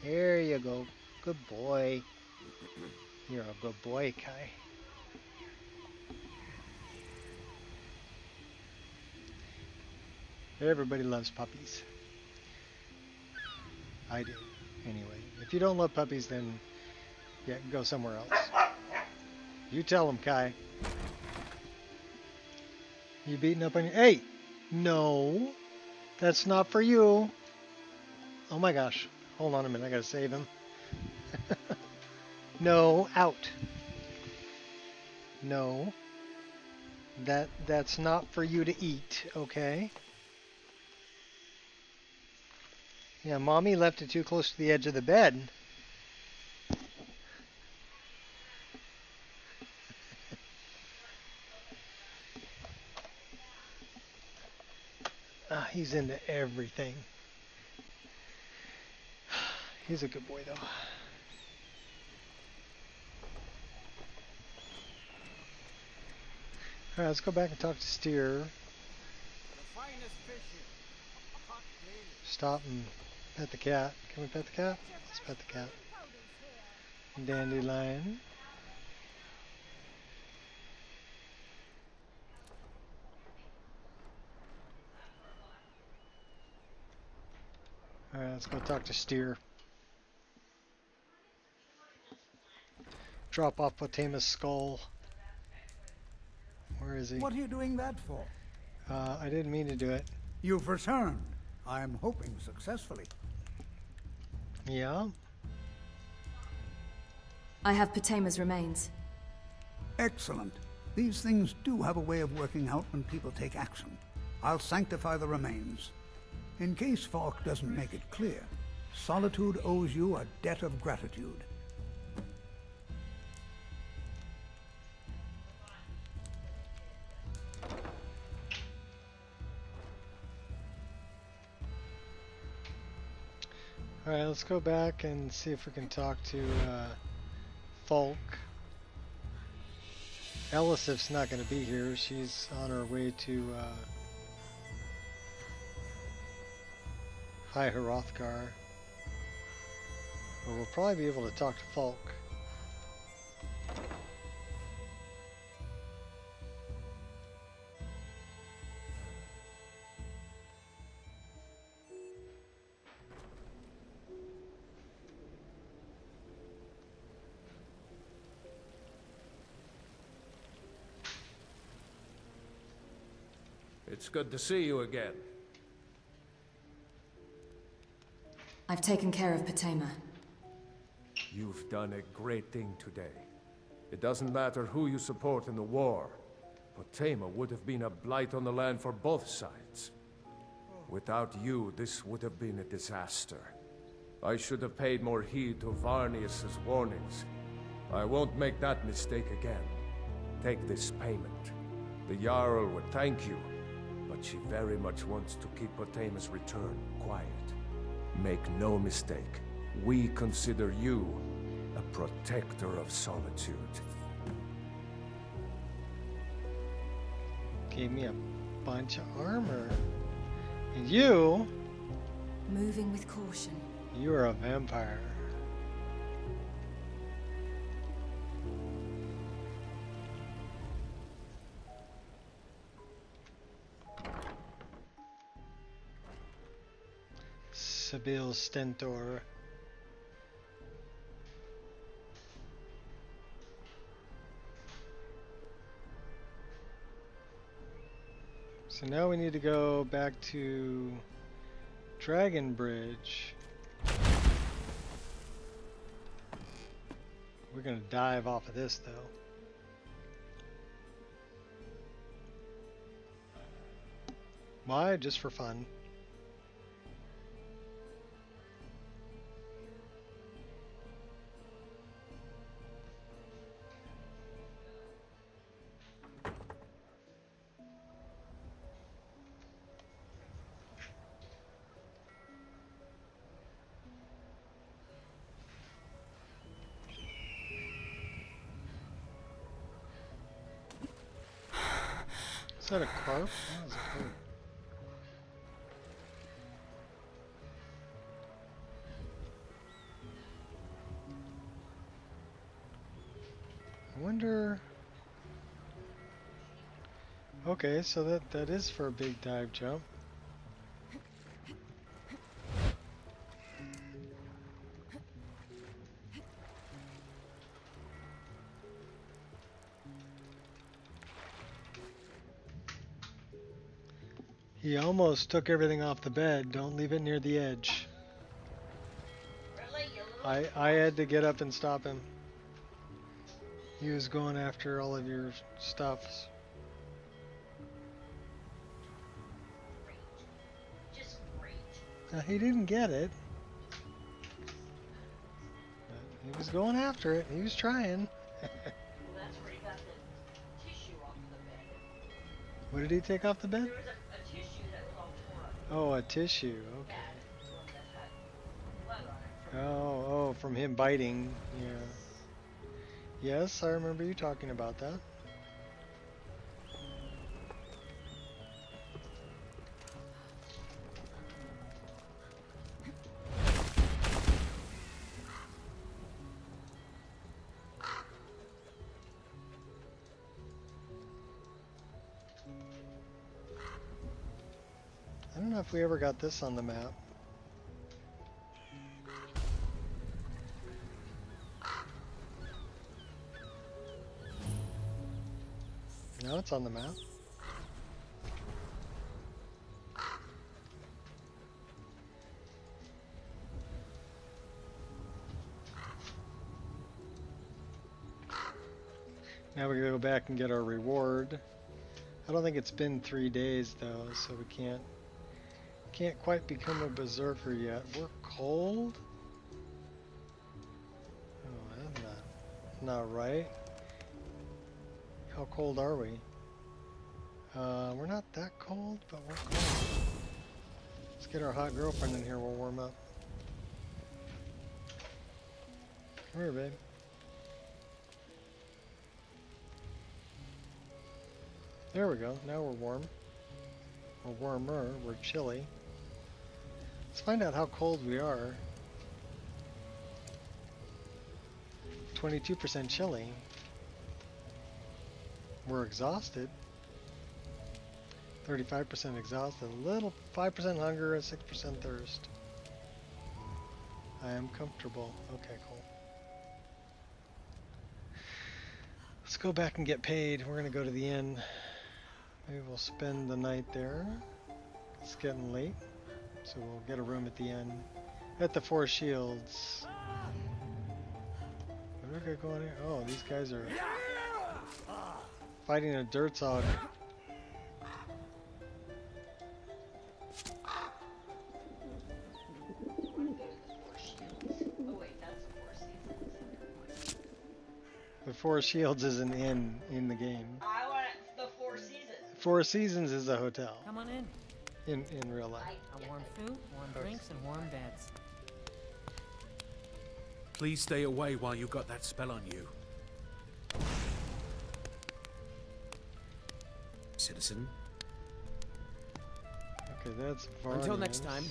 There you go. Good boy. You're a good boy, Kai. Everybody loves puppies. I do. Anyway, if you don't love puppies, then yeah, go somewhere else. You tell them, Kai. You beating up on your... Hey! No! That's not for you! Oh my gosh. Hold on a minute, I gotta save him. No, out. No. That's not for you to eat, okay? Yeah, Mommy left it too close to the edge of the bed. He's into everything. He's a good boy, though. Alright, let's go back and talk to Steer. Stop and pet the cat. Can we pet the cat? Let's pet the cat. Dandelion. Alright, let's go talk to Steer. Drop off Potama's skull. Where is he? What are you doing that for? I didn't mean to do it. You've returned. I am hoping successfully. Yeah? I have Potama's remains. Excellent. These things do have a way of working out when people take action. I'll sanctify the remains. In case Falk doesn't make it clear, Solitude owes you a debt of gratitude. Alright, let's go back and see if we can talk to Falk. Elisif's not going to be here. She's on her way to High Hrothgar. But we'll probably be able to talk to Falk. It's good to see you again. I've taken care of Potama. You've done a great thing today. It doesn't matter who you support in the war. Potama would have been a blight on the land for both sides. Without you, this would have been a disaster. I should have paid more heed to Varnius's warnings. I won't make that mistake again. Take this payment. The Jarl would thank you, but she very much wants to keep Potama's return quiet. Make no mistake, we consider you a protector of Solitude. Gave me a bunch of armor. And you... Moving with caution. You're a vampire. Sibyl Stentor. So now we need to go back to Dragon Bridge. We're gonna dive off of this though. Why? Just for fun. Is that a carp? That was a carp. I wonder... Okay, so that is for a big dive jump. He almost took everything off the bed. Don't leave it near the edge. I had to get up and stop him. He was going after all of your stuffs. He didn't get it. But he was going after it. He was trying. That's where he got the tissue off the bed. What did he take off the bed? There was a tissue that was all torn up. Oh, a tissue. Okay. Yeah, it was one that had blood on it. Oh, from him biting. Yeah. Yes, I remember you talking about that. I don't know if we ever got this on the map. No, it's on the map. Now we're gonna go back and get our reward. I don't think it's been 3 days though, so we can't quite become a berserker yet. We're cold? Oh, that's not right. How cold are we? We're not that cold, but we're cold. Let's get our hot girlfriend in here, we'll warm up. Come here, babe. There we go, now we're warm. Or warmer, we're chilly. Let's find out how cold we are. 22% chilly. We're exhausted. 35% exhausted. A little 5% hunger and 6% thirst. I am comfortable. Okay, cool. Let's go back and get paid. We're gonna go to the inn. Maybe we'll spend the night there. It's getting late, so we'll get a room at the inn. At the Four Shields. What do we got going here? Oh, these guys are fighting a dirt hog. The Four Shields is an inn in the game. I want the Four Seasons. Four Seasons is a hotel. Come on in. In real life. Warm food, warm drinks, and warm beds. Please stay away while you got that spell on you. Citizen. Okay, that's Varnius. Until next time.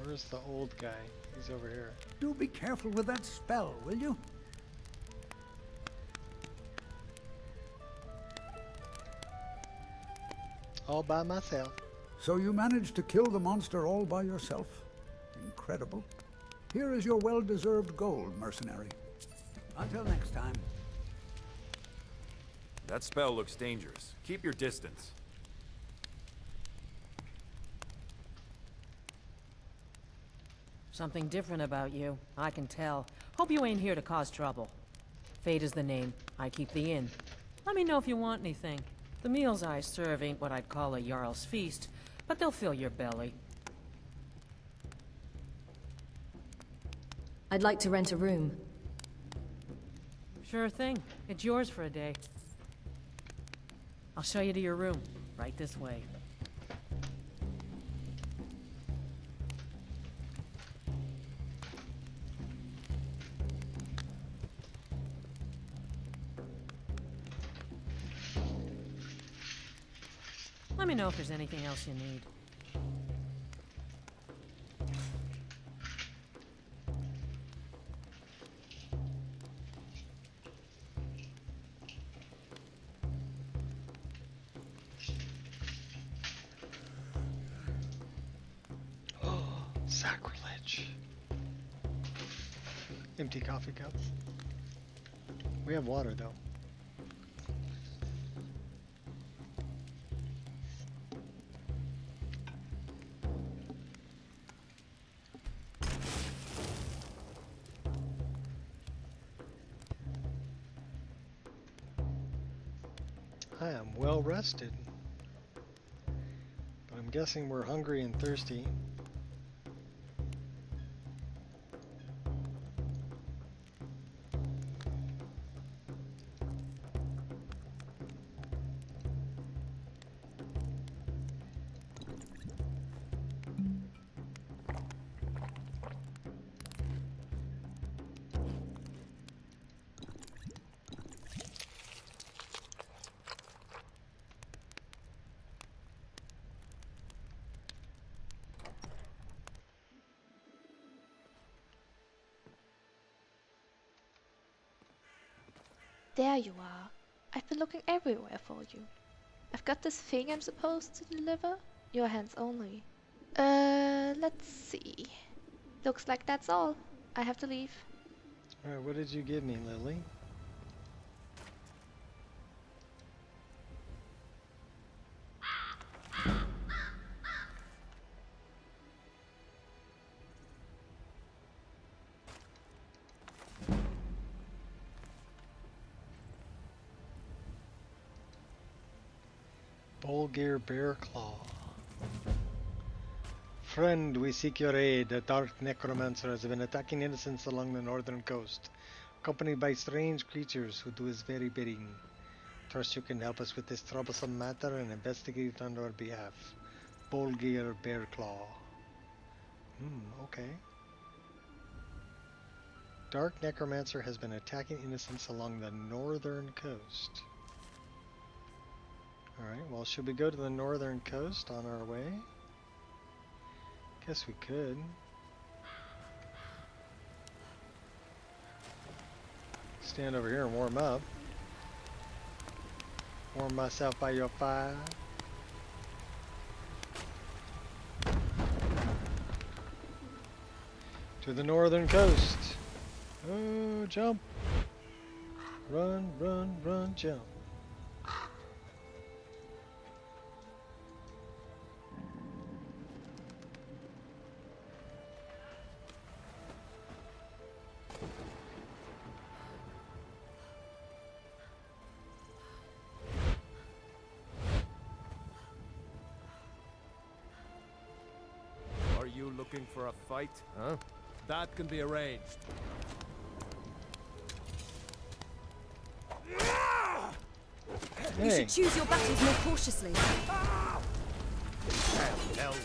Where's the old guy? He's over here. Do be careful with that spell, will you? All by myself. So you managed to kill the monster all by yourself? Incredible. Here is your well-deserved gold, mercenary. Until next time. That spell looks dangerous. Keep your distance. Something different about you, I can tell. Hope you ain't here to cause trouble. Fate is the name. I keep the inn. Let me know if you want anything. The meals I serve ain't what I'd call a Jarl's feast, but they'll fill your belly. I'd like to rent a room. Sure thing. It's yours for a day. I'll show you to your room. Right this way. Let me know if there's anything else you need. Sacrilege. Empty coffee cup. We have water though. I am well rested. But I'm guessing we're hungry and thirsty. There you are. I've been looking everywhere for you. I've got this thing I'm supposed to deliver. Your hands only. Let's see. Looks like that's all. I have to leave. Alright, what did you give me, Lily? Bulgir Bear Claw. Friend, we seek your aid. A dark necromancer has been attacking innocents along the northern coast, accompanied by strange creatures who do his very bidding. Trust you can help us with this troublesome matter and investigate on our behalf. Bulgir Bear Claw. Okay. Dark necromancer has been attacking innocents along the northern coast. Alright, well, should we go to the northern coast on our way? Guess we could. Stand over here and warm up. Warm myself by your fire. To the northern coast. Oh, jump. Run, run, run, jump. Are you looking for a fight, huh? That can be arranged. You should choose your battles more cautiously. Damn hell!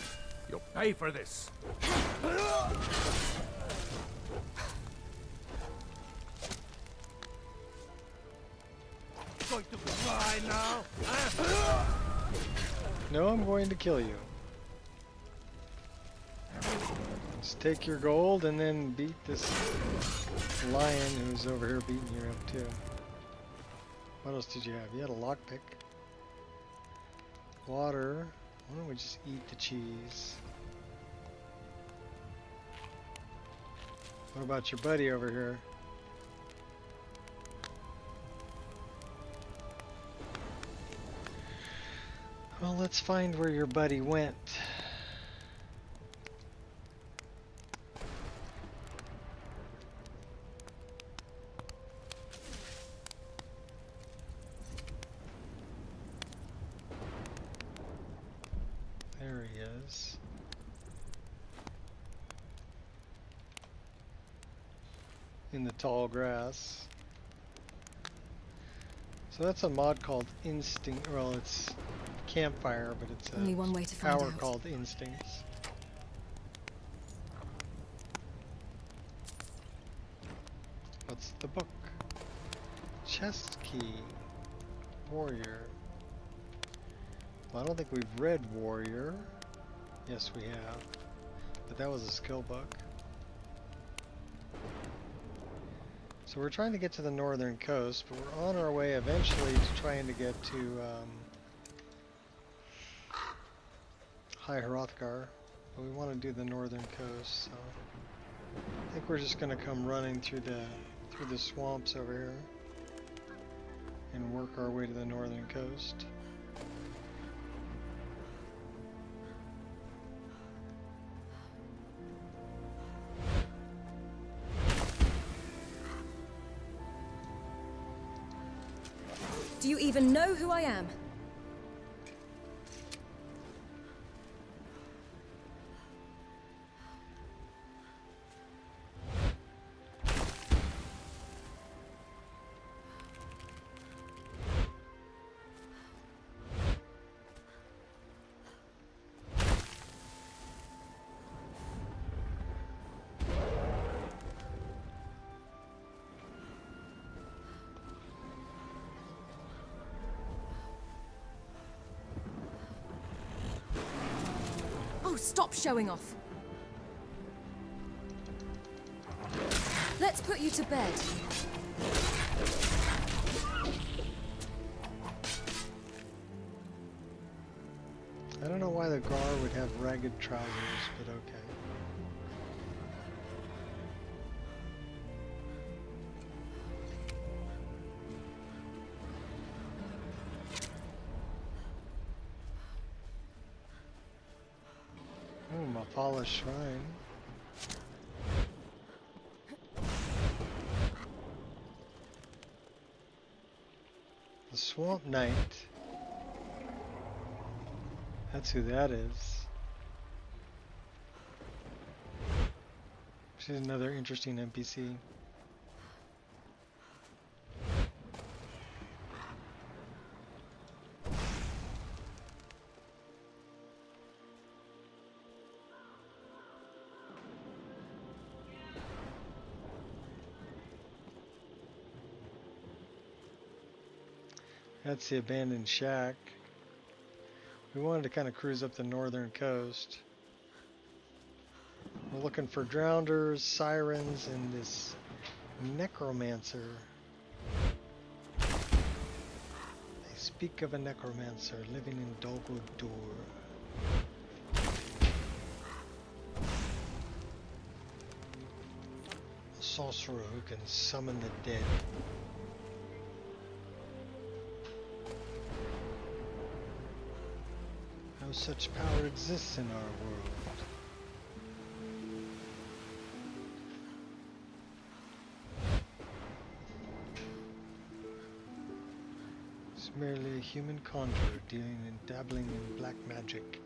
You'll pay for this! Going to cry now? Huh? No, I'm going to kill you. Just take your gold and then beat this lion who's over here beating you up too. What else did you have? You had a lockpick. Water. Why don't we just eat the cheese? What about your buddy over here? Well, let's find where your buddy went. There he is. In the tall grass. So that's a mod called Instinct. Well, it's Campfire, but it's only one way to find power out. called Instincts. What's the book? Chest key. Warrior. Well, I don't think we've read Warrior. Yes, we have. But that was a skill book. So we're trying to get to the northern coast, but we're on our way eventually to trying to get to High Hrothgar. But we want to do the northern coast, so I think we're just going to come running through the swamps over here and work our way to the northern coast. Do you even know who I am? Oh, stop showing off. Let's put you to bed. I don't know why the Gar would have ragged trousers, but okay. Oh, Mapala's shrine. The Swamp Knight. That's who that is. She's another interesting NPC. That's the abandoned shack. We wanted to kind of cruise up the northern coast. We're looking for drowners, sirens, and this necromancer. They speak of a necromancer living in Dol Guldur. A sorcerer who can summon the dead. No such power exists in our world. It's merely a human conjurer dealing and dabbling in black magic.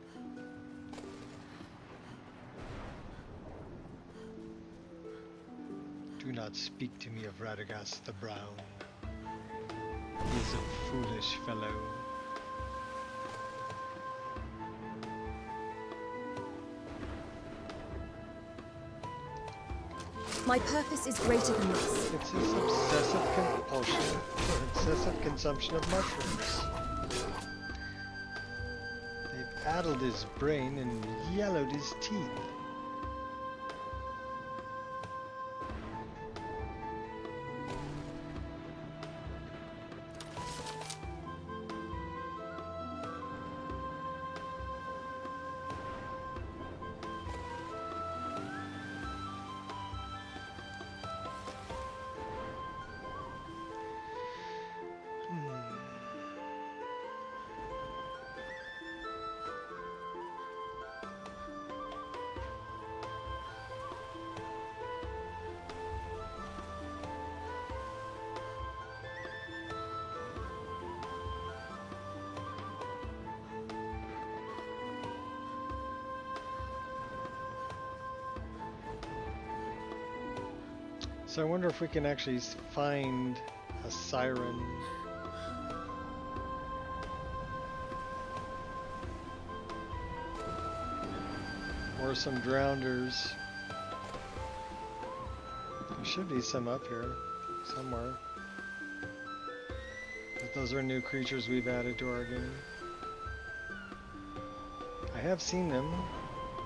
Do not speak to me of Radagast the Brown. He is a foolish fellow. My purpose is greater than this. It's his obsessive compulsion for excessive consumption of mushrooms. They've addled his brain and yellowed his teeth. So I wonder if we can actually find a siren. Or some drowners. There should be some up here, somewhere. But those are new creatures we've added to our game. I have seen them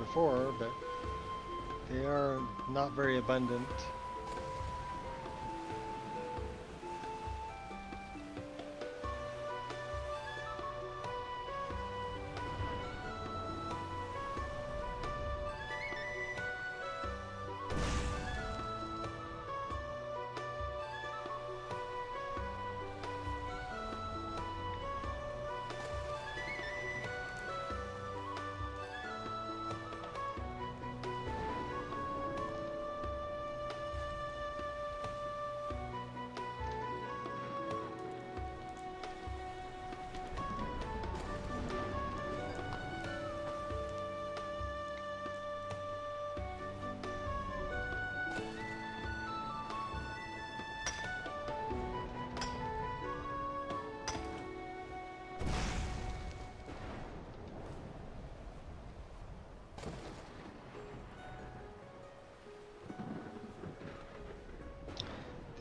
before, but they are not very abundant.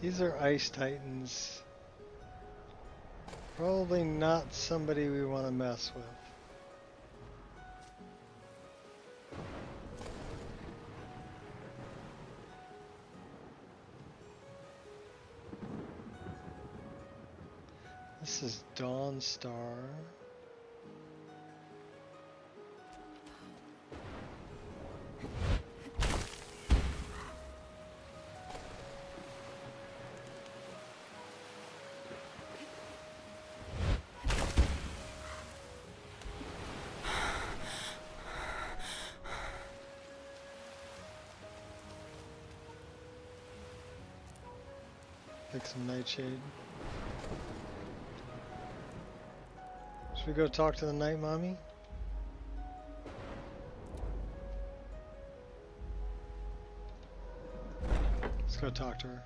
These are ice titans. Probably not somebody we want to mess with. This is Dawnstar. Take some nightshade. Should we go talk to the night mommy? Let's go talk to her.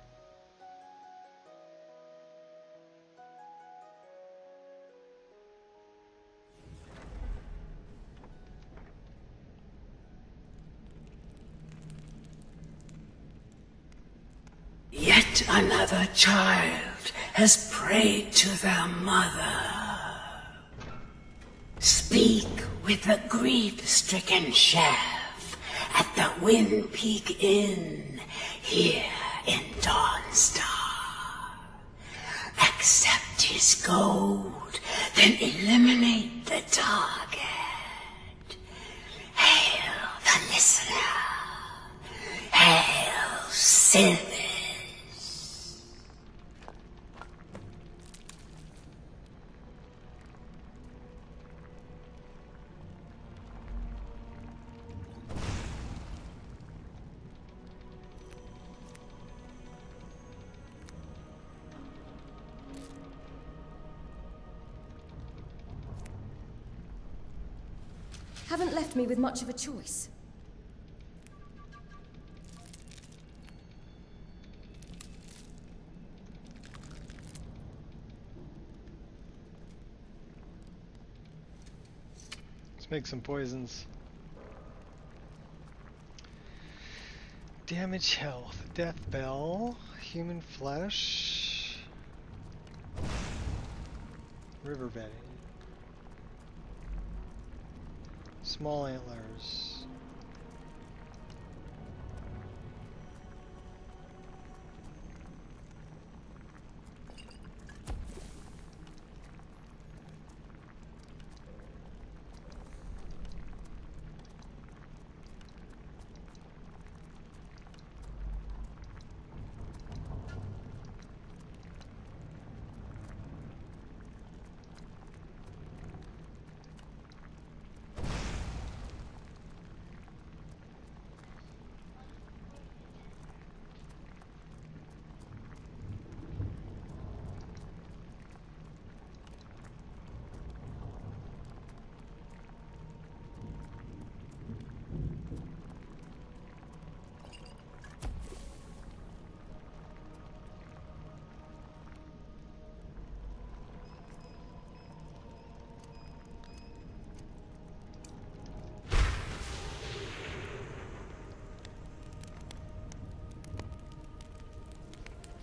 Yet another child has prayed to their mother. Speak with the grief-stricken chef at the Wind Peak Inn here in Dawnstar. Accept his gold, then eliminate the target. Hail the listener. Hail Sylvan. Haven't left me with much of a choice. Let's make some poisons. Damage health, death bell, human flesh, river bedding, small antlers.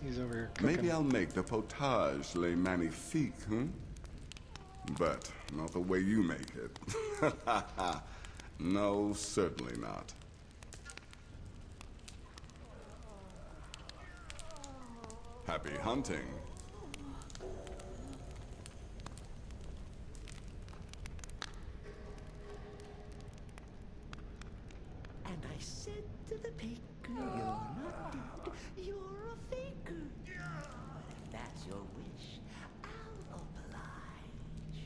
He's over here cooking. Maybe I'll make the potage le magnifique, But not the way you make it. No, certainly not. Happy hunting. And I said to the baker, you're not dead, you're a faker. But if that's your wish, I'll oblige.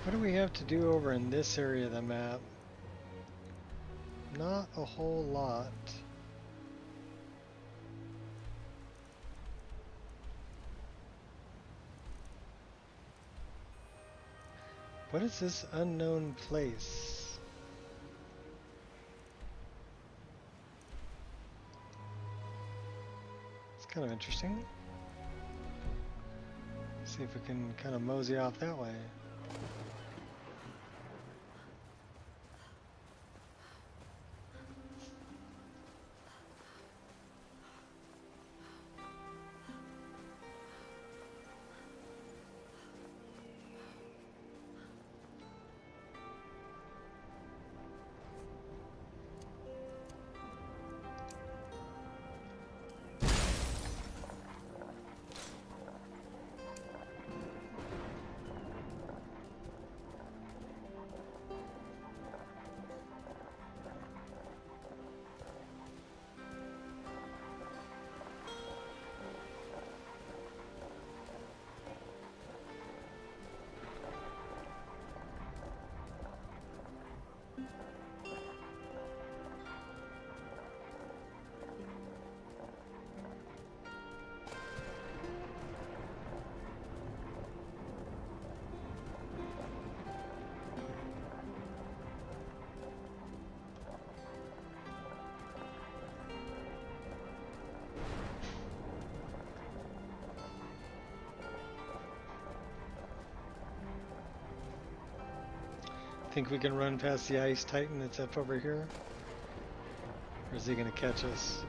What do we have to do over in this area of the map? Not a whole lot. What is this unknown place? It's kind of interesting. See if we can kind of mosey off that way. Think we can run past the ice titan that's up over here? Or is he gonna catch us?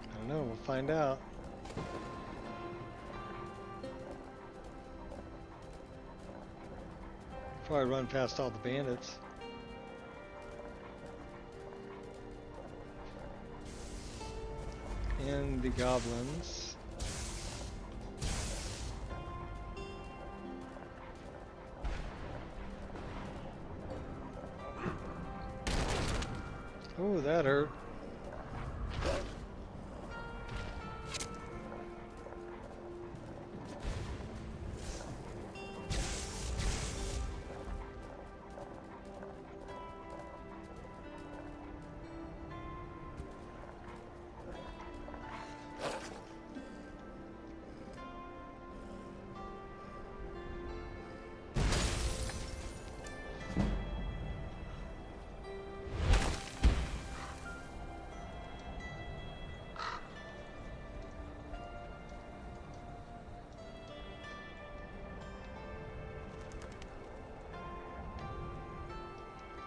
I don't know, we'll find out. Before I run past all the bandits. And the goblins. Ooh, that hurt.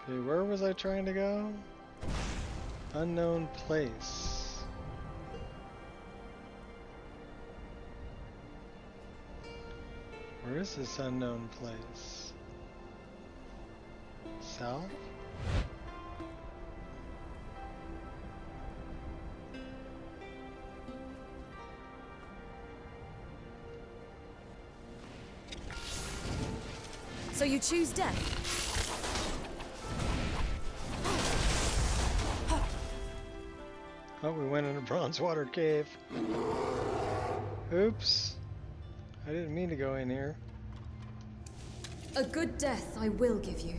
Okay, where was I trying to go? Unknown place. Where is this unknown place? South? So you choose death? Oh, we went in a bronze water cave. Oops. I didn't mean to go in here. A good death I will give you.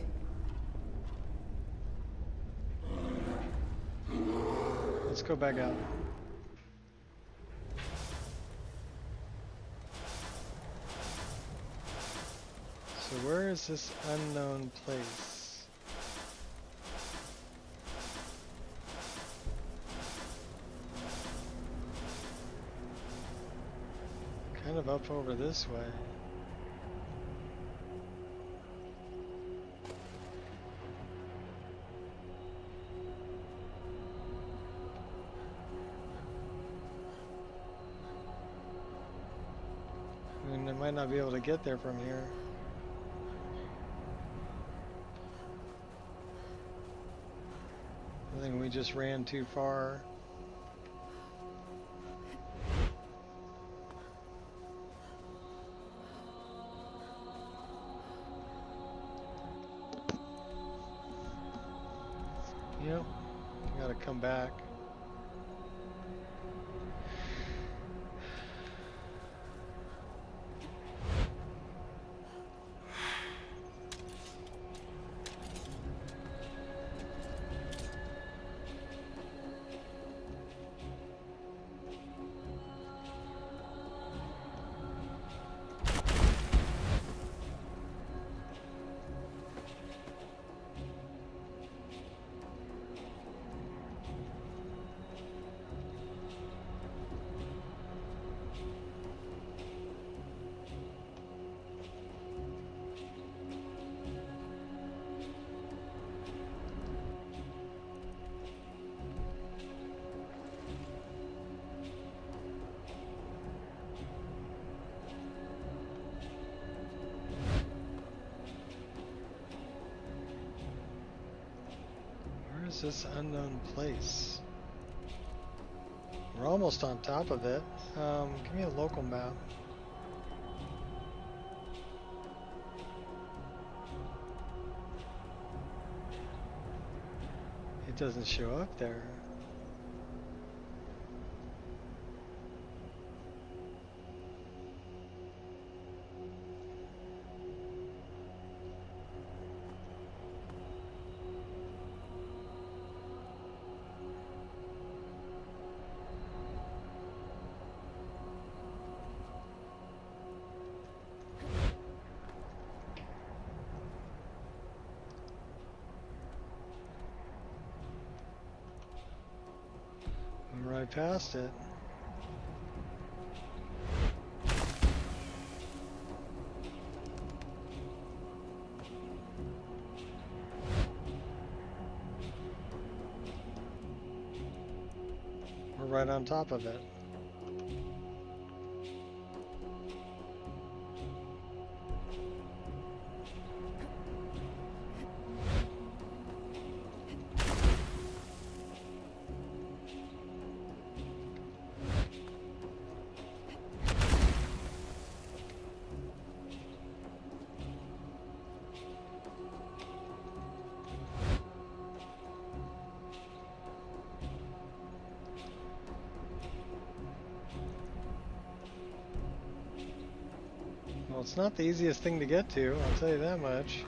Let's go back out. So where is this unknown place? Kind of up over this way. I mean, I might not be able to get there from here. I think we just ran too far. Yep, gotta come back. What's this unknown place? We're almost on top of it. Give me a local map. It doesn't show up there. Right past it. We're right on top of it. Well, it's not the easiest thing to get to, I'll tell you that much.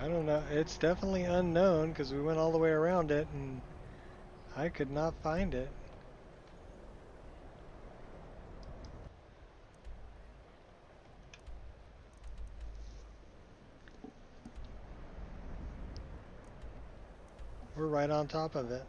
I don't know. It's definitely unknown because we went all the way around it and I could not find it. We're right on top of it.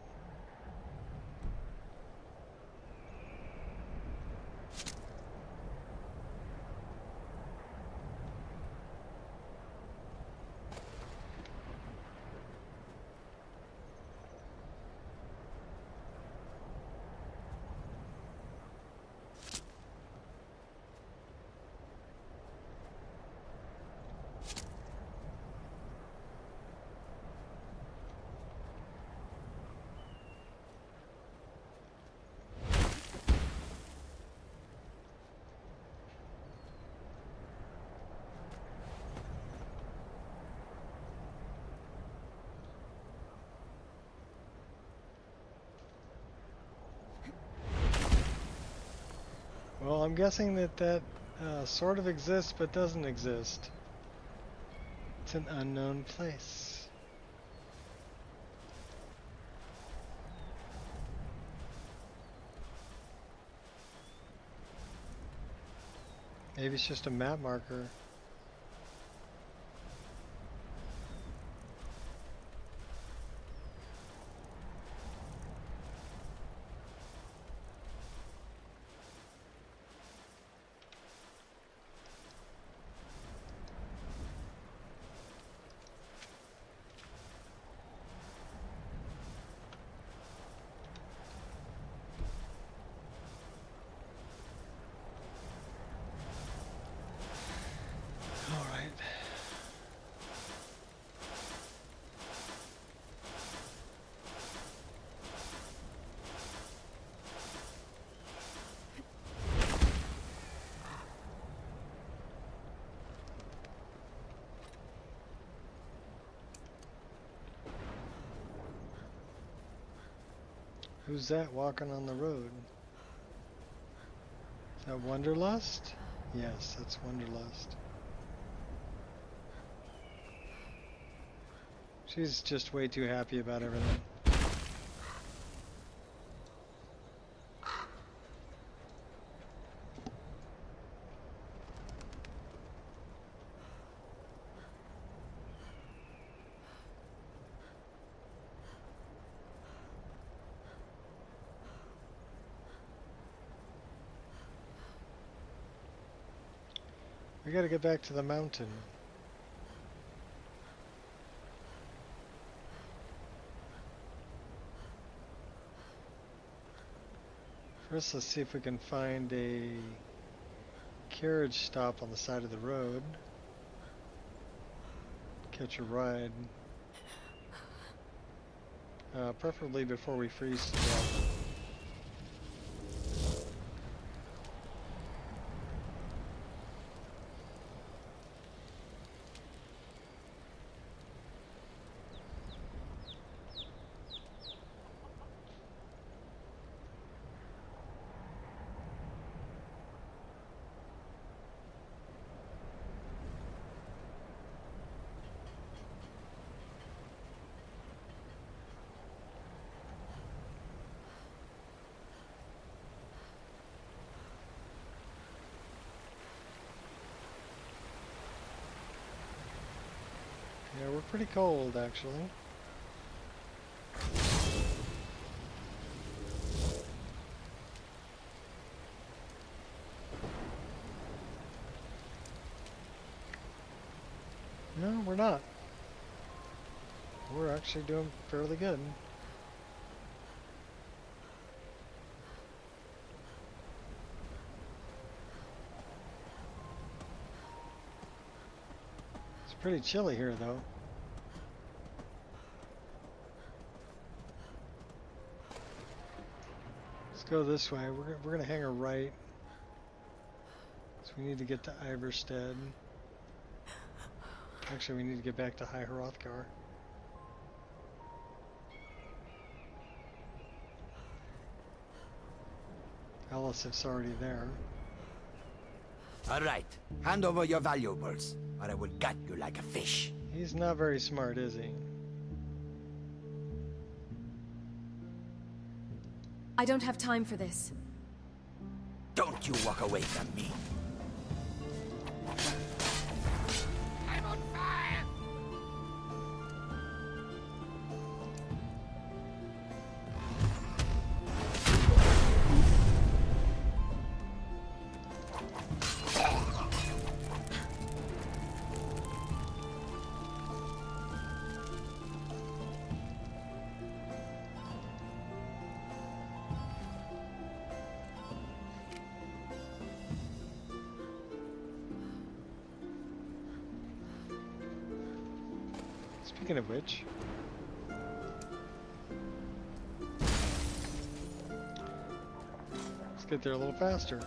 Well, I'm guessing that sort of exists but doesn't exist. It's an unknown place. Maybe it's just a map marker. Who's that walking on the road? Is that Wanderlust? Yes, that's Wanderlust. She's just way too happy about everything. We gotta get back to the mountain. First, let's see if we can find a carriage stop on the side of the road. Catch a ride. Preferably before we freeze to death. Yeah, we're pretty cold, actually. No, we're not. We're actually doing fairly good. It's pretty chilly here, though. Let's go this way. We're gonna hang a right. So we need to get to Iverstead. Actually, we need to get back to High Hrothgar. Elisif's already there. All right, hand over your valuables, or I will gut you like a fish. He's not very smart, is he? I don't have time for this. Don't you walk away from me. I'm on fire! Speaking of which, let's get there a little faster.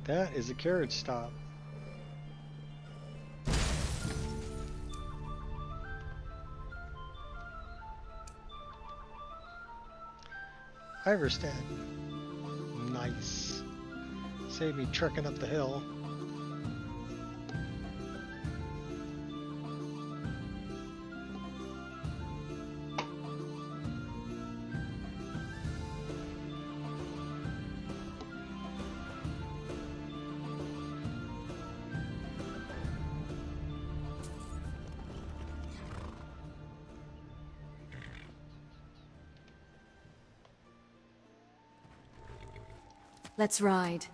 That is a carriage stop. Iverstead. Nice. Save me trekking up the hill. Let's ride.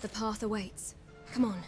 The path awaits. Come on.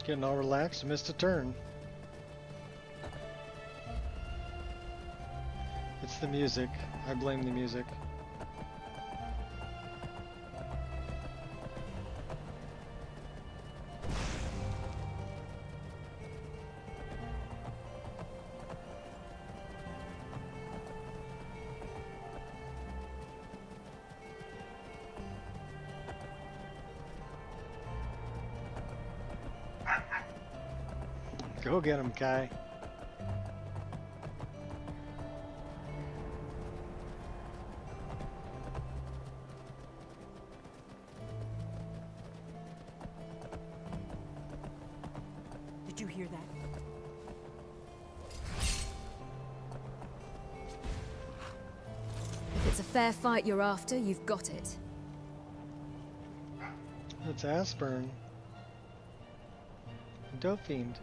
Getting all relaxed, missed a turn. It's the music. I blame the music. Go get him, Kai. Did you hear that? If it's a fair fight you're after, you've got it. It's Aspern. Dope Fiend.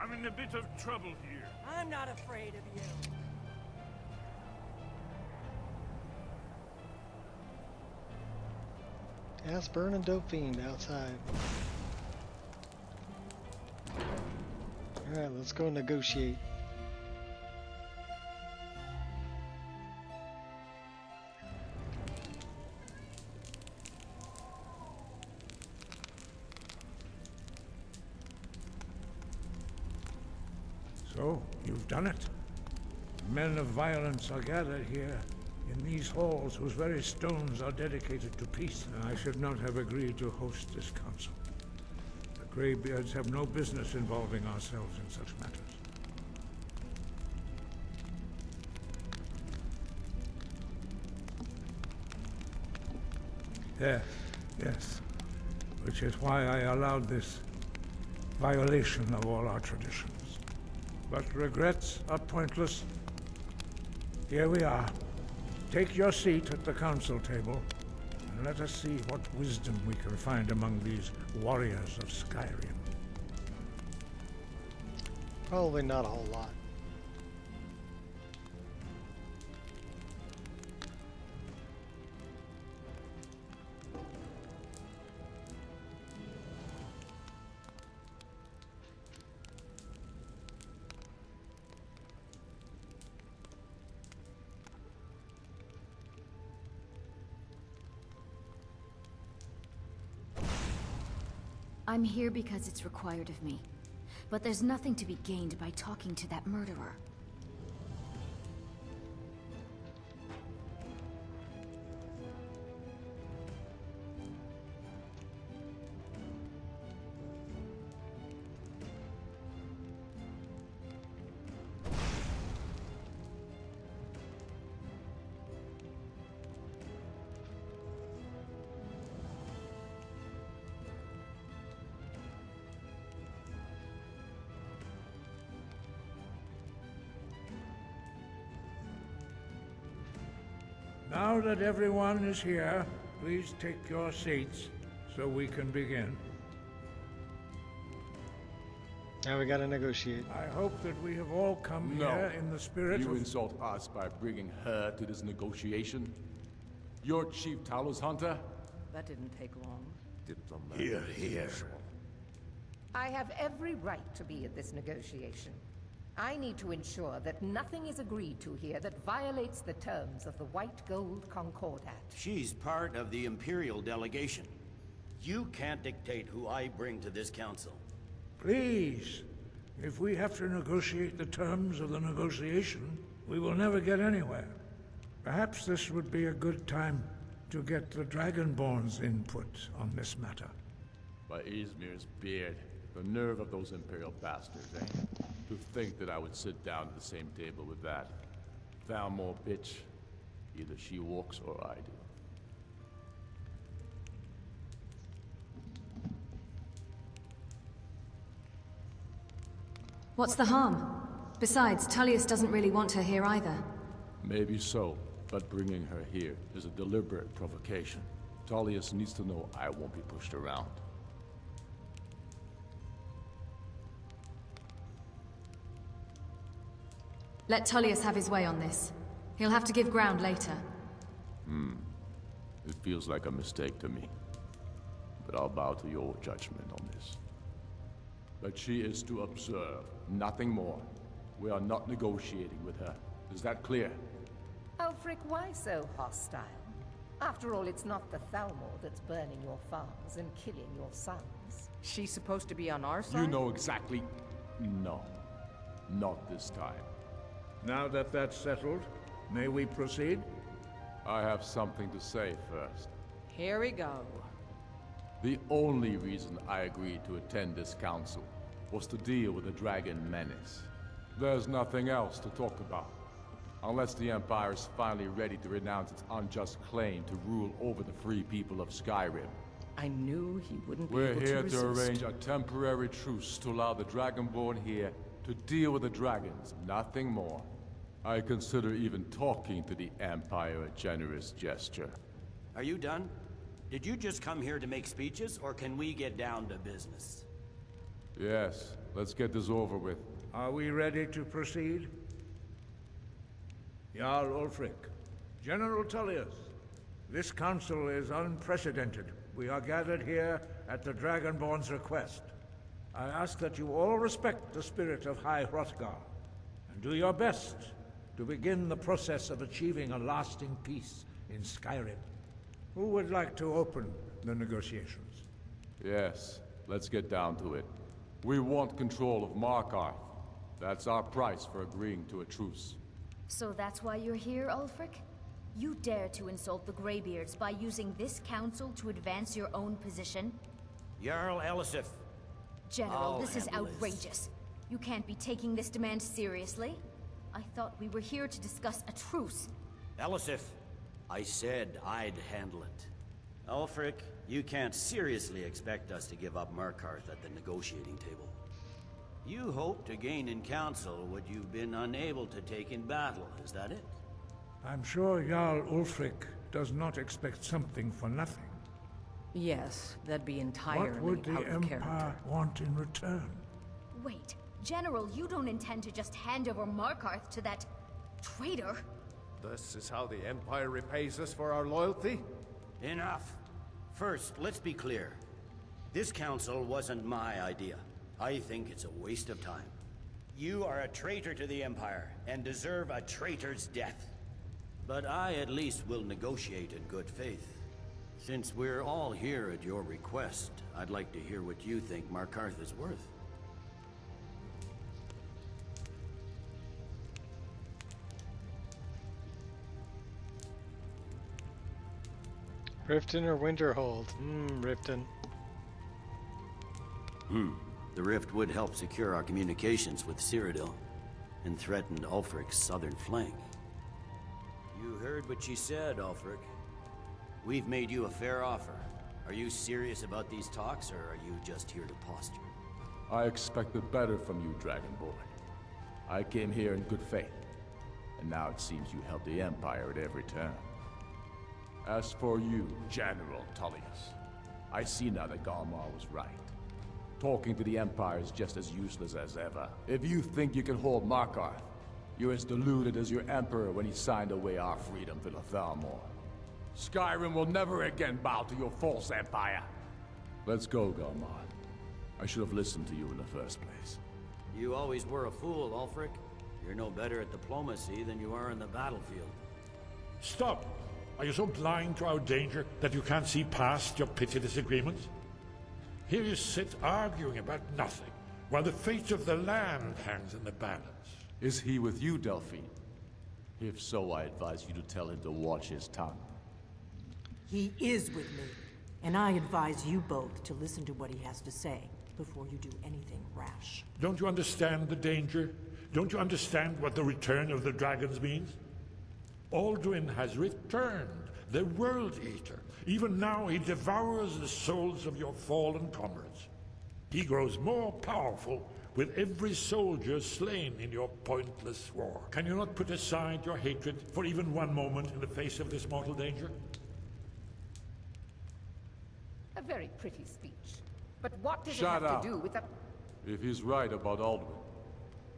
I'm in a bit of trouble here. I'm not afraid of you. Aspern and Dope Fiend outside. Alright, let's go negotiate. So, you've done it. Men of violence are gathered here, in these halls whose very stones are dedicated to peace. I should not have agreed to host this council. The Greybeards have no business involving ourselves in such matters. Yes. Which is why I allowed this violation of all our traditions. But regrets are pointless. Here we are. Take your seat at the council table, and let us see what wisdom we can find among these warriors of Skyrim. Probably not a whole lot. I'm here because it's required of me. But there's nothing to be gained by talking to that murderer. Now that everyone is here, please take your seats so we can begin. Now we gotta negotiate. I hope that we have all come here in the spirit You of... insult us by bringing her to this negotiation? You're Chief Talos Hunter? That didn't take long. Here, here. I have every right to be at this negotiation. I need to ensure that nothing is agreed to here that violates the terms of the White Gold Concordat. She's part of the Imperial delegation. You can't dictate who I bring to this council. Please, if we have to negotiate the terms of the negotiation, we will never get anywhere. Perhaps this would be a good time to get the Dragonborn's input on this matter. By Izmir's beard, the nerve of those Imperial bastards, eh? To think that I would sit down at the same table with that. Valmore bitch. Either she walks or I do. What's the harm? Besides, Tullius doesn't really want her here either. Maybe so, but bringing her here is a deliberate provocation. Tullius needs to know I won't be pushed around. Let Tullius have his way on this. He'll have to give ground later. It feels like a mistake to me. But I'll bow to your judgment on this. But she is to observe, nothing more. We are not negotiating with her. Is that clear? Ulfric, why so hostile? After all, it's not the Thalmor that's burning your farms and killing your sons. She's supposed to be on our side? You know exactly... No. Not this time. Now that that's settled, may we proceed? I have something to say first. Here we go. The only reason I agreed to attend this council was to deal with the dragon menace. There's nothing else to talk about. Unless the Empire is finally ready to renounce its unjust claim to rule over the free people of Skyrim. I knew he wouldn't be We're able to here resist. to arrange a temporary truce to allow the Dragonborn here to deal with the dragons, nothing more. I consider even talking to the Empire a generous gesture. Are you done? Did you just come here to make speeches, or can we get down to business? Yes, let's get this over with. Are we ready to proceed? Jarl Ulfric, General Tullius, this council is unprecedented. We are gathered here at the Dragonborn's request. I ask that you all respect the spirit of High Hrothgar, and do your best to begin the process of achieving a lasting peace in Skyrim. Who would like to open the negotiations? Yes, let's get down to it. We want control of Markarth. That's our price for agreeing to a truce. So that's why you're here, Ulfric? You dare to insult the Greybeards by using this council to advance your own position? Jarl Elisif. General, I'll this is handle this. outrageous. You can't be taking this demand seriously. I thought we were here to discuss a truce. Elisif, I said I'd handle it. Ulfric, you can't seriously expect us to give up Markarth at the negotiating table. You hoped to gain in council what you've been unable to take in battle, is that it? I'm sure Jarl Ulfric does not expect something for nothing. Yes, that'd be entirely What would the out of Empire character. want in return? Wait, General, you don't intend to just hand over Markarth to that traitor? This is how the Empire repays us for our loyalty? Enough. First, let's be clear. This council wasn't my idea. I think it's a waste of time. You are a traitor to the Empire, and deserve a traitor's death. But I at least will negotiate in good faith. Since we're all here at your request, I'd like to hear what you think Markarth is worth. Riften or Winterhold? Riften. The rift would help secure our communications with Cyrodiil, and threatened Ulfric's southern flank. You heard what she said, Ulfric. We've made you a fair offer. Are you serious about these talks, or are you just here to posture? I expected better from you, Dragonborn. I came here in good faith, and now it seems you help the Empire at every turn. As for you, General Tullius, I see now that Galmar was right. Talking to the Empire is just as useless as ever. If you think you can hold Markarth, you're as deluded as your Emperor when he signed away our freedom to the Thalmor. Skyrim will never again bow to your false empire. Let's go, Galmar. I should have listened to you in the first place. You always were a fool, Ulfric. You're no better at diplomacy than you are in the battlefield. Stop! Are you so blind to our danger that you can't see past your petty disagreements? Here you sit arguing about nothing, while the fate of the land hangs in the balance. Is he with you, Delphine? If so, I advise you to tell him to watch his tongue. He is with me, and I advise you both to listen to what he has to say before you do anything rash. Don't you understand the danger? Don't you understand what the return of the dragons means? Alduin has returned, the World Eater. Even now he devours the souls of your fallen comrades. He grows more powerful with every soldier slain in your pointless war. Can you not put aside your hatred for even one moment in the face of this mortal danger? A very pretty speech. But what does Shut it have up. to do with the... If he's right about Alduin,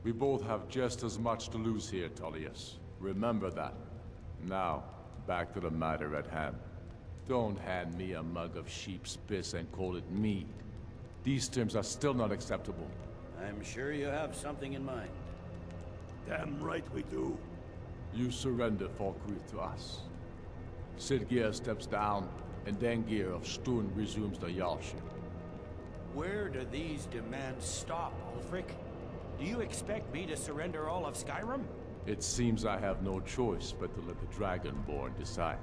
we both have just as much to lose here, Tullius. Remember that. Now, back to the matter at hand. Don't hand me a mug of sheep's piss and call it mead. These terms are still not acceptable. I'm sure you have something in mind. Damn right we do. You surrender Falkreath to us. Sidgeir steps down, and Dengir of Stun resumes the Jarlship. Where do these demands stop, Ulfric? Do you expect me to surrender all of Skyrim? It seems I have no choice but to let the Dragonborn decide.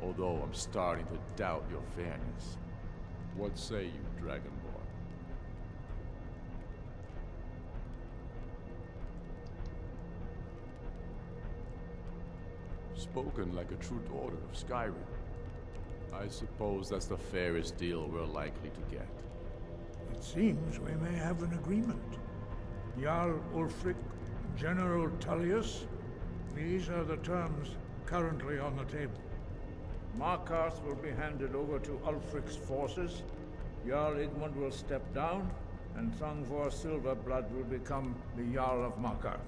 Although I'm starting to doubt your fairness. What say you, Dragonborn? Spoken like a true daughter of Skyrim. I suppose that's the fairest deal we're likely to get. It seems we may have an agreement. Jarl Ulfric, General Tullius, these are the terms currently on the table. Markarth will be handed over to Ulfric's forces, Jarl Igmund will step down, and Thongvor Silverblood will become the Jarl of Markarth.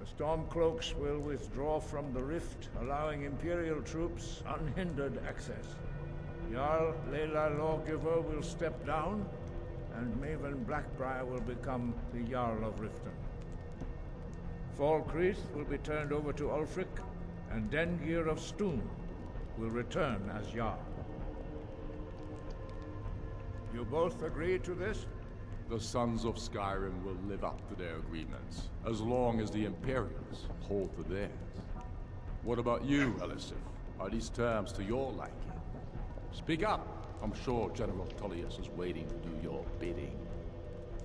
The Stormcloaks will withdraw from the rift, allowing Imperial troops unhindered access. Jarl Layla Lawgiver will step down, and Maven Blackbriar will become the Jarl of Riften. Falkreath will be turned over to Ulfric, and Dengir of Stun will return as Jarl. You both agree to this? The Sons of Skyrim will live up to their agreements, as long as the Imperials hold to theirs. What about you, Elisif? Are these terms to your liking? Speak up! I'm sure General Tullius is waiting to do your bidding.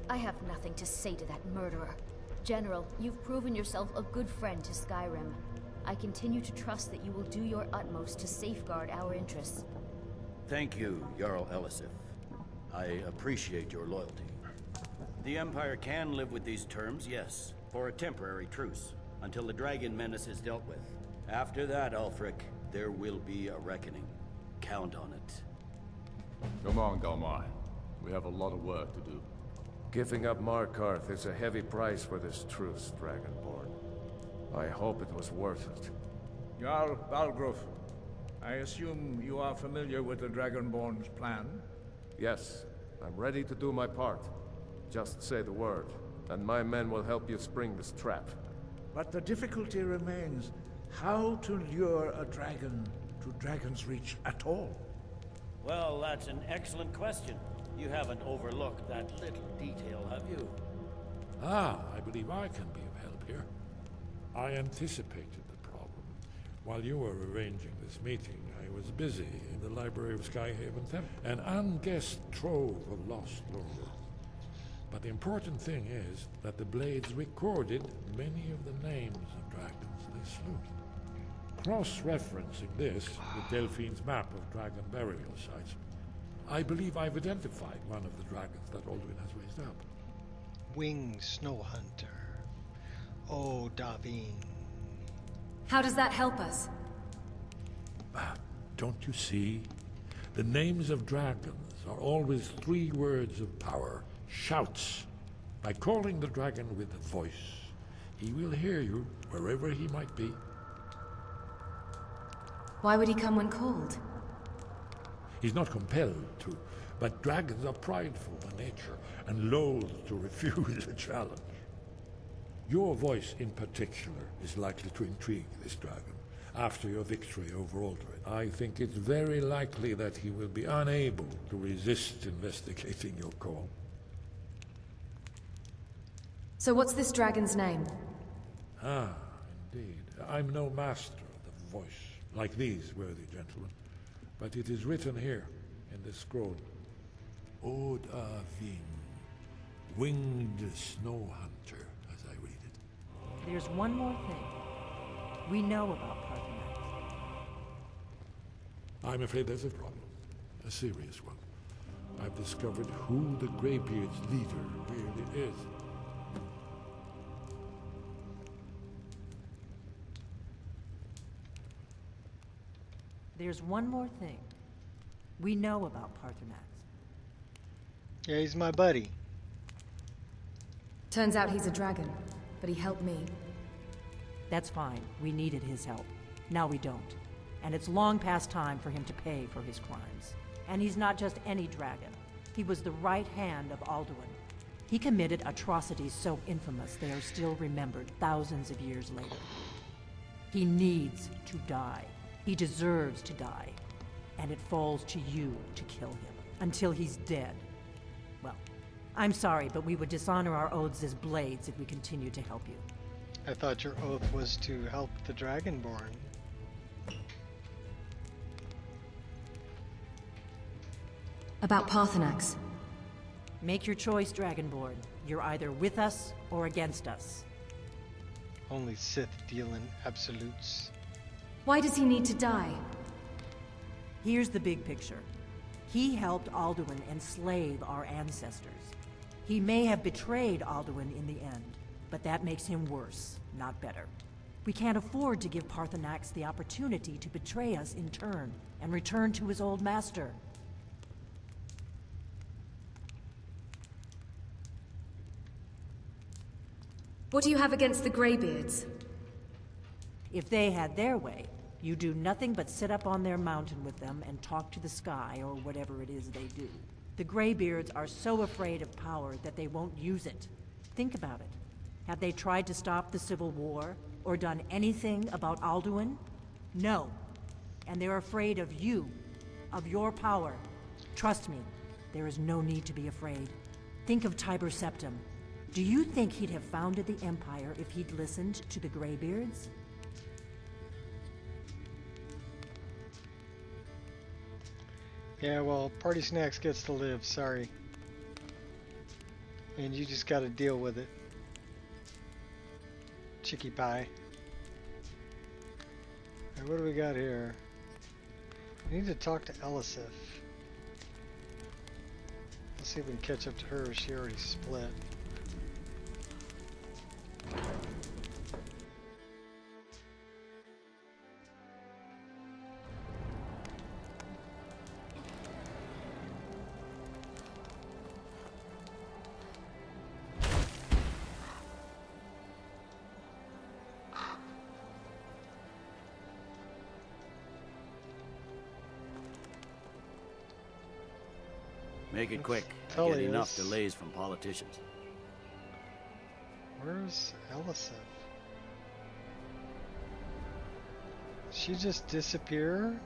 I have nothing to say to that murderer. General, you've proven yourself a good friend to Skyrim. I continue to trust that you will do your utmost to safeguard our interests. Thank you, Jarl Elisif. I appreciate your loyalty. The Empire can live with these terms, yes, for a temporary truce, until the dragon menace is dealt with. After that, Ulfric, there will be a reckoning. Count on it. Come on, Galmar. We have a lot of work to do. Giving up Markarth is a heavy price for this truce, Dragonborn. I hope it was worth it. Jarl Balgruf, I assume you are familiar with the Dragonborn's plan? Yes, I'm ready to do my part. Just say the word, and my men will help you spring this trap. But the difficulty remains how to lure a dragon to Dragon's Reach at all. Well, that's an excellent question. You haven't overlooked that little detail, have you? I believe I can be of help here. I anticipated the problem. While you were arranging this meeting, I was busy in the library of Skyhaven Temple, an unguessed trove of lost lore. But the important thing is that the Blades recorded many of the names of dragons they slew. Cross-referencing this with Delphine's map of dragon burial sites, I believe I've identified one of the dragons that Alduin has raised up. Winged Snow Hunter. Oh, Davin. How does that help us? Don't you see? The names of dragons are always 3 words of power. Shouts. By calling the dragon with a voice, he will hear you wherever he might be. Why would he come when called? He's not compelled to, but dragons are prideful by nature and loath to refuse a challenge. Your voice in particular is likely to intrigue this dragon after your victory over Alduin. I think it's very likely that he will be unable to resist investigating your call. So what's this dragon's name? Indeed. I'm no master of the voice, like these worthy gentlemen, but it is written here in this scroll. Odavin, winged snow hunter, as I read it. There's one more thing. We know about Parthenax. I'm afraid there's a problem. A serious one. I've discovered who the Greybeard's leader really is. There's one more thing. We know about Parthenax. Yeah, he's my buddy. Turns out he's a dragon, but he helped me. That's fine. We needed his help. Now we don't. And it's long past time for him to pay for his crimes. And he's not just any dragon. He was the right hand of Alduin. He committed atrocities so infamous they are still remembered thousands of years later. He needs to die. He deserves to die. And it falls to you to kill him until he's dead. Well, I'm sorry, but we would dishonor our oaths as blades if we continue to help you. I thought your oath was to help the Dragonborn. About Parthenax. Make your choice, Dragonborn. You're either with us or against us. Only Sith deal in absolutes. Why does he need to die? Here's the big picture. He helped Alduin enslave our ancestors. He may have betrayed Alduin in the end, but that makes him worse, not better. We can't afford to give Parthenax the opportunity to betray us in turn and return to his old master. What do you have against the Greybeards? If they had their way, you do nothing but sit up on their mountain with them and talk to the sky or whatever it is they do. The Greybeards are so afraid of power that they won't use it. Think about it. Have they tried to stop the Civil War or done anything about Alduin? No. And they're afraid of you, of your power. Trust me, there is no need to be afraid. Think of Tiber Septim. Do you think he'd have founded the Empire if he'd listened to the Greybeards? Yeah, well, Party Snacks gets to live, sorry. And you just gotta deal with it. Chicky pie. Alright, what do we got here? We need to talk to Elisif. Let's see if we can catch up to her. She already split. Make it quick. I Tell get he enough is. delays from politicians. Where's Elisif? Did she just disappear?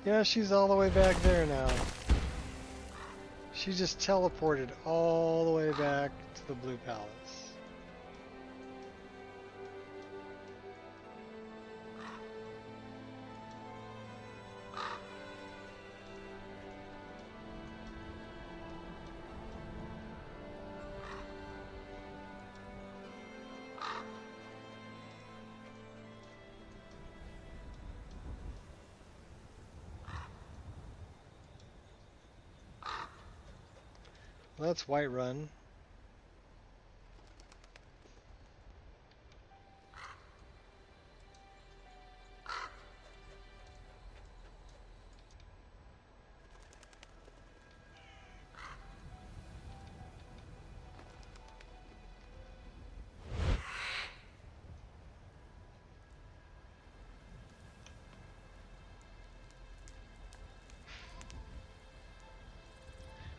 Yeah, she's all the way back there now. She just teleported all the way back to the Blue Palace. Well, that's Whiterun.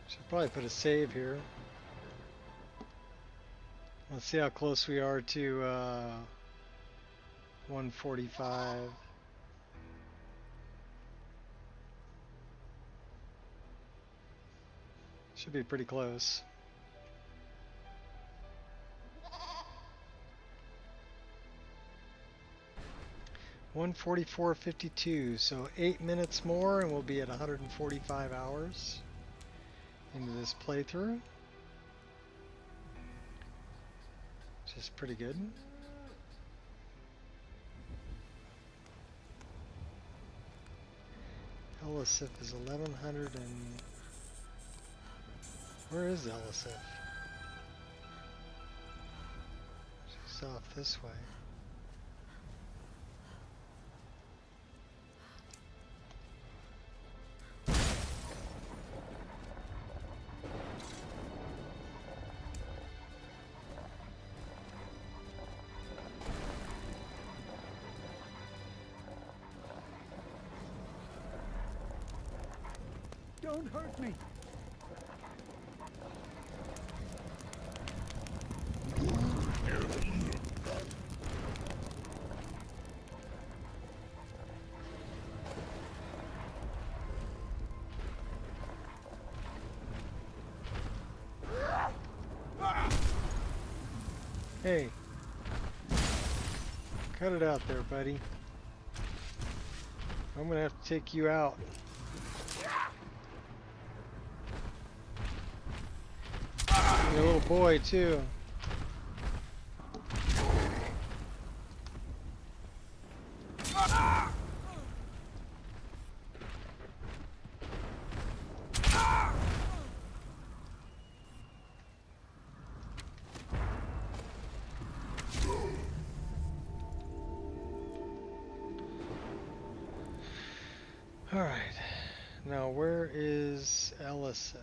Should probably put a save here. Let's see how close we are to 145. Should be pretty close. $144.52, so 8 minutes more and we'll be at 145 hours into this playthrough. Which is pretty good. Elisif is 1100 and... Where is Elisif? She's off this way. Don't hurt me. Hey. Cut it out there, buddy. I'm gonna have to take you out. You're a little boy, too. Alright, now where is Elisif?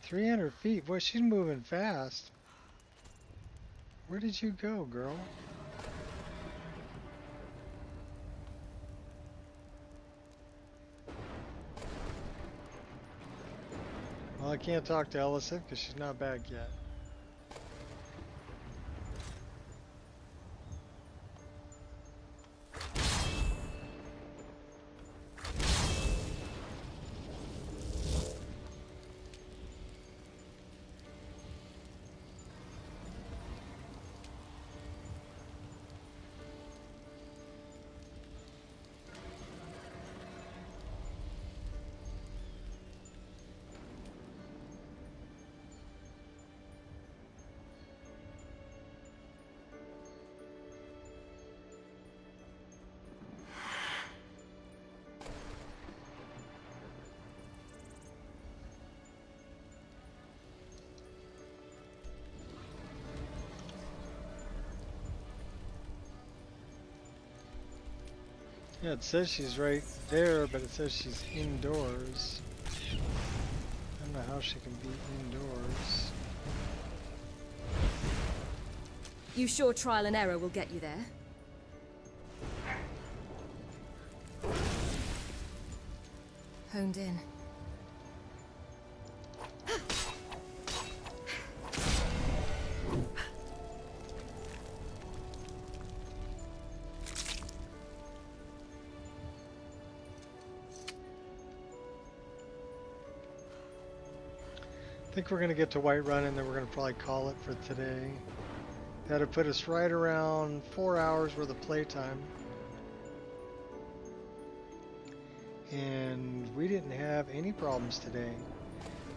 300 feet, boy, she's moving fast. Where did you go, girl? Well, I can't talk to Elisif because she's not back yet. Yeah, it says she's right there, but it says she's indoors. I don't know how she can be indoors. You sure trial and error will get you there? Honed in. I think we're going to get to Whiterun and then we're going to probably call it for today. That'll put us right around 4 hours worth of playtime. And we didn't have any problems today.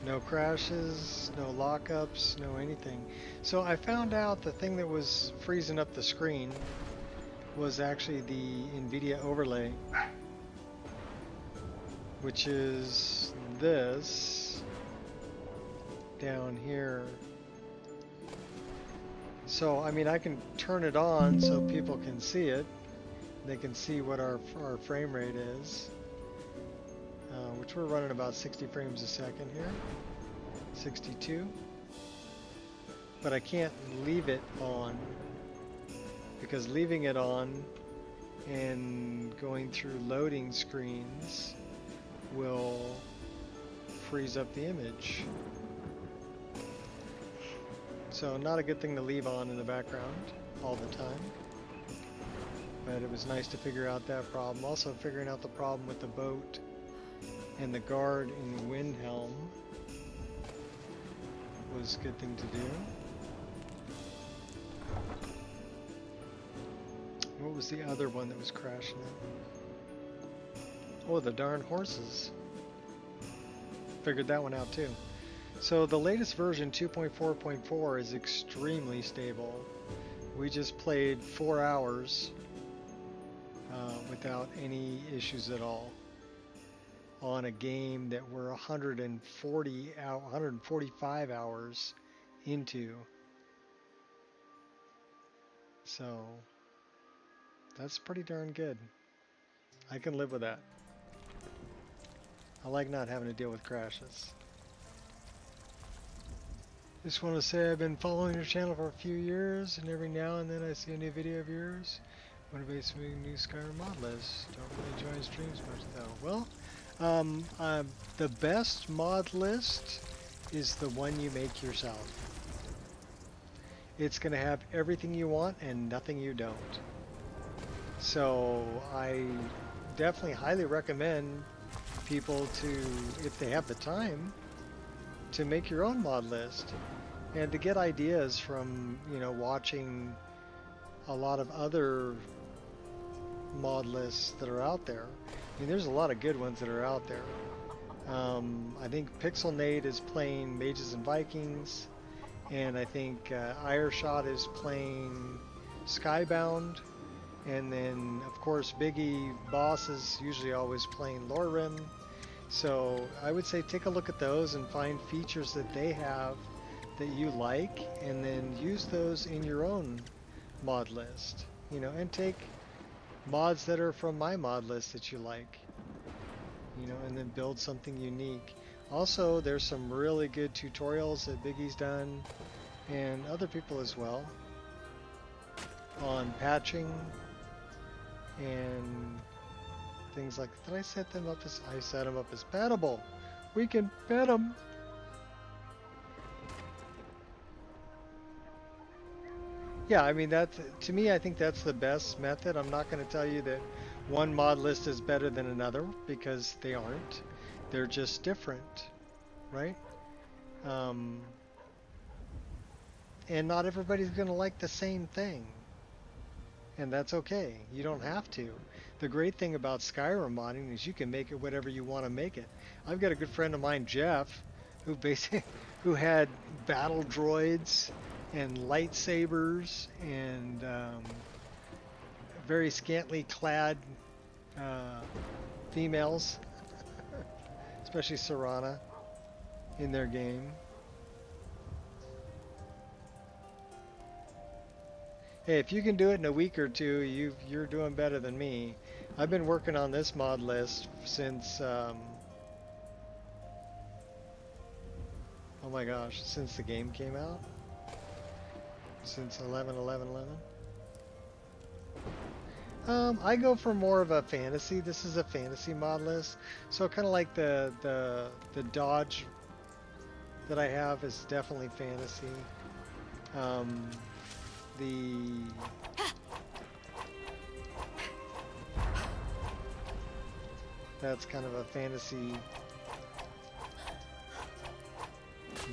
No crashes, no lockups, no anything. So I found out the thing that was freezing up the screen was actually the NVIDIA overlay, which is this down here. So I mean, I can turn it on so people can see it. They can see what our frame rate is, which we're running about 60 frames a second here, 62. But I can't leave it on, because leaving it on and going through loading screens will freeze up the image. So not a good thing to leave on in the background all the time. But it was nice to figure out that problem. Also figuring out the problem with the boat and the guard in the wind helm was a good thing to do. What was the other one that was crashing it? Oh, the darn horses. Figured that one out too. So the latest version, 2.4.4, is extremely stable. We just played 4 hours without any issues at all on a game that we're 145 hours into. So that's pretty darn good. I can live with that. I like not having to deal with crashes. Just want to say I've been following your channel for a few years, and every now and then I see a new video of yours. What about some new Skyrim mod list? Don't really join streams much though. Well, the best mod list is the one you make yourself. It's going to have everything you want and nothing you don't. So I definitely highly recommend people to, if they have the time, to make your own mod list and to get ideas from, you know, watching a lot of other mod lists that are out there. I mean, there's a lot of good ones that are out there. I think Pixelnate is playing Mages and Vikings, and I think Ireshot is playing Skybound, and then of course Biggie Boss is usually always playing Lorrim. So I would say take a look at those and find features that they have that you like, and then use those in your own mod list, you know, and take mods that are from my mod list that you like, you know, and then build something unique. Also, there's some really good tutorials that Biggie's done, and other people as well, on patching and things like that. I set them up as pettable. We can pet them. Yeah, I mean, that's, to me, I think that's the best method. I'm not going to tell you that one mod list is better than another, because they aren't. They're just different, right? And not everybody's going to like the same thing. And that's okay. You don't have to. The great thing about Skyrim modding is you can make it whatever you want to make it. I've got a good friend of mine, Jeff, who had battle droids and lightsabers and very scantily clad females, especially Serana, in their game. Hey, if you can do it in a week or two, you're doing better than me. I've been working on this mod list since, oh my gosh, since the game came out. Since 11/11/11. I go for more of a fantasy. This is a fantasy mod list, so kind of like the dodge that I have is definitely fantasy. That's kind of a fantasy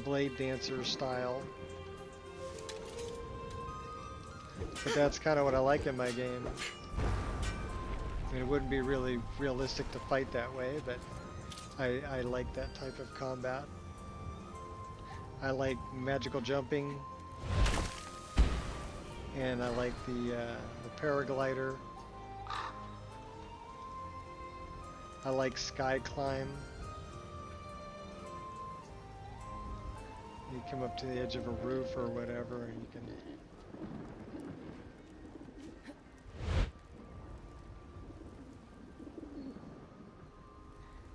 blade dancer style. But that's kind of what I like in my game. I mean, it wouldn't be really realistic to fight that way, but I like that type of combat. I like magical jumping, and I like the paraglider. I like sky climb. You come up to the edge of a roof or whatever, and you can.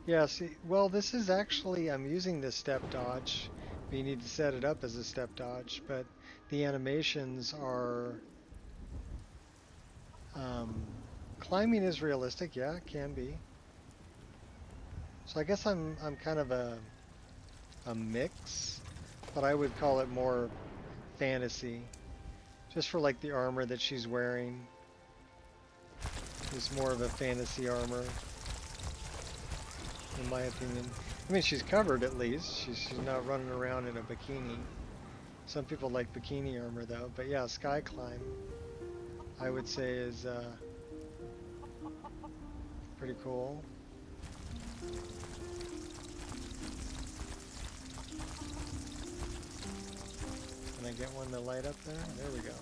Yeah, see, well, this is actually, I'm using this step dodge. You need to set it up as a step dodge, but the animations are, climbing is realistic, yeah, it can be. So I guess I'm kind of a mix, but I would call it more fantasy, just for like the armor that she's wearing is more of a fantasy armor, in my opinion. I mean, she's covered at least. She's not running around in a bikini. Some people like bikini armor though, but yeah, sky climb, I would say, is pretty cool. Can I get one to light up there? There we go.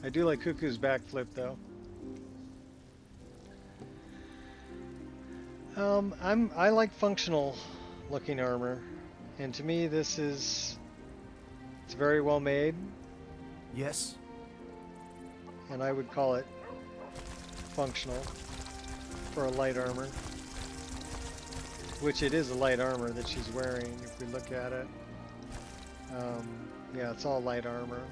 I do like Cuckoo's backflip though. I like functional looking armor, and to me this is, it's very well made. Yes. And I would call it functional for a light armor. which it is a light armor that she's wearing if we look at it. Yeah, it's all light armor.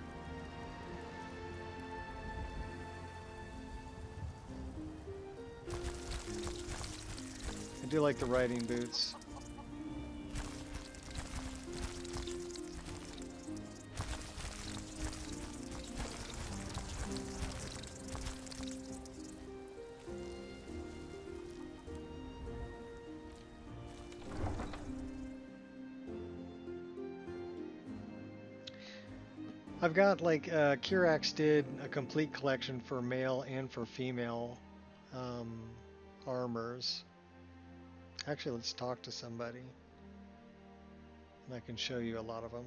I do like the riding boots. I've got like Kirax did a complete collection for male and for female armors. Actually, let's talk to somebody, and I can show you a lot of them.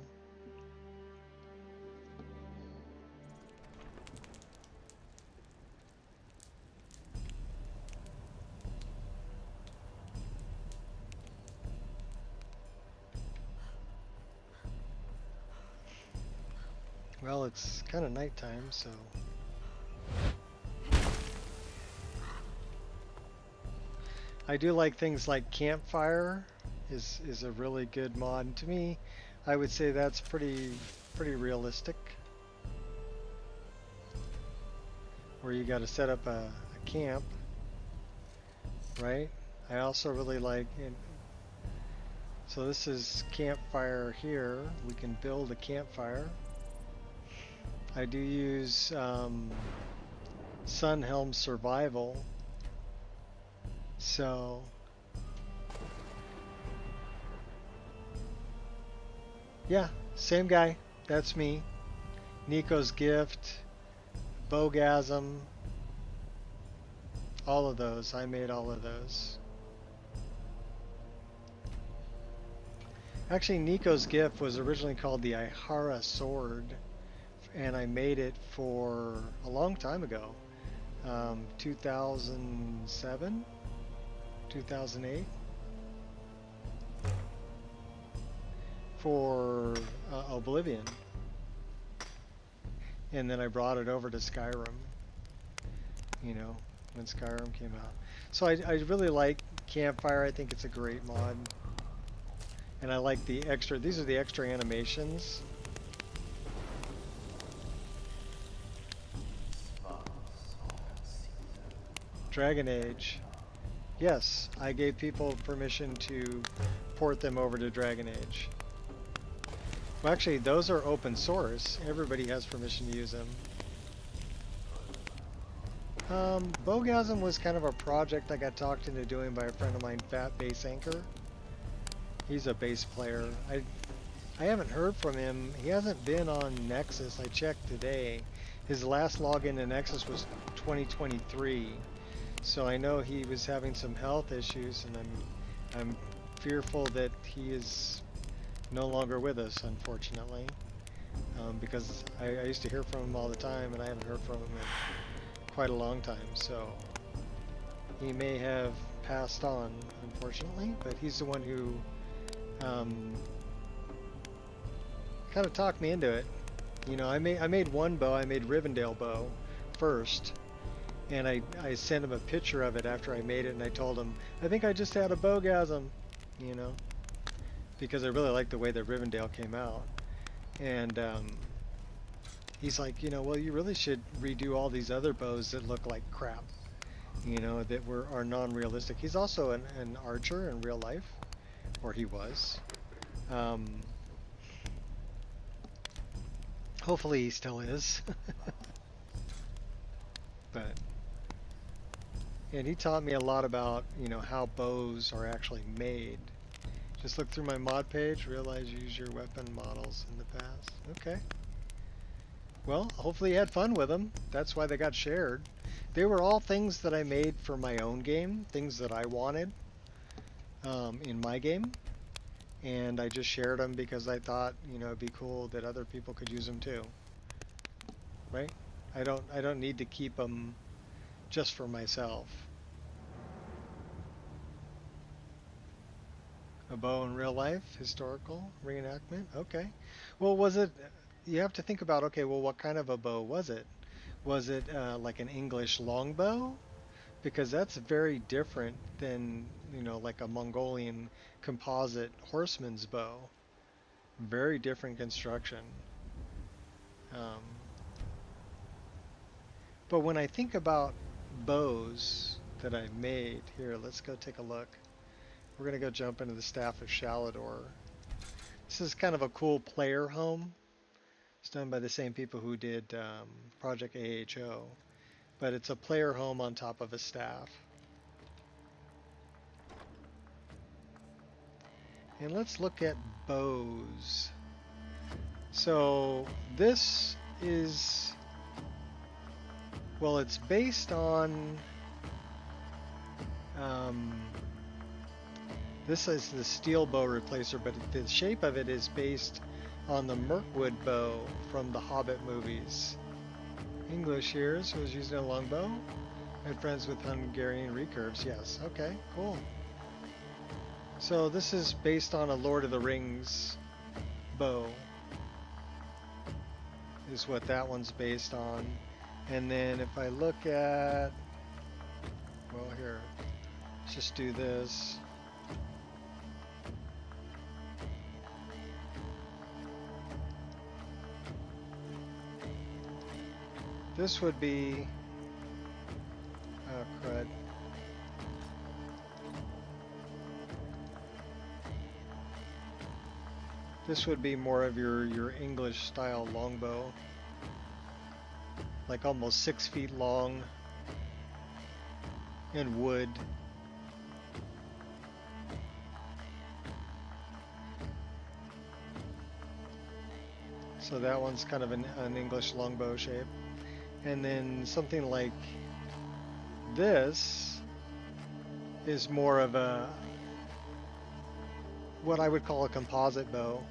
Well, it's kind of nighttime, so... I do like things like campfire is a really good mod. And to me, I would say that's pretty realistic. Where you got to set up a camp, right? I also really like... So this is campfire here. We can build a campfire. I do use Sunhelm Survival, so yeah, same guy, that's me. Nico's Gift, Bogasm, all of those, I made all of those. Actually, Nico's Gift was originally called the Ihara Sword, and I made it for a long time ago, 2007, 2008, for Oblivion, and then I brought it over to Skyrim, you know, when Skyrim came out. So I really like Campfire. I think it's a great mod, and I like the extra, these are the extra animations. Dragon Age. Yes, I gave people permission to port them over to Dragon Age. Well, actually, those are open source. Everybody has permission to use them. Bogasm was kind of a project I got talked into doing by a friend of mine, Fat Bass Anchor. He's a bass player. I haven't heard from him. He hasn't been on Nexus. I checked today. His last login to Nexus was 2023. So I know he was having some health issues, and I'm fearful that he is no longer with us, unfortunately, because I used to hear from him all the time, and I haven't heard from him in quite a long time. So he may have passed on, unfortunately, but he's the one who kind of talked me into it. You know, I made one bow. I made Rivendell bow first. And I sent him a picture of it after I made it, and I told him, I think I just had a Bogasm, you know, because I really liked the way that Rivendell came out. And he's like, you know, well, you really should redo all these other bows that look like crap, you know, that are non-realistic. He's also an archer in real life, or he was. Hopefully he still is. But... And he taught me a lot about, you know, how bows are actually made. Just look through my mod page, realize you use your weapon models in the past. Okay. Well, hopefully you had fun with them. That's why they got shared. They were all things that I made for my own game, things that I wanted in my game. And I just shared them because I thought, you know, it'd be cool that other people could use them too. Right? I don't need to keep them just for myself. A bow in real life, historical reenactment. Okay. Well, was it? You have to think about. Okay. Well, what kind of a bow was it? Was it like an English longbow? Because that's very different than, you know, like a Mongolian composite horseman's bow. Very different construction. But when I think about bows that I've made, here, let's go take a look. We're going to go jump into the Staff of Shalador. This is kind of a cool player home. It's done by the same people who did Project AHO. But it's a player home on top of a staff. And let's look at bows. So this is, well, it's based on, this is the steel bow replacer, but the shape of it is based on the Mirkwood bow from the Hobbit movies. English here, so I was using a longbow. My friends with Hungarian recurves, yes. Okay, cool. So this is based on a Lord of the Rings bow, is what that one's based on. And then if I look at, well, here, let's just do this. This would be, oh crud. This would be more of your English style longbow. Like almost 6 feet long and wood. So that one's kind of an English longbow shape. And then something like this is more of a, what I would call a composite bow.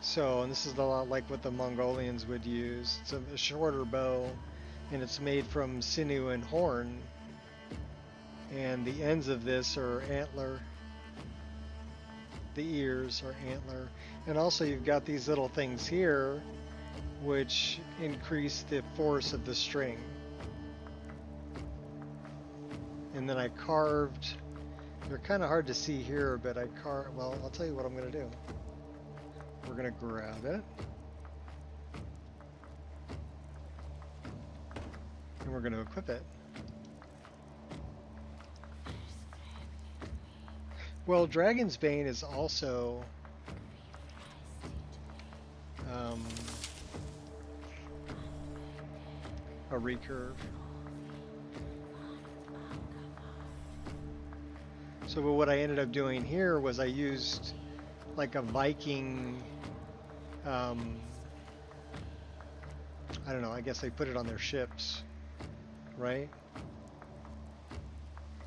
So, and this is a lot like what the Mongolians would use. It's a shorter bow, and it's made from sinew and horn. And the ends of this are antler. The ears are antler. And also you've got these little things here which increase the force of the string. And then I carved, they're kind of hard to see here, but I carved, well, I'll tell you what I'm going to do. We're going to grab it. And we're going to equip it. Well, Dragon's Bane is also a recurve. So but what I ended up doing here was I used like a Viking, I don't know, I guess they put it on their ships, right?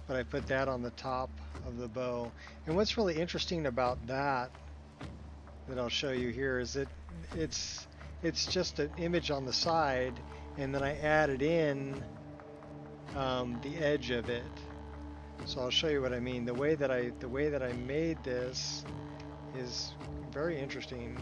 But I put that on the top of the bow. And what's really interesting about that I'll show you here is that it's just an image on the side, and then I added in the edge of it. So I'll show you what I mean. The way that I made this is very interesting.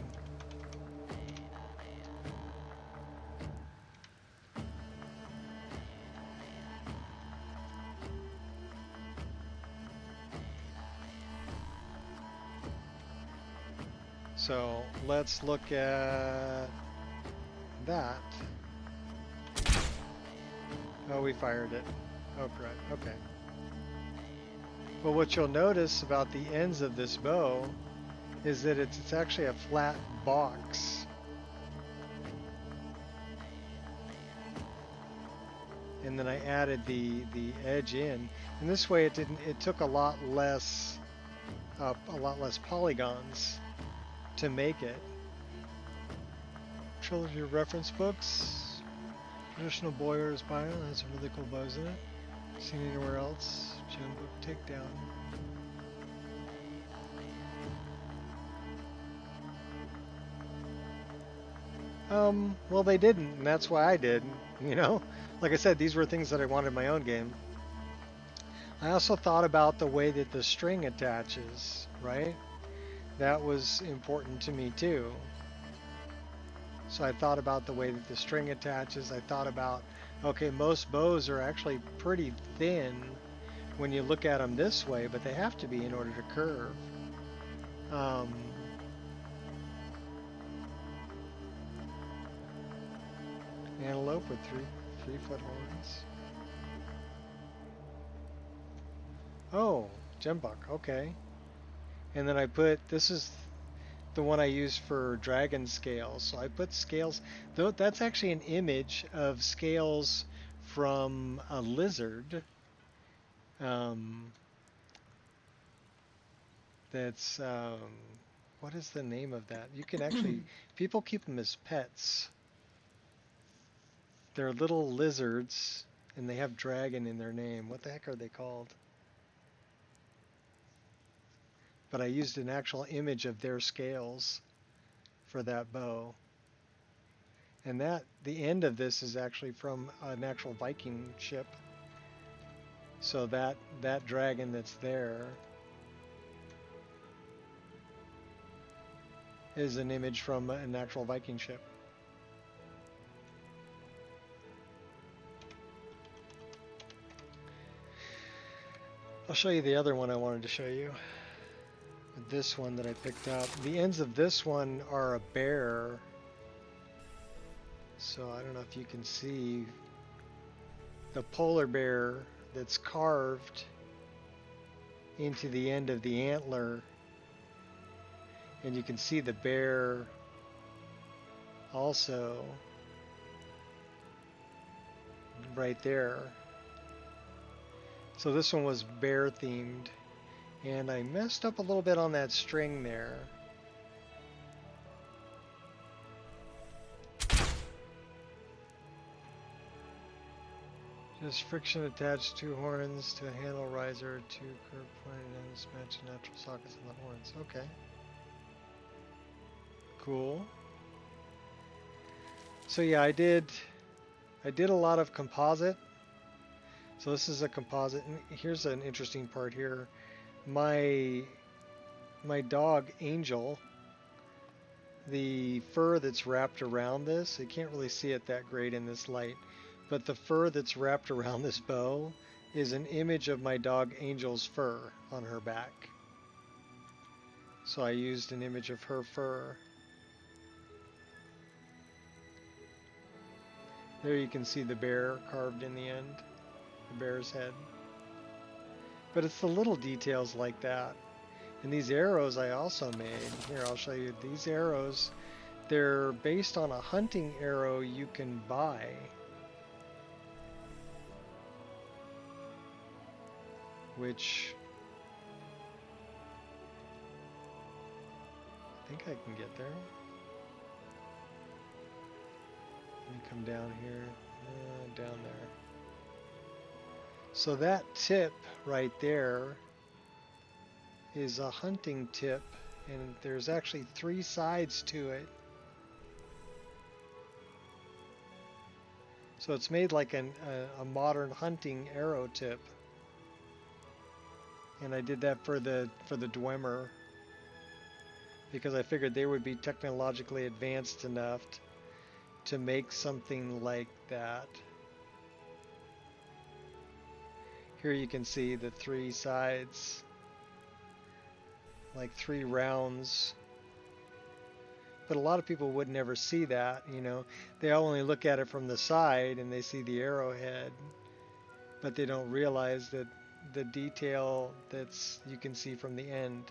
So let's look at that. Oh, we fired it. Oh, correct. Okay. Well, what you'll notice about the ends of this bow is that it's actually a flat box. And then I added the edge in, and this way it took a lot less polygons to make it. Trilogy of reference books. Traditional Boyar's Bio has some really cool bows in it. Seen anywhere else? Gem book takedown. Well, they didn't, and that's why I did. You know, like I said, these were things that I wanted in my own game. I also thought about the way that the string attaches, right? That was important to me too. So I thought about the way that the string attaches. I thought about, okay, most bows are actually pretty thin when you look at them this way, but they have to be in order to curve. Antelope with three-foot horns. Oh, gembuck, okay. And then I put, this is the one I use for dragon scales. So I put scales, though that's actually an image of scales from a lizard. That's, what is the name of that? You can actually, people keep them as pets. They're little lizards, and they have dragon in their name. What the heck are they called? But I used an actual image of their scales for that bow. And that, the end of this is actually from an actual Viking ship. So that dragon that's there is an image from an actual Viking ship. I'll show you the other one I wanted to show you. This one that I picked up. The ends of this one are a bear. So I don't know if you can see the polar bear that's carved into the end of the antler. And you can see the bear also right there. So this one was bear themed, and I messed up a little bit on that string there. Just friction attached two horns to a handle riser, two curved pointed ends match natural sockets on the horns. Okay. Cool. So yeah, I did a lot of composite. So this is a composite, and here's an interesting part here. My dog Angel, the fur that's wrapped around this, you can't really see it that great in this light, but the fur that's wrapped around this bow is an image of my dog Angel's fur on her back. So I used an image of her fur. There you can see the bear carved in the end. The bear's head. But it's the little details like that. And these arrows I also made. Here, I'll show you. These arrows, they're based on a hunting arrow you can buy. Which I think I can get there. Let me come down here. Down there. So that tip right there is a hunting tip, and there's actually 3 sides to it. So it's made like a modern hunting arrow tip. And I did that for the Dwemer because I figured they would be technologically advanced enough to make something like that. Here you can see the 3 sides, like 3 rounds. But a lot of people would never see that, you know. They only look at it from the side and they see the arrowhead, but they don't realize that the detail that's you can see from the end.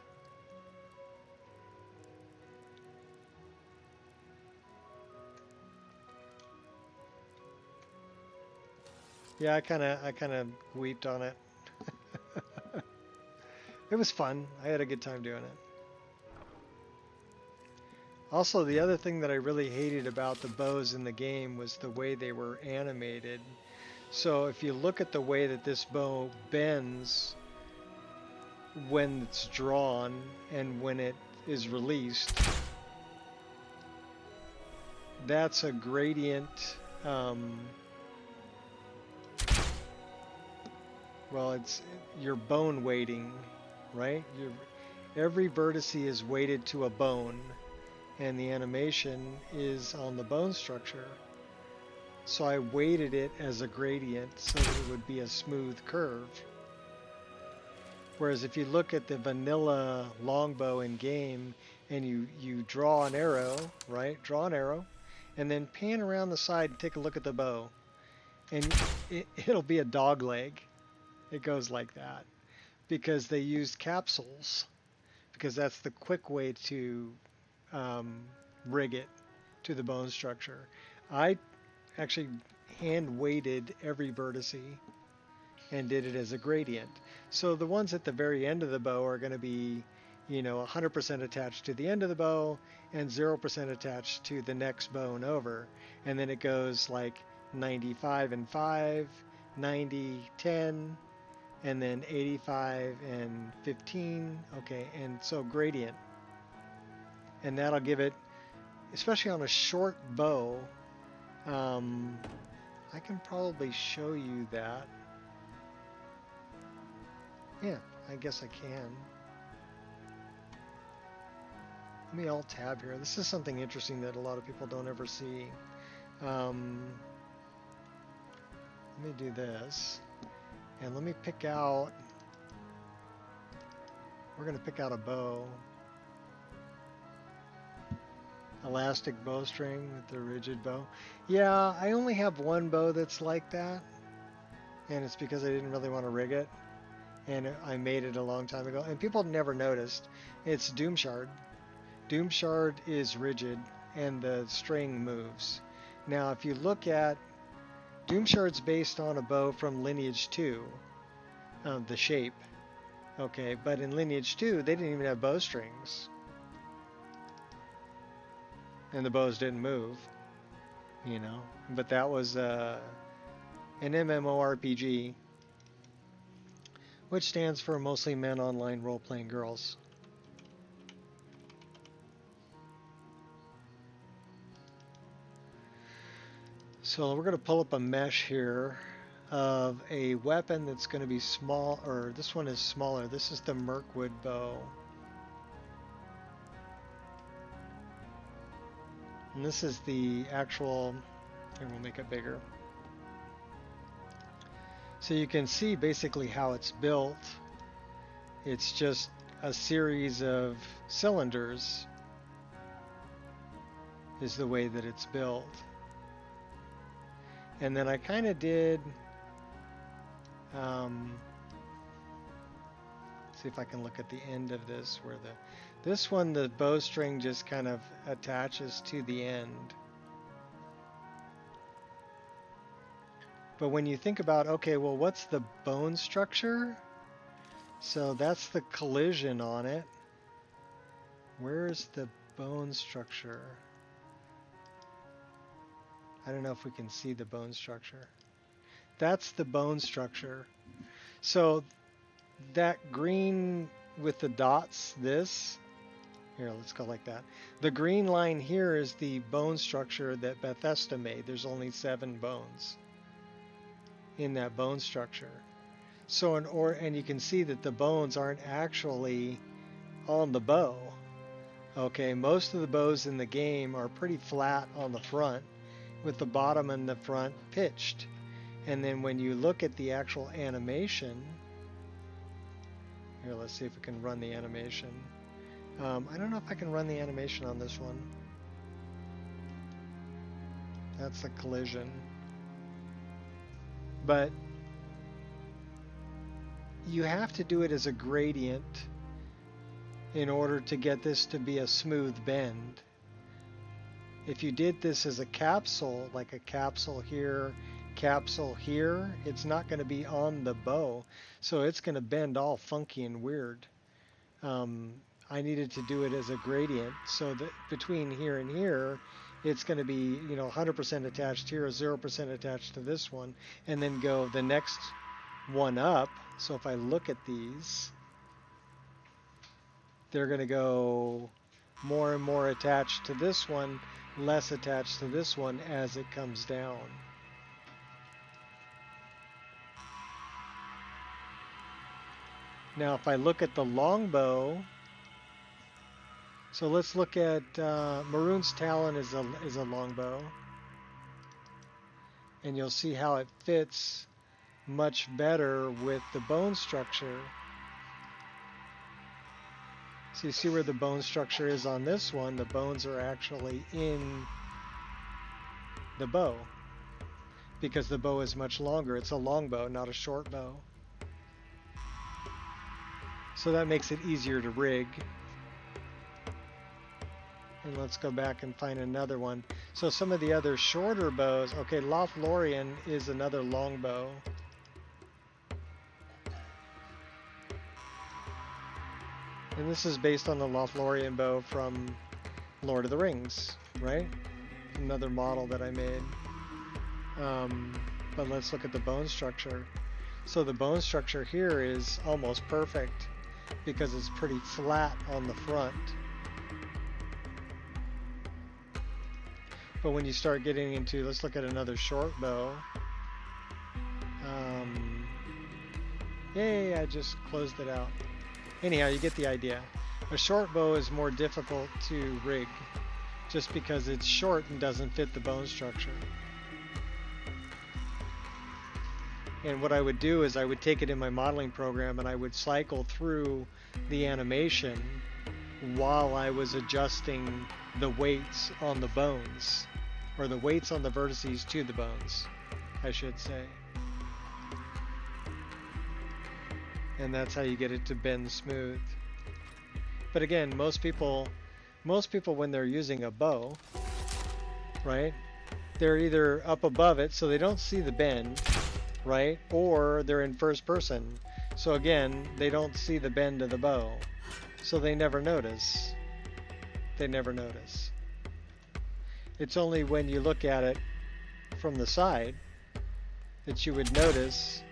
Yeah, I kind of weeped on it. It was fun. I had a good time doing it. Also, the other thing that I really hated about the bows in the game was the way they were animated. So if you look at the way that this bow bends when it's drawn and when it is released, that's a gradient. Well, it's your bone weighting, right? Every vertice is weighted to a bone, and the animation is on the bone structure. So I weighted it as a gradient so that it would be a smooth curve. Whereas if you look at the vanilla longbow in game and you draw an arrow, right? Draw an arrow, and then pan around the side and take a look at the bow. And it'll be a dog leg. It goes like that. Because they used capsules. Because that's the quick way to rig it to the bone structure. I actually hand weighted every vertex and did it as a gradient. So the ones at the very end of the bow are going to be, 100% attached to the end of the bow and 0% attached to the next bone over. And then it goes like 95 and 5, 90, 10, and then 85 and 15. Okay, and so gradient. And that'll give it, especially on a short bow, I can probably show you that. Yeah, I guess I can. Let me alt tab here. This is something interesting that a lot of people don't ever see. Let me do this. And let me pick out, we're going to pick out a bow. Elastic bowstring with the rigid bow. Yeah, I only have one bow that's like that. And it's because I didn't really want to rig it. And I made it a long time ago. And people never noticed. It's Doomshard. Doomshard is rigid and the string moves. Now if you look at, Doomshard's based on a bow from Lineage 2, the shape. Okay, but in Lineage 2 they didn't even have bowstrings. And the bows didn't move, But that was an MMORPG, which stands for Mostly Men Online Role-Playing Girls. So we're going to pull up a mesh here of a weapon that's going to be small, or this one is smaller. This is the Mirkwood bow. And this is the actual, and we'll make it bigger. So you can see basically how it's built. It's just a series of cylinders is the way that it's built. And then I kind of did, see if I can look at the end of this where this one, the bowstring just kind of attaches to the end. But when you think about, okay, well, what's the bone structure? So that's the collision on it. Where's the bone structure? I don't know if we can see the bone structure. That's the bone structure. So that green with the dots, here, let's go like that. The green line here is the bone structure that Bethesda made. There's only 7 bones in that bone structure. So and you can see that the bones aren't actually on the bow. Okay, most of the bows in the game are pretty flat on the front, with the bottom and the front pitched. And then when you look at the actual animation, here, let's see if we can run the animation. I don't know if I can run the animation on this one. That's a collision. But you have to do it as a gradient in order to get this to be a smooth bend. If you did this as a capsule, like a capsule here, it's not going to be on the bow, so it's going to bend all funky and weird. I needed to do it as a gradient, so that between here and here, it's going to be 100% attached here, 0% attached to this one, and then go the next one up. So if I look at these, they're going to go more and more attached to this one, less attached to this one as it comes down. Now if I look at the longbow, so let's look at Maroon's Talon is a longbow, and you'll see how it fits much better with the bone structure So you see where the bone structure is on this one? The bones are actually in the bow, because the bow is much longer. It's a long bow, not a short bow. So that makes it easier to rig. And let's go back and find another one. So some of the other shorter bows, okay, Lothlorien is another long bow. And this is based on the Lothlorien bow from Lord of the Rings, right? Another model that I made. But let's look at the bone structure. So the bone structure here is almost perfect because it's pretty flat on the front. But when you start getting into, let's look at another short bow. I just closed it out. Anyhow, you get the idea. A short bow is more difficult to rig just because it's short and doesn't fit the bone structure. And what I would do is I would take it in my modeling program and I would cycle through the animation while I was adjusting the weights on the bones, or the weights on the vertices to the bones, I should say. And that's how you get it to bend smooth. But again, most people when they're using a bow, right, they're either up above it so they don't see the bend, right, or they're in first person. So again, they don't see the bend of the bow. So they never notice. They never notice. It's only when you look at it from the side that you would notice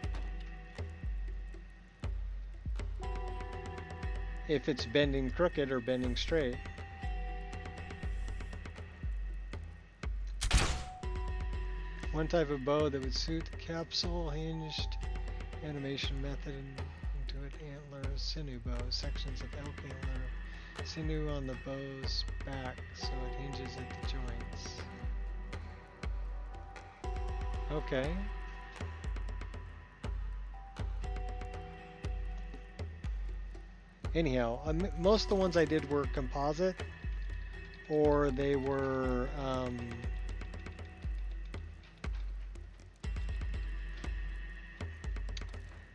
if it's bending crooked or bending straight. One type of bow that would suit the capsule hinged animation method into an antler, sinew bow, sections of elk antler, sinew on the bow's back so it hinges at the joints. Okay. Anyhow, most of the ones I did were composite, or they were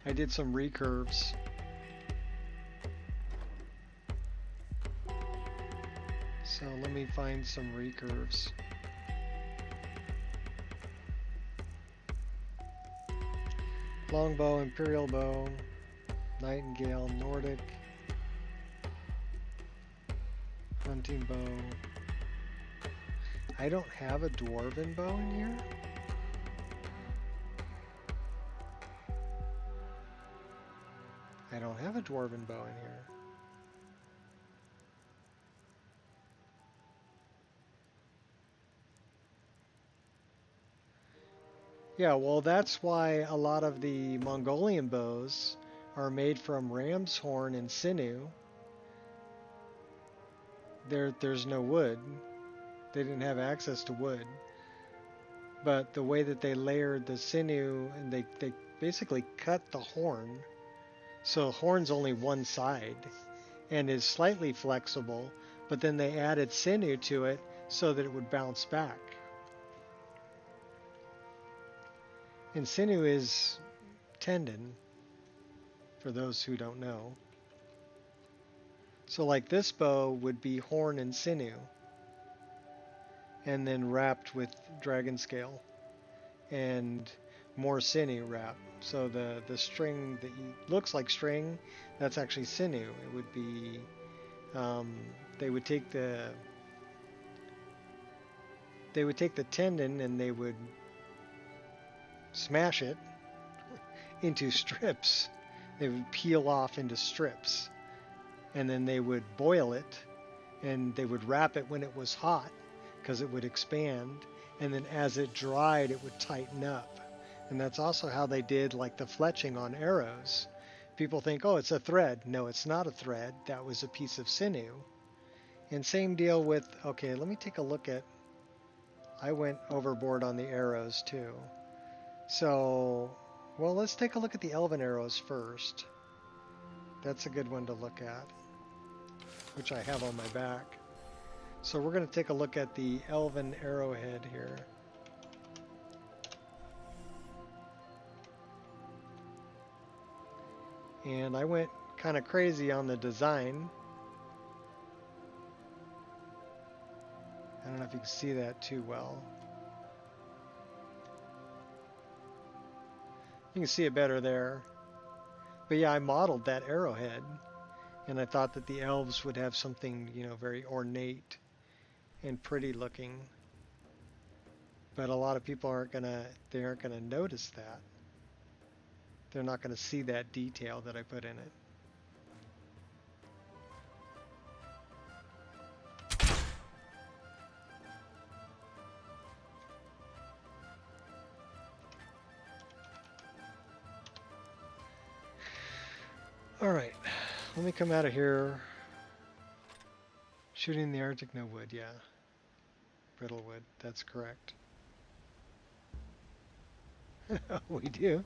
I did some recurves. So let me find some recurves. Longbow, Imperial bow, Nightingale, Nordic, hunting bow. I don't have a dwarven bow in here. I don't have a dwarven bow in here. Yeah, well, that's why a lot of the Mongolian bows are made from ram's horn and sinew. There's no wood. They didn't have access to wood. But the way that they layered the sinew, and they basically cut the horn. So horn's only one side and is slightly flexible, but then they added sinew to it so that it would bounce back. And sinew is tendon, for those who don't know. So like this bow would be horn and sinew, and then wrapped with dragon scale, and more sinew wrapped. So the string that looks like string, that's actually sinew. It would be, they would take the tendon and they would smash it into strips. They would peel off into strips, and then they would boil it, and they would wrap it when it was hot because it would expand, and then as it dried it would tighten up. And that's also how they did like the fletching on arrows. People think, oh, it's a thread. No, it's not a thread. That was a piece of sinew. And same deal with, okay, let me take a look at, I went overboard on the arrows too. So, well, let's take a look at the elven arrows first. That's a good one to look at. which I have on my back. So we're going to take a look at the Elven Arrowhead here. And I went kind of crazy on the design. I don't know if you can see that too well. You can see it better there. But yeah, I modeled that arrowhead, and I thought that the elves would have something, you know, very ornate and pretty looking. But a lot of people aren't gonna notice that. They're not gonna see that detail that I put in it. All right, let me come out of here. Shooting the Arctic, no wood, yeah. Brittle wood, that's correct. We do.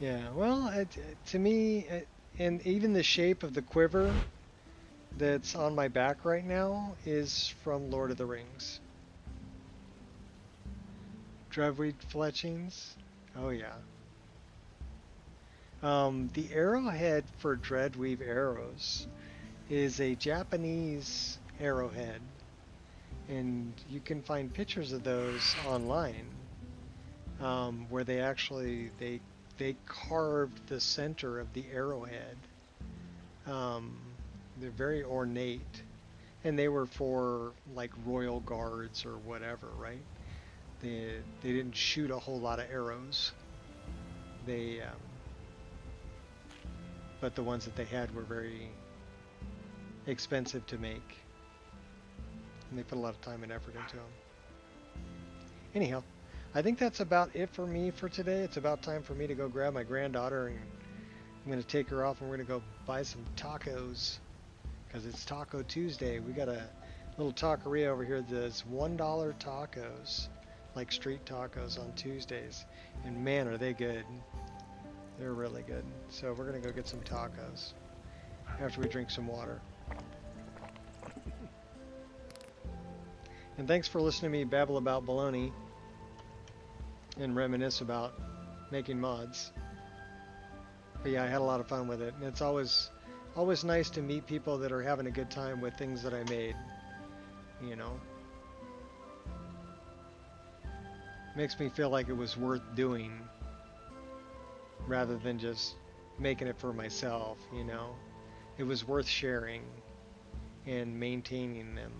Yeah, well, to me, and even the shape of the quiver that's on my back right now is from Lord of the Rings. Dreadweed fletchings? Oh yeah. The arrowhead for Dreadweave arrows is a Japanese arrowhead, and you can find pictures of those online, where they actually they carved the center of the arrowhead. They're very ornate, and they were for like royal guards or whatever, right? They didn't shoot a whole lot of arrows. But the ones that they had were very expensive to make, and they put a lot of time and effort into them. Anyhow, I think that's about it for me for today. It's about time for me to go grab my granddaughter, and I'm going to take her off, and we're going to go buy some tacos, because it's Taco Tuesday. We got a little taqueria over here that does $1 tacos, like street tacos on Tuesdays, and man, are they good. They're really good. So we're going to go get some tacos after we drink some water. And thanks for listening to me babble about baloney and reminisce about making mods. But yeah, I had a lot of fun with it. And it's always nice to meet people that are having a good time with things that I made. You know? Makes me feel like it was worth doing, rather than just making it for myself, you know. It was worth sharing and maintaining them.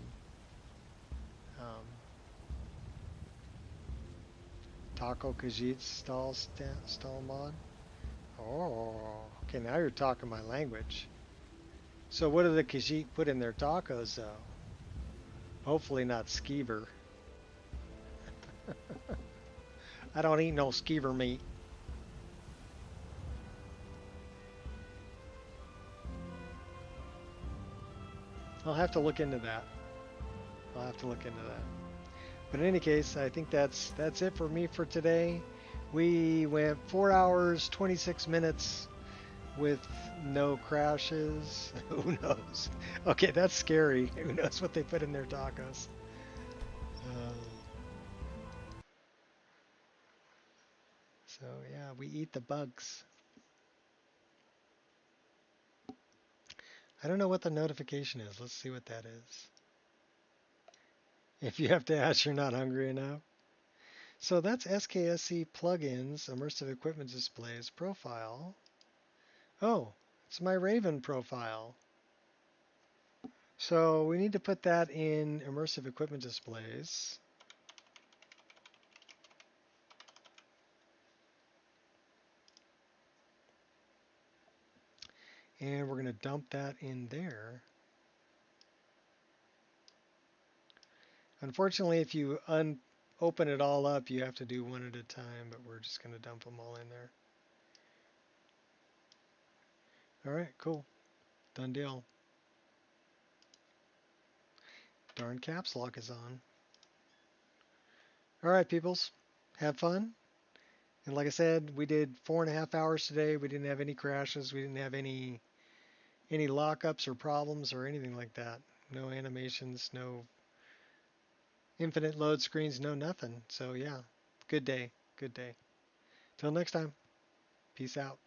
Taco Khajiit stall mod. Oh, okay, now you're talking my language. So what do the Khajiit put in their tacos, though? Hopefully not skeever. I don't eat no skeever meat. I'll have to look into that. But in any case, I think that's it for me for today. We went 4 hours, 26 minutes with no crashes. Who knows? Okay, that's scary. Who knows what they put in their tacos? So yeah, we eat the bugs. I don't know what the notification is. Let's see what that is. If you have to ask, you're not hungry enough. So that's SKSC plugins, immersive equipment displays, profile. Oh, it's my Raven profile. So we need to put that in immersive equipment displays. And we're going to dump that in there. Unfortunately, if you open it all up, you have to do one at a time, but we're just going to dump them all in there. All right, cool. Done deal. Darn caps lock is on. All right, peoples. Have fun. And like I said, we did 4.5 hours today. We didn't have any crashes. We didn't have any any lockups or problems or anything like that. No animations, no infinite load screens, no nothing. So yeah, good day, good day. Till next time, peace out.